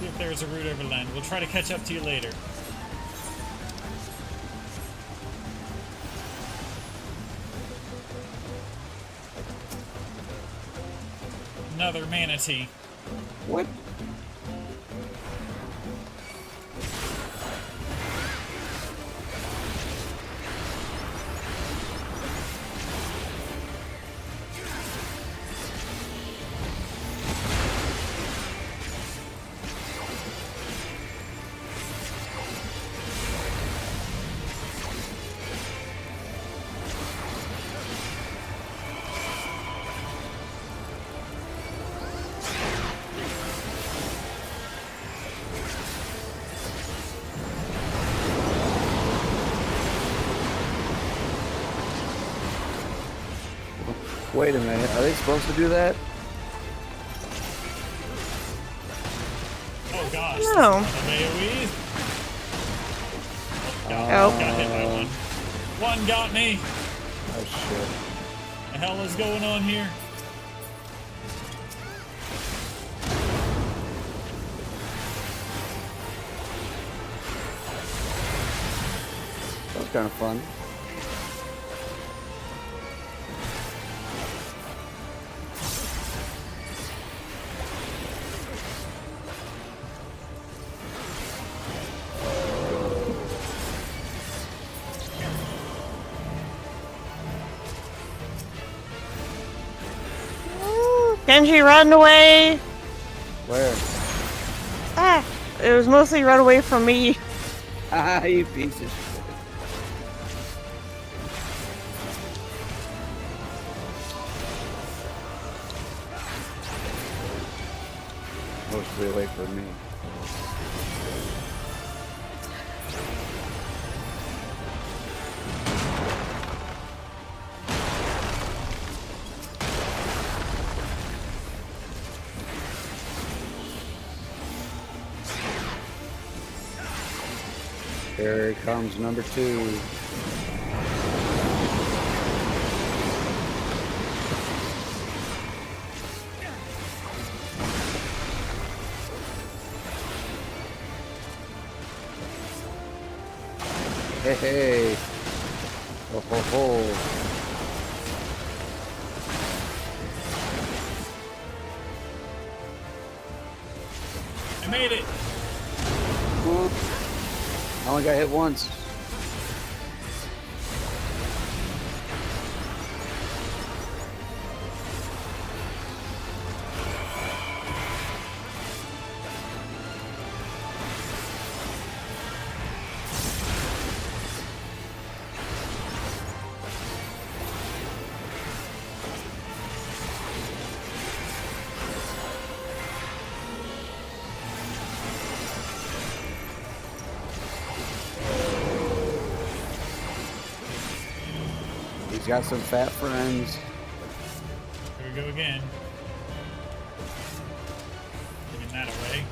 Speaker 2: See if there's a route overland. We'll try to catch up to you later. Another manatee.
Speaker 1: What? Wait a minute, are they supposed to do that?
Speaker 2: Oh gosh.
Speaker 3: No.
Speaker 2: Got hit by one. One got me.
Speaker 1: Oh shit.
Speaker 2: The hell is going on here?
Speaker 1: That was kind of fun.
Speaker 3: Kenji, run away!
Speaker 1: Where?
Speaker 3: Ah, it was mostly run away from me.
Speaker 1: Ah, you piece of shit. Mostly away from me. Here comes number 2. Hey, hey. Oh, ho, ho.
Speaker 2: I made it.
Speaker 1: I only got hit once. He's got some fat friends.
Speaker 2: Here we go again. Giving that away.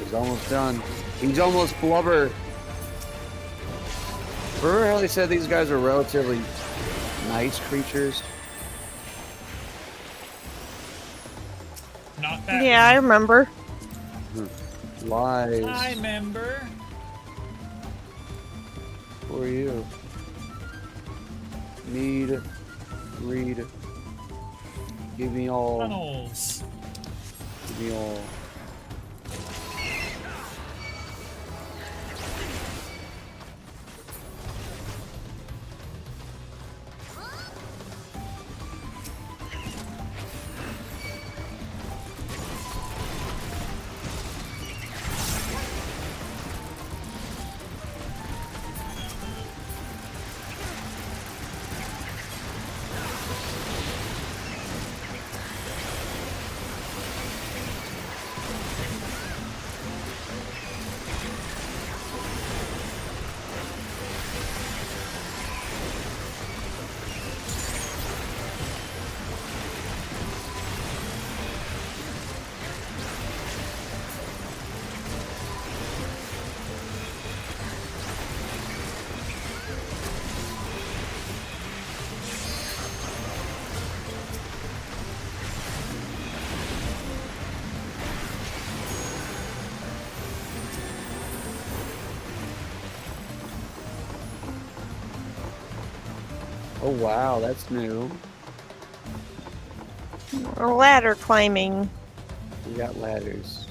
Speaker 1: He's almost done. He's almost blubber. Remember how they said these guys are relatively nice creatures?
Speaker 2: Not that.
Speaker 3: Yeah, I remember.
Speaker 1: Lies.
Speaker 2: I remember.
Speaker 1: Who are you? Need, read. Give me all.
Speaker 2: Tunnels.
Speaker 1: Give me all. Oh wow, that's new.
Speaker 3: Ladder climbing.
Speaker 1: We got ladders.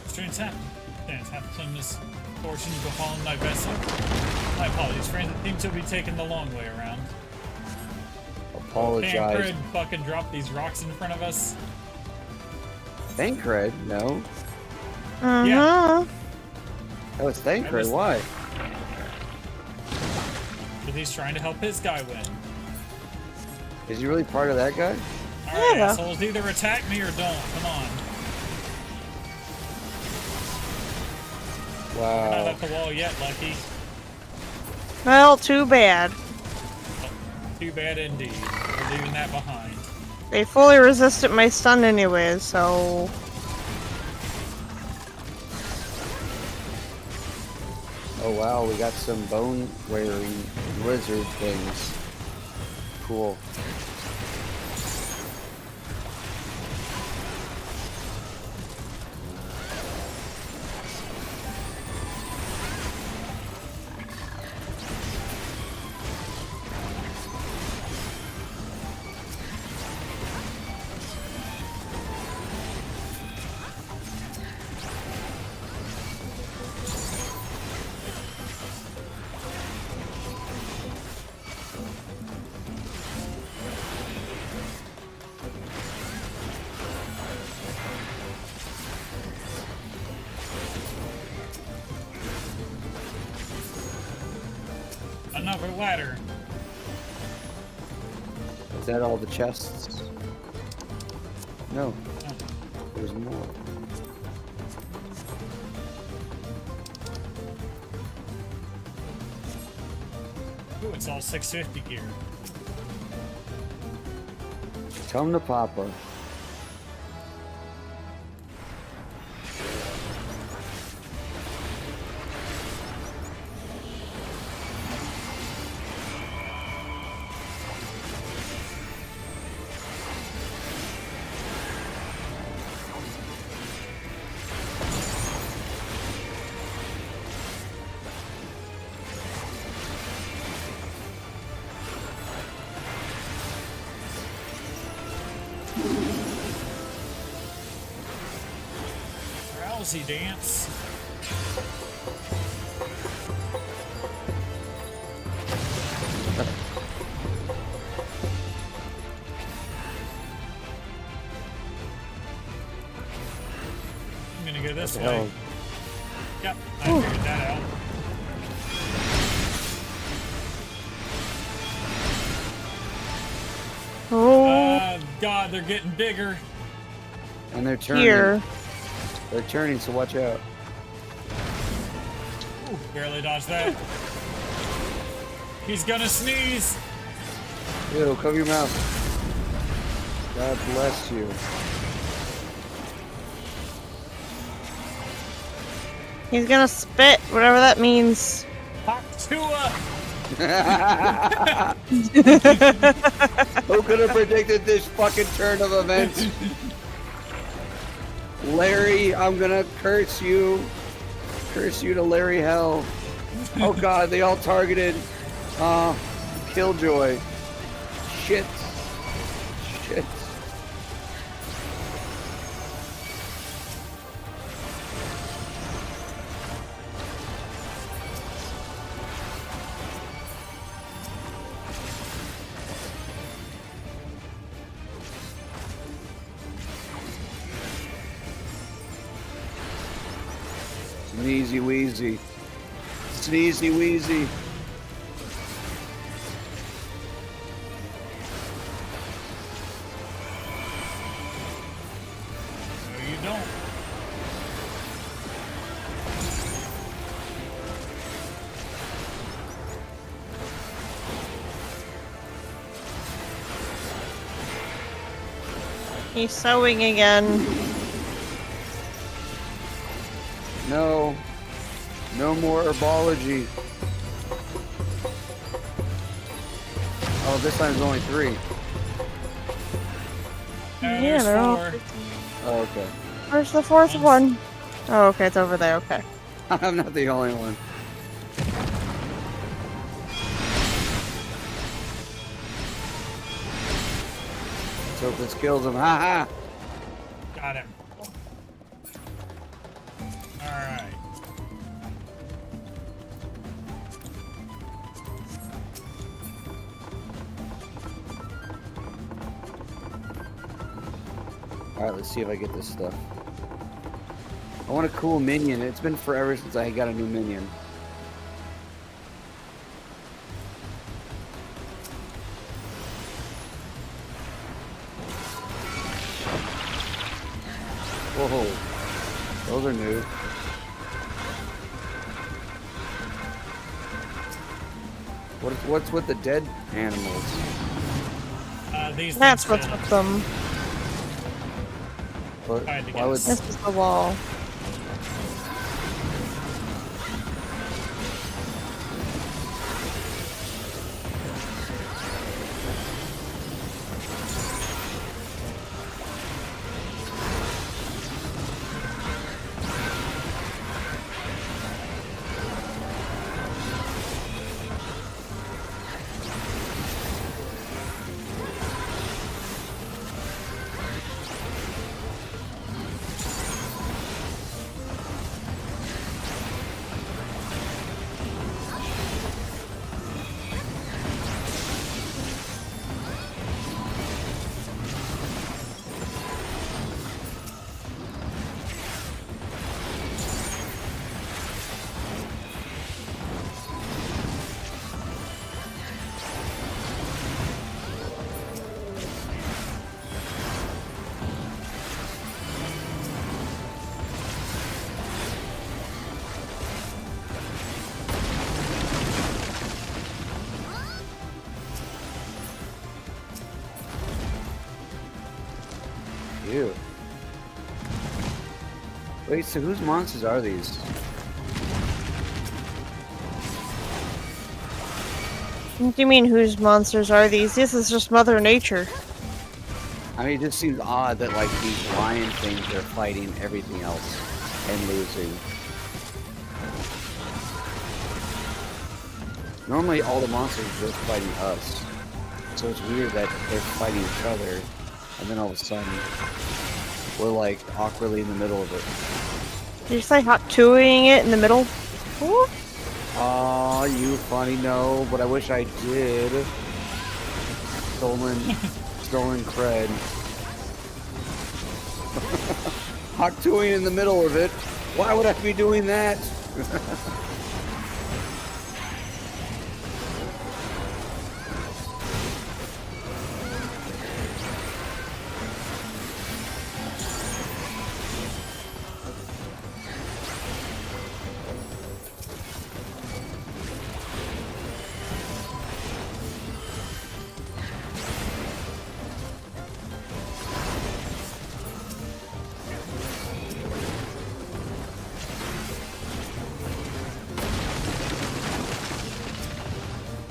Speaker 2: Strange happen this fortune befallen thy vessel. My apologies, friends. It seems to be taking the long way around.
Speaker 1: Apologize.
Speaker 2: Thancred fucking drop these rocks in front of us.
Speaker 1: Thancred? No.
Speaker 2: Yeah.
Speaker 1: That was Thancred. Why?
Speaker 2: Because he's trying to help his guy win.
Speaker 1: Is he really part of that guy?
Speaker 2: Alright, assholes, either attack me or don't. Come on.
Speaker 1: Wow.
Speaker 2: We're not at the wall yet, Lucky.
Speaker 3: Well, too bad.
Speaker 2: Too bad indeed. We're leaving that behind.
Speaker 3: They fully resisted my stun anyways, so...
Speaker 1: Oh wow, we got some bone-wearing lizard things. Cool.
Speaker 2: Another ladder.
Speaker 1: Is that all the chests? No.
Speaker 2: Oh.
Speaker 1: There's more.
Speaker 2: Ooh, it's all 650 gear.
Speaker 1: Come to Papa.
Speaker 2: Rousey dance. I'm gonna go this way. Yep, I figured that out.
Speaker 3: Oh.
Speaker 2: God, they're getting bigger.
Speaker 1: And they're turning.
Speaker 3: Here.
Speaker 1: They're turning, so watch out.
Speaker 2: Ooh, barely dodged that. He's gonna sneeze.
Speaker 1: Ew, cover your mouth. God bless you.
Speaker 3: He's gonna spit, whatever that means.
Speaker 2: Tua.
Speaker 1: Who could have predicted this fucking turn of events? Larry, I'm gonna curse you. Curse you to Larry hell. Oh god, they all targeted Killjoy. Shit. Shit. Sneezy Weezy. Sneezy Weezy.
Speaker 2: No, you don't.
Speaker 3: He's sewing again.
Speaker 1: No. No more herbology. Oh, this time's only 3.
Speaker 3: Yeah, they're all.
Speaker 1: Oh, okay.
Speaker 3: Where's the 4th one? Oh, okay, it's over there. Okay.
Speaker 1: I'm not the only one. Let's hope this kills him. Ha ha!
Speaker 2: Got him. Alright.
Speaker 1: Alright, let's see if I get this stuff. I want a cool minion. It's been forever since I got a new minion. Whoa. Those are new. What's with the dead animals?
Speaker 3: That's what's with them.
Speaker 1: Why would
Speaker 3: This is the wall.
Speaker 1: Wait, so whose monsters are these?
Speaker 3: What do you mean, whose monsters are these? This is just Mother Nature.
Speaker 1: I mean, it just seems odd that, like, these lion things are fighting everything else and losing. Normally, all the monsters are just fighting us. So it's weird that they're fighting each other, and then all of a sudden, we're, like, awkwardly in the middle of it.
Speaker 3: Did you say hot twoing it in the middle? Ooh.
Speaker 1: Aw, you funny, no, but I wish I did. Stolen cred. Hot twoing in the middle of it. Why would I be doing that?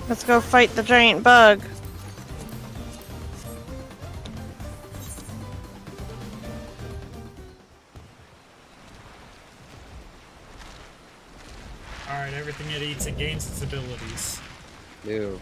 Speaker 3: Let's go fight the giant bug.
Speaker 2: Alright, everything it eats, it gains its abilities.
Speaker 1: Ew.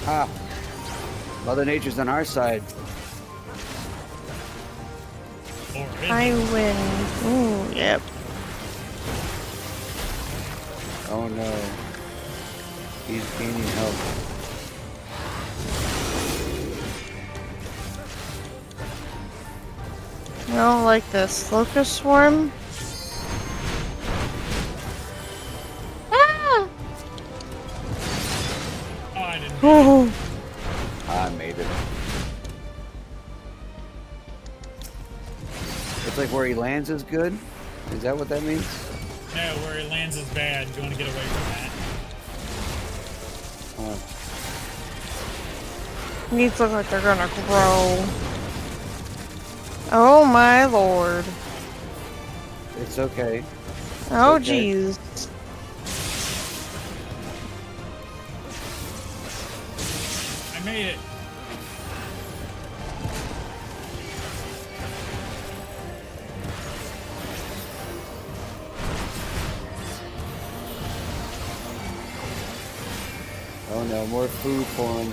Speaker 1: Ah, Mother Nature's on our side.
Speaker 3: I win. Ooh, yep.
Speaker 1: Oh no. He's gaining health.
Speaker 3: I don't like this. Locust swarm? Ah!
Speaker 2: Oh, I didn't.
Speaker 3: Oh.
Speaker 1: I made it. It's like where he lands is good? Is that what that means?
Speaker 2: No, where it lands is bad. You want to get away from that.
Speaker 1: Oh.
Speaker 3: These look like they're gonna grow. Oh my lord.
Speaker 1: It's okay.
Speaker 3: Oh
Speaker 1: It's okay.
Speaker 3: jeez.
Speaker 2: I made it.
Speaker 1: Oh no, more food for him.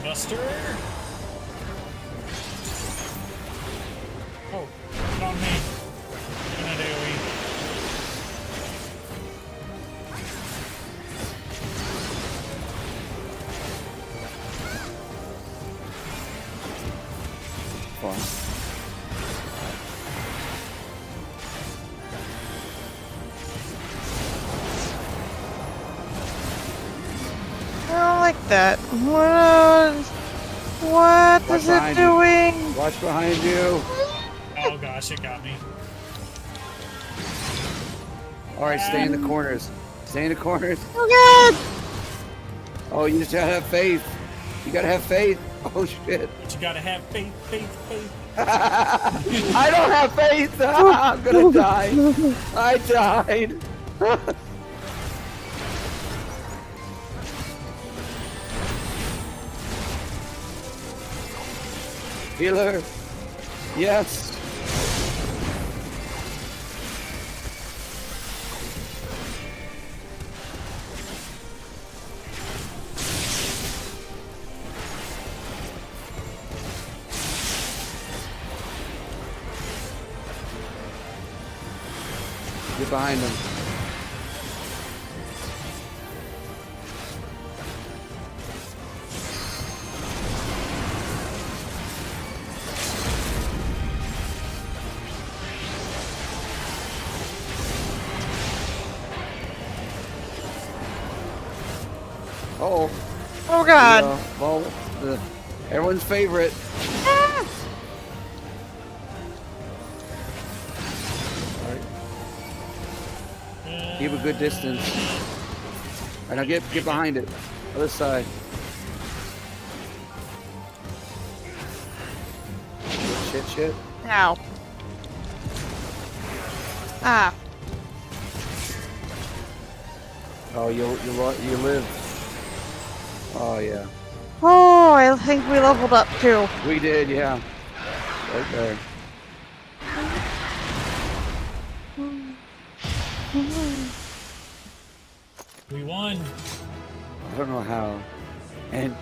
Speaker 2: Buster. Oh, it's on me. Give me an AoE.
Speaker 1: Fun.
Speaker 3: I don't like that. What is it doing?
Speaker 1: Watch behind you.
Speaker 2: Oh gosh, it got me.
Speaker 1: Alright, stay in the corners. Stay in the corners.
Speaker 3: Oh god!
Speaker 1: Oh, you just gotta have faith. You gotta have faith. Oh shit.
Speaker 2: But you gotta have faith, faith, faith.
Speaker 1: I don't have faith. I'm gonna die. I died. Healer. Yes. Get behind him. Uh-oh.
Speaker 3: Oh god.
Speaker 1: Yeah, well, everyone's favorite.
Speaker 3: Ah!
Speaker 1: Keep a good distance. Alright, now get behind it. Other side. Shit.
Speaker 3: Ow. Ah.
Speaker 1: Oh, you live. Oh yeah.
Speaker 3: Oh, I think we leveled up too.
Speaker 1: We did, yeah. Right there.
Speaker 2: We won.
Speaker 1: I don't know how. And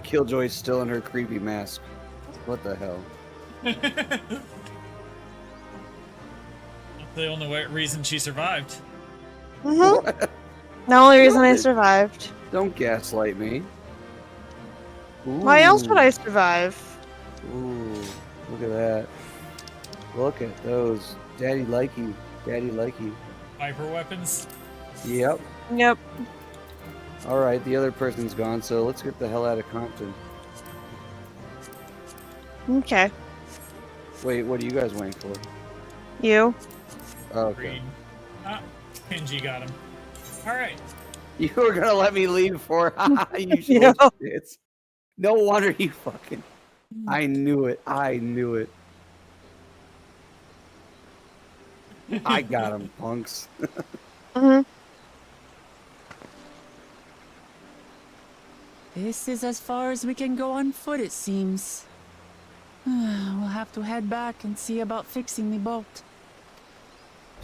Speaker 1: Killjoy's still in her creepy mask. What the hell?
Speaker 2: That's the only reason she survived.
Speaker 3: Mm-hmm. The only reason I survived.
Speaker 1: Don't gaslight me.
Speaker 3: Why else would I survive?
Speaker 1: Ooh, look at that. Look at those. Daddy like you.
Speaker 2: Viper weapons.
Speaker 1: Yep.
Speaker 3: Yep.
Speaker 1: Alright, the other person's gone, so let's get the hell out of Compton.
Speaker 3: Okay.
Speaker 1: Wait, what are you guys waiting for?
Speaker 3: You.
Speaker 1: Oh, okay.
Speaker 2: Green. Ah, Kenji got him. Alright.
Speaker 1: You were gonna let me leave for you
Speaker 3: Yeah.
Speaker 1: shits. No wonder you fucking. I knew it. I got him, punks.
Speaker 3: Mm-hmm.
Speaker 6: This is as far as we can go on foot, it seems. We'll have to head back and see about fixing the boat.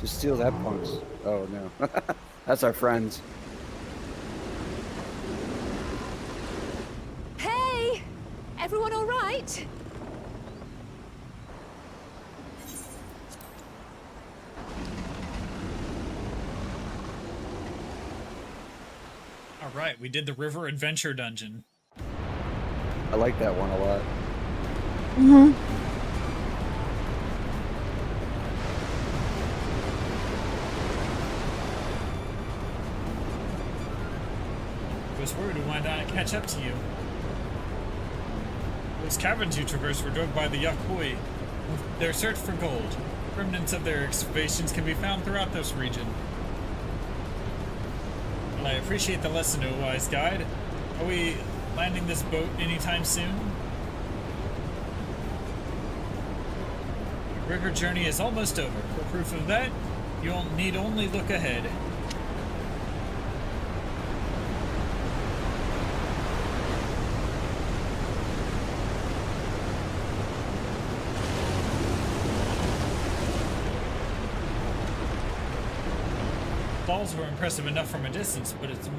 Speaker 1: Just steal that, punks. Oh no. That's our friends.
Speaker 5: Hey! Everyone all right?
Speaker 2: Alright, we did the River Adventure Dungeon.
Speaker 1: I like that one a lot.
Speaker 3: Mm-hmm.
Speaker 2: I was worried we might not catch up to you. Those caverns you traversed were dug by the Yakuoi. Their search for gold. Remnants of their excavations can be found throughout this region. Well, I appreciate the lesson, O wise guide. Are we landing this boat anytime soon? Your river journey is almost over. For proof of that, you'll need only look ahead. Falls were impressive enough from a distance, but it's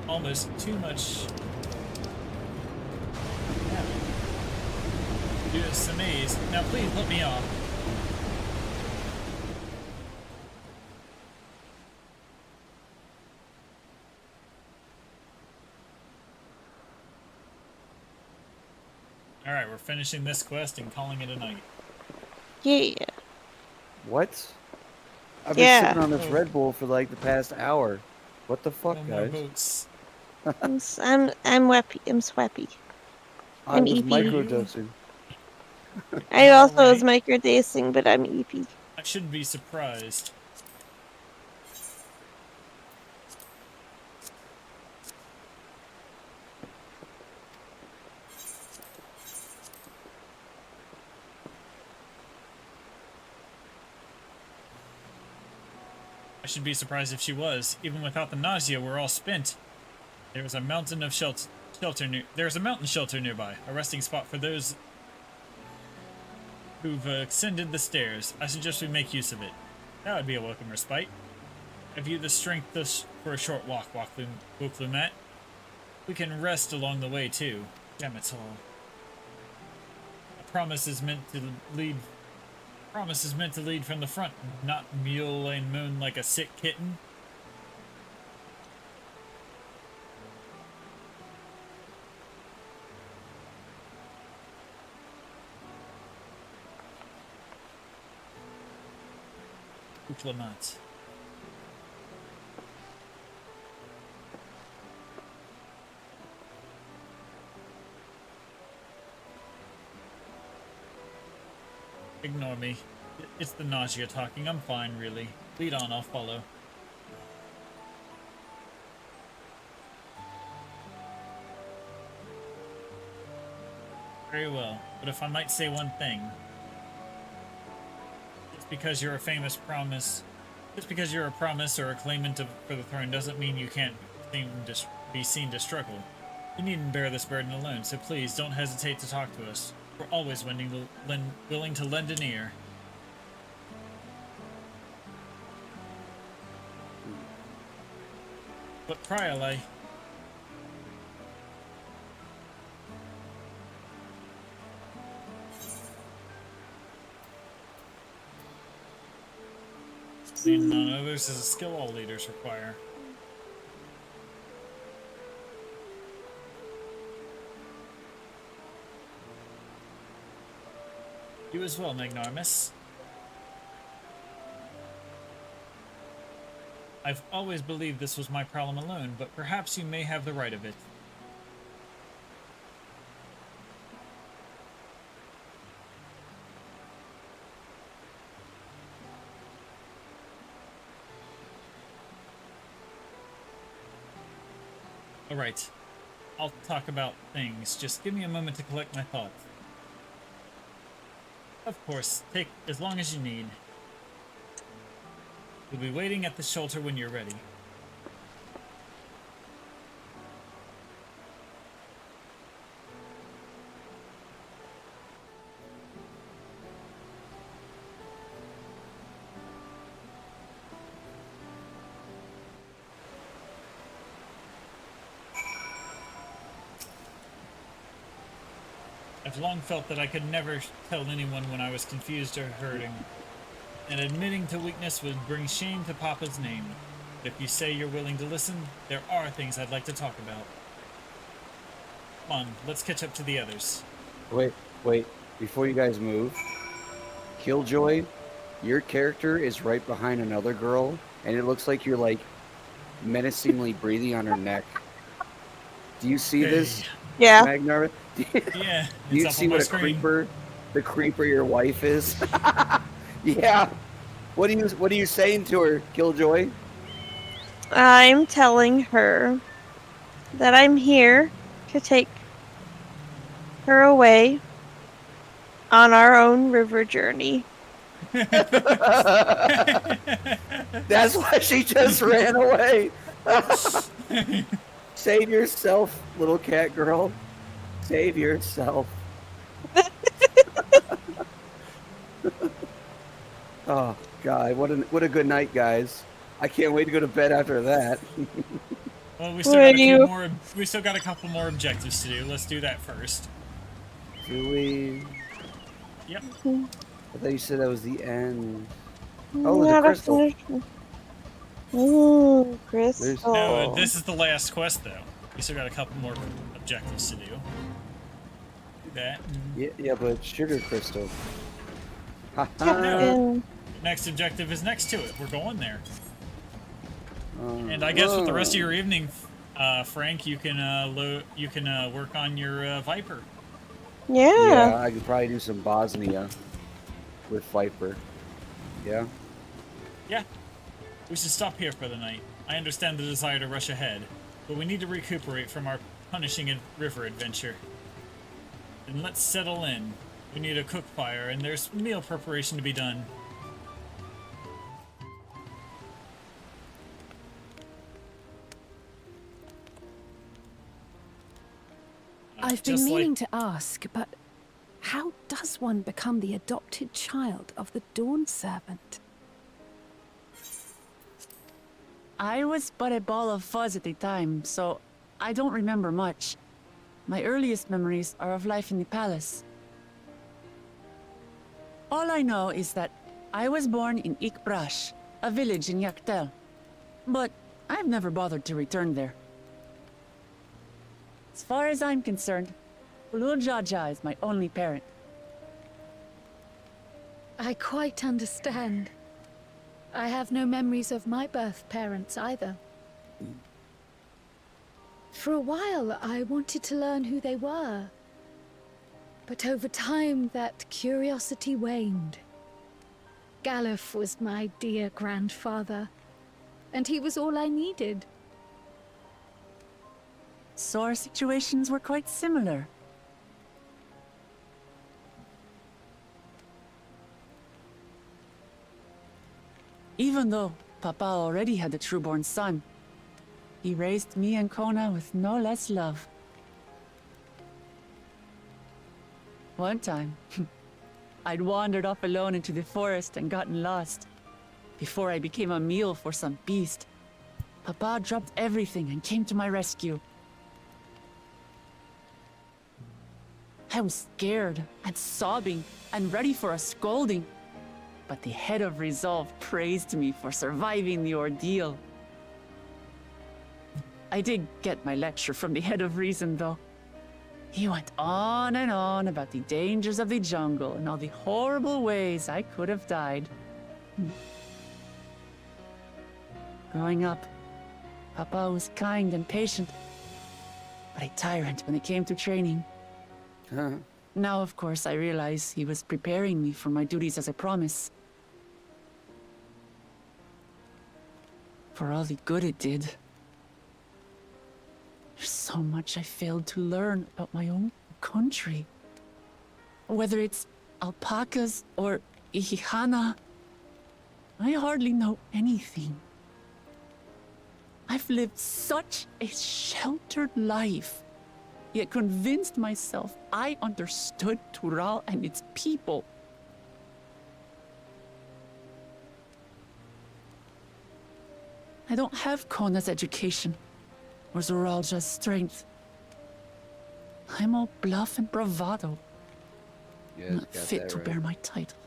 Speaker 2: almost too much. Yeah. It's a maze. Now please let me off. Alright, we're finishing this quest and calling it a night.
Speaker 3: Yeah.
Speaker 1: What? I've been sitting on this Red Bull for like the past hour. What the fuck,
Speaker 2: No more
Speaker 1: guys?
Speaker 2: boats.
Speaker 3: I'm weppy. I'm swappy.
Speaker 1: I
Speaker 3: I'm
Speaker 1: was
Speaker 3: EP.
Speaker 1: microdosing.
Speaker 3: I also was microdosing, but I'm EP.
Speaker 2: I shouldn't be surprised. should be surprised if she was. Even without the nausea, we're all spent. There's a mountain shelter nearby, a resting spot for those who've ascended the stairs. I suggest we make use of it. That would be a welcome respite. Have you the strength for a short walk, Wuklumat? We can rest along the way too. Damn it's all. A promise is meant to lead from the front, not mule and moon like a sick kitten. Wuklumat. Ignore me. It's the nausea talking. I'm fine, really. Lead on, I'll follow. Very well, but if I might say one thing. Just because you're a promise or a claimant for the throne doesn't mean you can't be seen to struggle. You needn't bear this burden alone, so please don't hesitate to talk to us. We're always willing to lend an ear. But Priale, leaning on others is a skill all leaders require. You as well, Magnarmus. I've always believed this was my problem alone, but perhaps you may have the right of it. Alright, I'll talk about things. Just give me a moment to collect my thoughts. Of course, take as long as you need. We'll be waiting at the shelter when you're ready. I've long felt that I could never tell anyone when I was confused or hurting. And admitting to weakness would bring shame to Papa's name. But if you say you're willing to listen, there are things I'd like to talk about. Come on, let's catch up to the others.
Speaker 1: Wait. Before you guys move, Killjoy, your character is right behind another girl, and it looks like you're like menacingly breathing on her neck. Do you see this?
Speaker 3: Yeah.
Speaker 1: Magnar?
Speaker 2: Yeah.
Speaker 1: Do you see what the creeper your wife is? Yeah. What are you saying to her, Killjoy?
Speaker 3: I'm telling her that I'm here to take her away on our own river journey.
Speaker 1: That's why she just ran away. Save yourself, little cat girl. Save yourself. Oh God, what a good night, guys. I can't wait to go to bed after that.
Speaker 2: Well, we still got a couple more objectives to do. Let's do that first.
Speaker 1: Do we?
Speaker 2: Yep.
Speaker 1: I thought you said that was the end. Oh, the crystal.
Speaker 3: Ooh, crystal.
Speaker 2: No, this is the last quest, though. We still got a couple more objectives to do. Do that.
Speaker 1: Yeah, but sugar crystal.
Speaker 2: No. Next objective is next to it. We're going there. And I guess with the rest of your evening, Frank, you can work on your Viper.
Speaker 3: Yeah.
Speaker 1: Yeah, I could probably do some Bosnia with Viper. Yeah.
Speaker 2: Yeah. We should stop here for the night. I understand the desire to rush ahead, but we need to recuperate from our punishing river adventure. Then let's settle in. We need a cook fire, and there's meal preparation to be done.
Speaker 5: I've been
Speaker 2: Just
Speaker 5: meaning
Speaker 2: like
Speaker 5: to ask, but how does one become the adopted child of the Dawn Servant?
Speaker 6: I was but a ball of fuzz at the time, so I don't remember much. My earliest memories are of life in the palace. All I know is that I was born in Ikbrash, a village in Yaktel. But I've never bothered to return there. As far as I'm concerned, Ulul Jaja is my only parent.
Speaker 11: I quite understand. I have no memories of my birth parents either. For a while, I wanted to learn who they were. But over time, that curiosity waned. Galuf was my dear grandfather, and he was all I needed.
Speaker 6: So our situations were quite similar. Even though Papa already had a trueborn son, he raised me and Kona with no less love. One time, I'd wandered off alone into the forest and gotten lost. Before I became a meal for some beast, Papa dropped everything and came to my rescue. I was scared and sobbing and ready for a scolding. But the head of resolve praised me for surviving the ordeal. I did get my lecture from the head of reason, though. He went on and on about the dangers of the jungle and all the horrible ways I could have died. Growing up, Papa was kind and patient, but a tyrant when it came to training. Now, of course, I realize he was preparing me for my duties as a promise. For all the good it did. There's so much I failed to learn about my own country. Whether it's alpacas or Ihihana, I hardly know anything. I've lived such a sheltered life, yet convinced myself I understood Tural and its people. I don't have Kona's education, or Zoralja's strength. I'm all bluff and bravado, not fit to bear my title.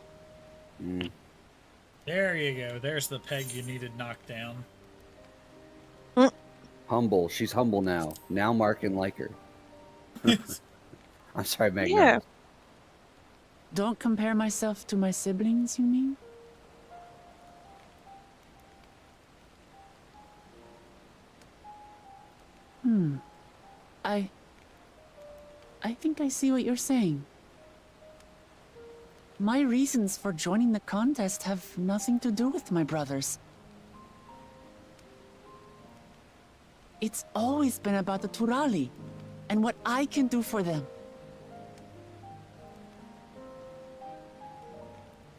Speaker 2: There you go. There's the peg you needed knocked down.
Speaker 1: Humble. She's humble now. Now Mark can like her. I'm sorry, Meg.
Speaker 6: Yeah. Don't compare myself to my siblings, you mean? I think I see what you're saying. My reasons for joining the contest have nothing to do with my brothers. It's always been about the Turali and what I can do for them.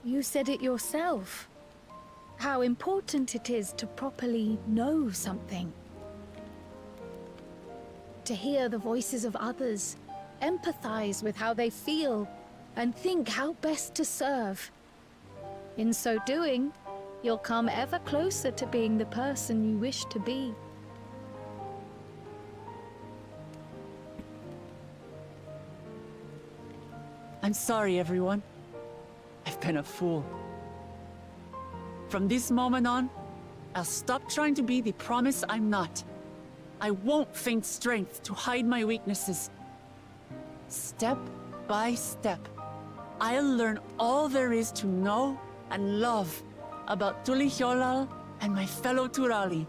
Speaker 11: You said it yourself. How important it is to properly know something. To hear the voices of others, empathize with how they feel, and think how best to serve. In so doing, you'll come ever closer to being the person you wish to be.
Speaker 6: I'm sorry, everyone. I've been a fool. From this moment on, I'll stop trying to be the promise I'm not. I won't feign strength to hide my weaknesses. Step by step, I'll learn all there is to know and love about Tulihyolal and my fellow Turali.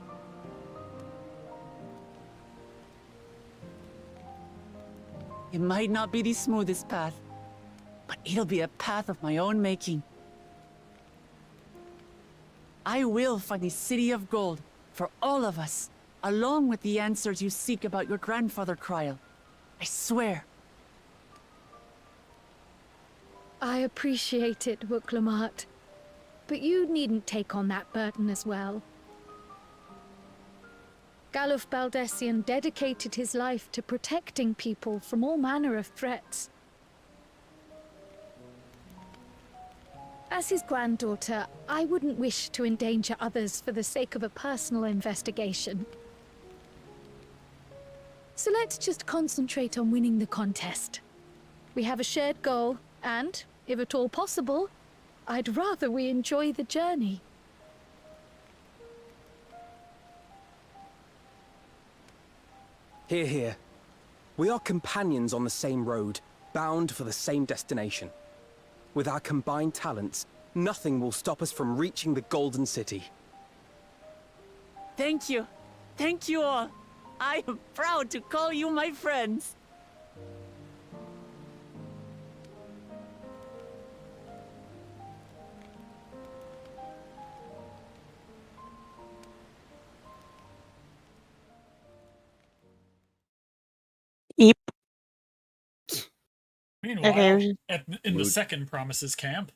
Speaker 6: It might not be the smoothest path, but it'll be a path of my own making. I will find the City of Gold for all of us, along with the answers you seek about your grandfather, Kryl. I swear.
Speaker 11: I appreciate it, Wooklamat. But you needn't take on that burden as well. Galuf Baldessian dedicated his life to protecting people from all manner of threats. As his granddaughter, I wouldn't wish to endanger others for the sake of a personal investigation. So let's just concentrate on winning the contest. We have a shared goal, and, if at all possible, I'd rather we enjoy the journey.
Speaker 10: Hear, hear. We are companions on the same road, bound for the same destination. With our combined talents, nothing will stop us from reaching the Golden City.
Speaker 6: Thank you. Thank you all. I am proud to call you my friends.
Speaker 3: Eep.
Speaker 2: Meanwhile,
Speaker 3: Okay.
Speaker 2: in the second Promises camp.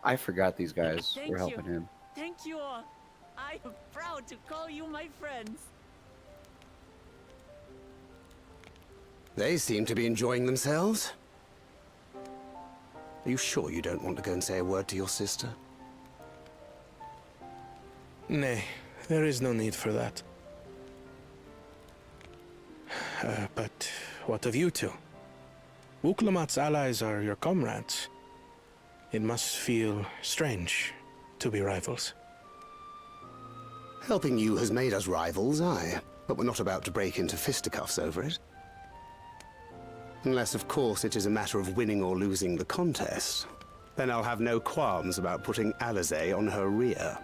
Speaker 1: I forgot these guys
Speaker 6: Thank
Speaker 1: were
Speaker 6: you.
Speaker 1: helping him.
Speaker 6: Thank you all. I am proud to call you my friends.
Speaker 15: They seem to be enjoying themselves. Are you sure you don't want to go and say a word to your sister?
Speaker 7: Nay, there is no need for that. But what of you two? Wuklamat's allies are your comrades. It must feel strange to be rivals.
Speaker 15: Helping you has made us rivals, aye. But we're not about to break into fisticuffs over it. Unless, of course, it is a matter of winning or losing the contest. Then I'll have no qualms about putting Alizé on her rear.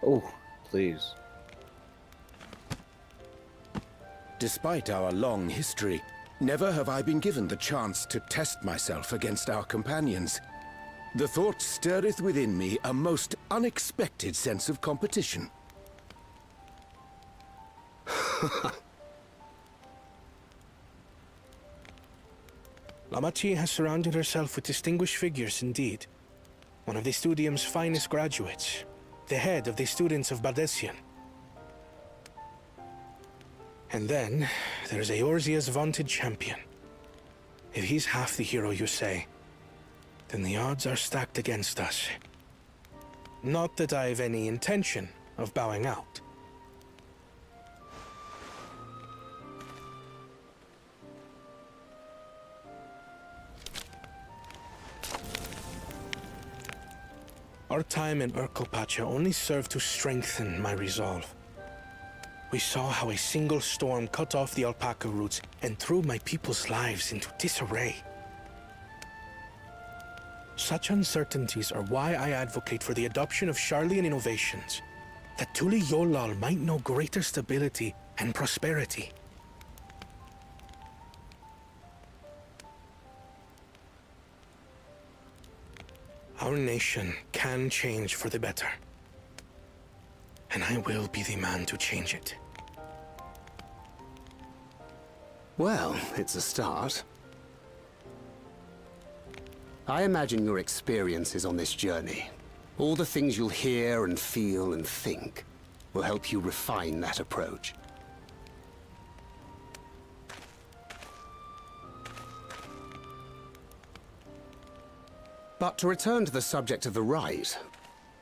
Speaker 1: Oh, please.
Speaker 16: Despite our long history, never have I been given the chance to test myself against our companions. The thought stirreth within me a most unexpected sense of competition.
Speaker 7: Lamachi has surrounded herself with distinguished figures indeed. One of the Studium's finest graduates, the head of the students of Baldessian. And then, there's Eorzea's vaunted champion. If he's half the hero you say, then the odds are stacked against us. Not that I've any intention of bowing out. Our time in Urkelpacha only served to strengthen my resolve. We saw how a single storm cut off the alpaca roots and threw my people's lives into disarray. Such uncertainties are why I advocate for the adoption of Sharlayan innovations, that Tuli Yolal might know greater stability and prosperity. Our nation can change for the better. And I will be the man to change it.
Speaker 15: Well, it's a start. I imagine your experiences on this journey, all the things you'll hear and feel and think, will help you refine that approach. But to return to the subject of the rite,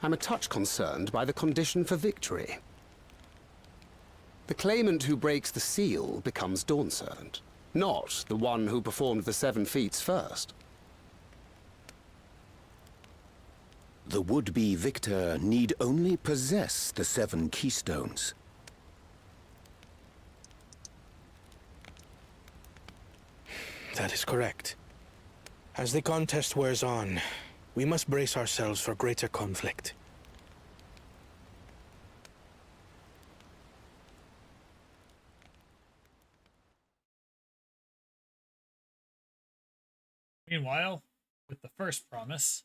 Speaker 15: I'm a touch concerned by the condition for victory. The claimant who breaks the seal becomes Dawn Servant, not the one who performed the 7 feats first.
Speaker 16: The would-be victor need only possess the 7 keystones.
Speaker 7: That is correct. As the contest wears on, we must brace ourselves for greater conflict.
Speaker 2: Meanwhile, with the first promise,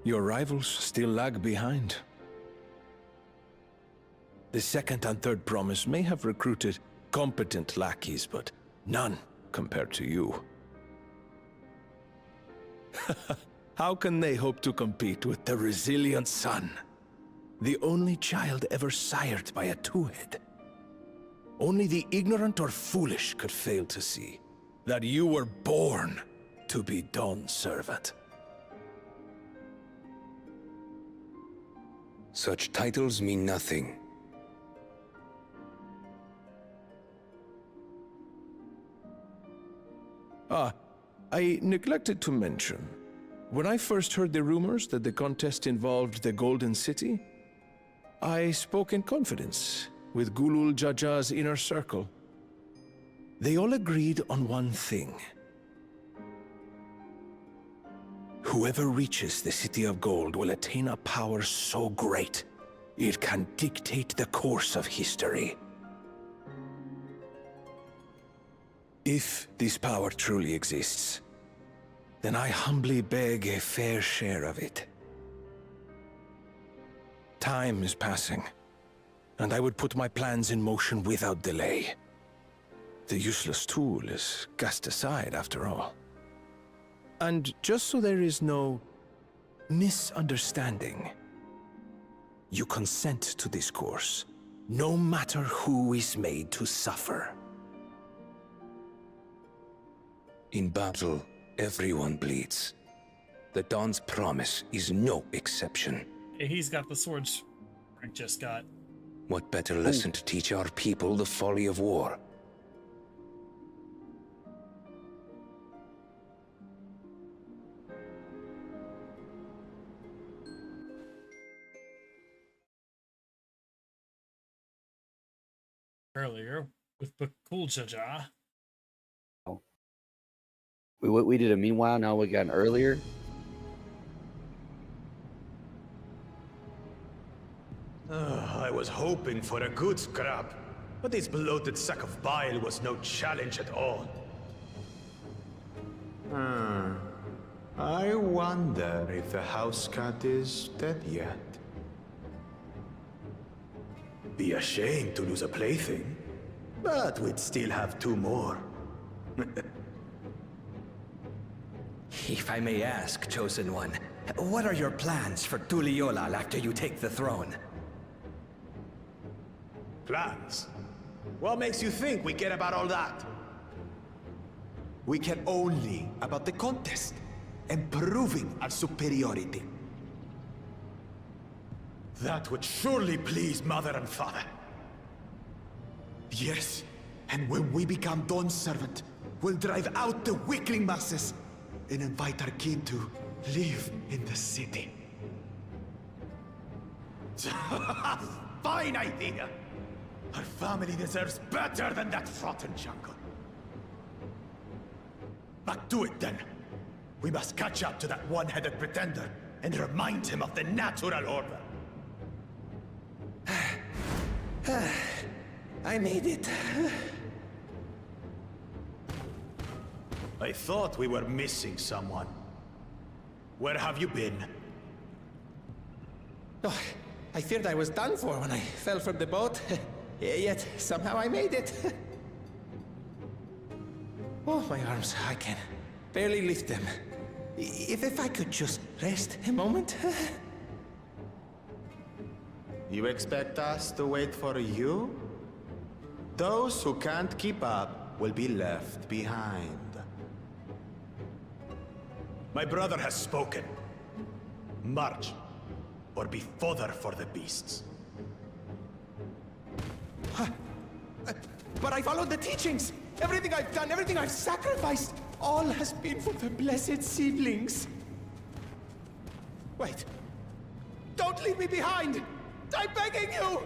Speaker 17: your rivals still lag behind. The second and third promise may have recruited competent lackeys, but None compared to you. How can they hope to compete with the resilient sun? The only child ever sired by a two-head. Only the ignorant or foolish could fail to see that you were born to be Dawn's servant.
Speaker 16: Such titles mean nothing.
Speaker 17: I neglected to mention, when I first heard the rumors that the contest involved the Golden City, I spoke in confidence with Gulul Jaja's inner circle. They all agreed on one thing. Whoever reaches the City of Gold will attain a power so great, it can dictate the course of history. If this power truly exists, then I humbly beg a fair share of it. Time is passing, and I would put my plans in motion without delay. The useless tool is cast aside after all. And just so there is no misunderstanding, you consent to this course, no matter who is made to suffer.
Speaker 16: In battle, everyone bleeds. The Dawn's promise is no exception.
Speaker 2: Hey, he's got the swords Frank just got.
Speaker 16: What better lesson to teach our people the folly of war?
Speaker 2: Earlier with Bakuljaja.
Speaker 1: We did a meanwhile, now we got an earlier.
Speaker 14: I was hoping for a good scrap, but this bloated sack of bile was no challenge at all.
Speaker 9: I wonder if the house cat is dead yet.
Speaker 14: Be ashamed to lose a plaything, but we'd still have two more.
Speaker 18: If I may ask, Chosen One, what are your plans for Tuliolal after you take the throne?
Speaker 14: Plans? What makes you think we care about all that?
Speaker 19: We care only about the contest and proving our superiority.
Speaker 14: That would surely please Mother and Father.
Speaker 19: Yes, and when we become Dawn's servant, we'll drive out the weakling masses and invite our kin to live in the city.
Speaker 14: Fine idea! Our family deserves better than that rotten jungle. But do it then. We must catch up to that one-headed pretender and remind him of the natural order.
Speaker 18: I made it.
Speaker 14: I thought we were missing someone. Where have you been?
Speaker 18: Oh, I feared I was done for when I fell from the boat. Yet, somehow I made it. Oh, my arms, I can barely lift them. If I could just rest a moment.
Speaker 9: You expect us to wait for you? Those who can't keep up will be left behind.
Speaker 14: My brother has spoken. March, or be fodder for the beasts.
Speaker 18: But I followed the teachings! Everything I've done, everything I've sacrificed, all has been for the blessed seedlings. Wait. Don't leave me behind! I'm begging you!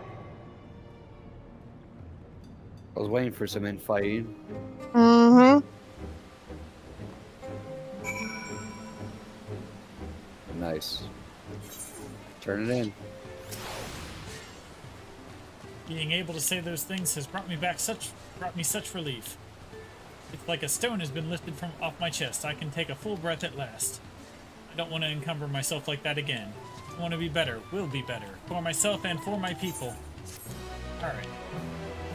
Speaker 1: I was waiting for some infighting.
Speaker 3: Mm-hmm.
Speaker 1: Nice. Turn it in.
Speaker 2: Being able to say those things has brought me such relief. It's like a stone has been lifted from off my chest. I can take a full breath at last. I don't want to encumber myself like that again. I want to be better, will be better, for myself and for my people. Alright.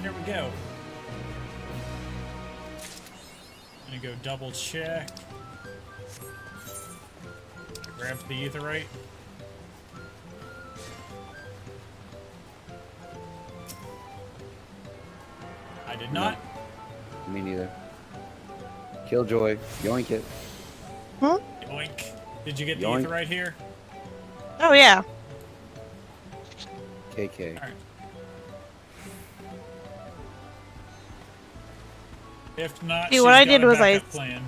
Speaker 2: There we go. I'm gonna go double check. Grab the aetheryte. I did not.
Speaker 1: Me neither. Killjoy, yoink it.
Speaker 2: Yoink. Did you get the
Speaker 1: Yoink.
Speaker 2: aetheryte here?
Speaker 3: Oh yeah.
Speaker 1: KK.
Speaker 2: Alright. If not,
Speaker 3: See, what I
Speaker 2: she's got
Speaker 3: did
Speaker 2: a
Speaker 3: was
Speaker 2: backup plan.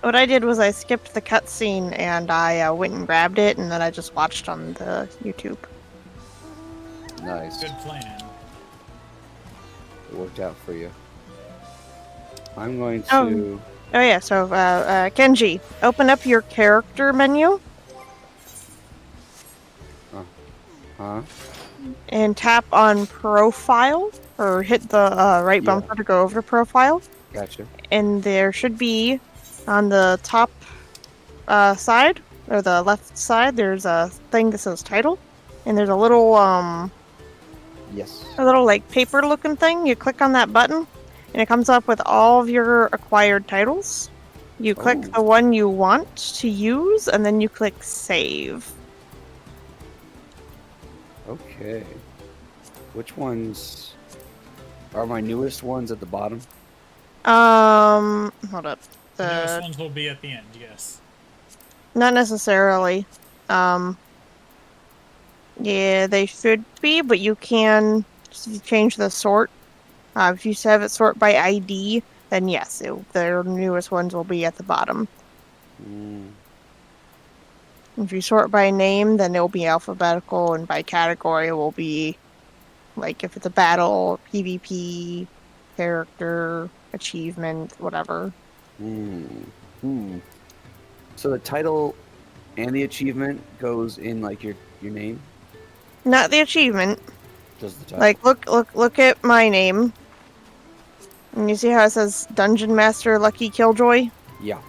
Speaker 3: What I did was I skipped the cutscene and I went and grabbed it, and then I just watched on the YouTube.
Speaker 1: Nice.
Speaker 2: Good plan.
Speaker 1: It worked out for you. I'm going to...
Speaker 3: Oh yeah, so Kenji, open up your character menu.
Speaker 1: Huh?
Speaker 3: And tap on profile, or hit the right bumper to go over to profile.
Speaker 1: Gotcha.
Speaker 3: And there should be, on the top side, or the left side, there's a thing that says title. And there's a little,
Speaker 1: Yes.
Speaker 3: a little like paper looking thing. You click on that button, and it comes up with all of your acquired titles. You click the one you want to use, and then you click save.
Speaker 1: Okay. Which ones are my newest ones at the bottom?
Speaker 3: Hold up.
Speaker 2: The newest ones will be at the end, yes.
Speaker 3: Not necessarily. Yeah, they should be, but you can change the sort. If you have it sort by ID, then yes, their newest ones will be at the bottom. If you sort by name, then it will be alphabetical, and by category it will be, like, if it's a battle, PvP, character, achievement, whatever.
Speaker 1: So the title and the achievement goes in, like, your name?
Speaker 3: Not the achievement.
Speaker 1: Just the title.
Speaker 3: Like, look at my name. And you see how it says Dungeon Master Lucky Killjoy?
Speaker 1: Yeah.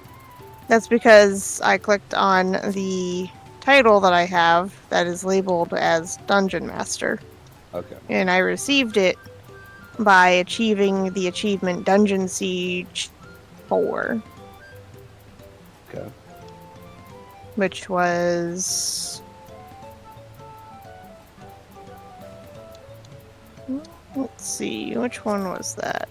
Speaker 3: That's because I clicked on the title that I have that is labeled as Dungeon Master.
Speaker 1: Okay.
Speaker 3: And I received it by achieving the achievement Dungeon Siege 4.
Speaker 1: Okay.
Speaker 3: Which was... Let's see, which one was that?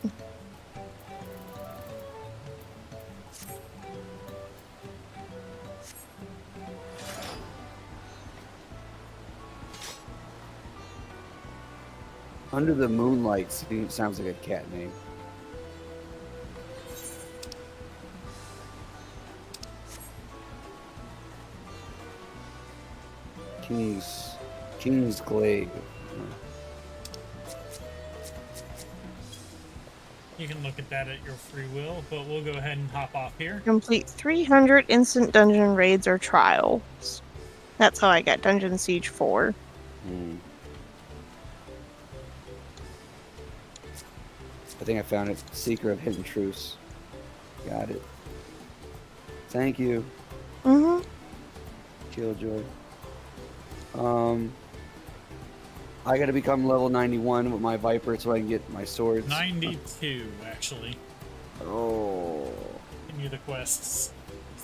Speaker 1: Under the Moonlight sounds like a cat name. King's Glaive.
Speaker 2: You can look at that at your free will, but we'll go ahead and hop off here.
Speaker 3: Complete 300 instant dungeon raids or trials. That's how I got Dungeon Siege 4.
Speaker 1: I think I found it. Seeker of Hidden Truths. Got it. Thank you. Killjoy. I gotta become level 91 with my Viper so I can get my swords.
Speaker 2: 92, actually.
Speaker 1: Oh.
Speaker 2: Continue the quests.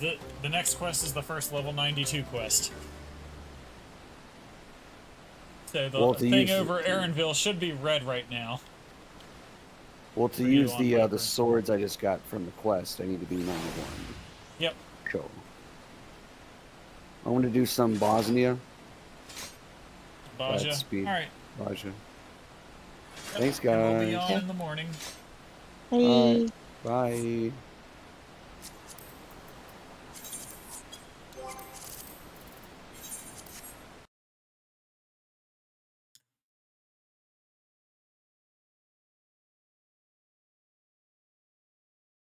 Speaker 2: The next quest is the first level 92 quest. So the thing over Aaronville should be red right now.
Speaker 1: Well, to use the swords I just got from the quest, I need to be 91.
Speaker 2: Yep.
Speaker 1: Cool. I want to do some Bosnia.
Speaker 2: Baja. Alright.
Speaker 1: Baja.
Speaker 2: Yep.
Speaker 1: Thanks, guys.
Speaker 2: We'll be on in the morning.
Speaker 3: Hey.
Speaker 1: Bye.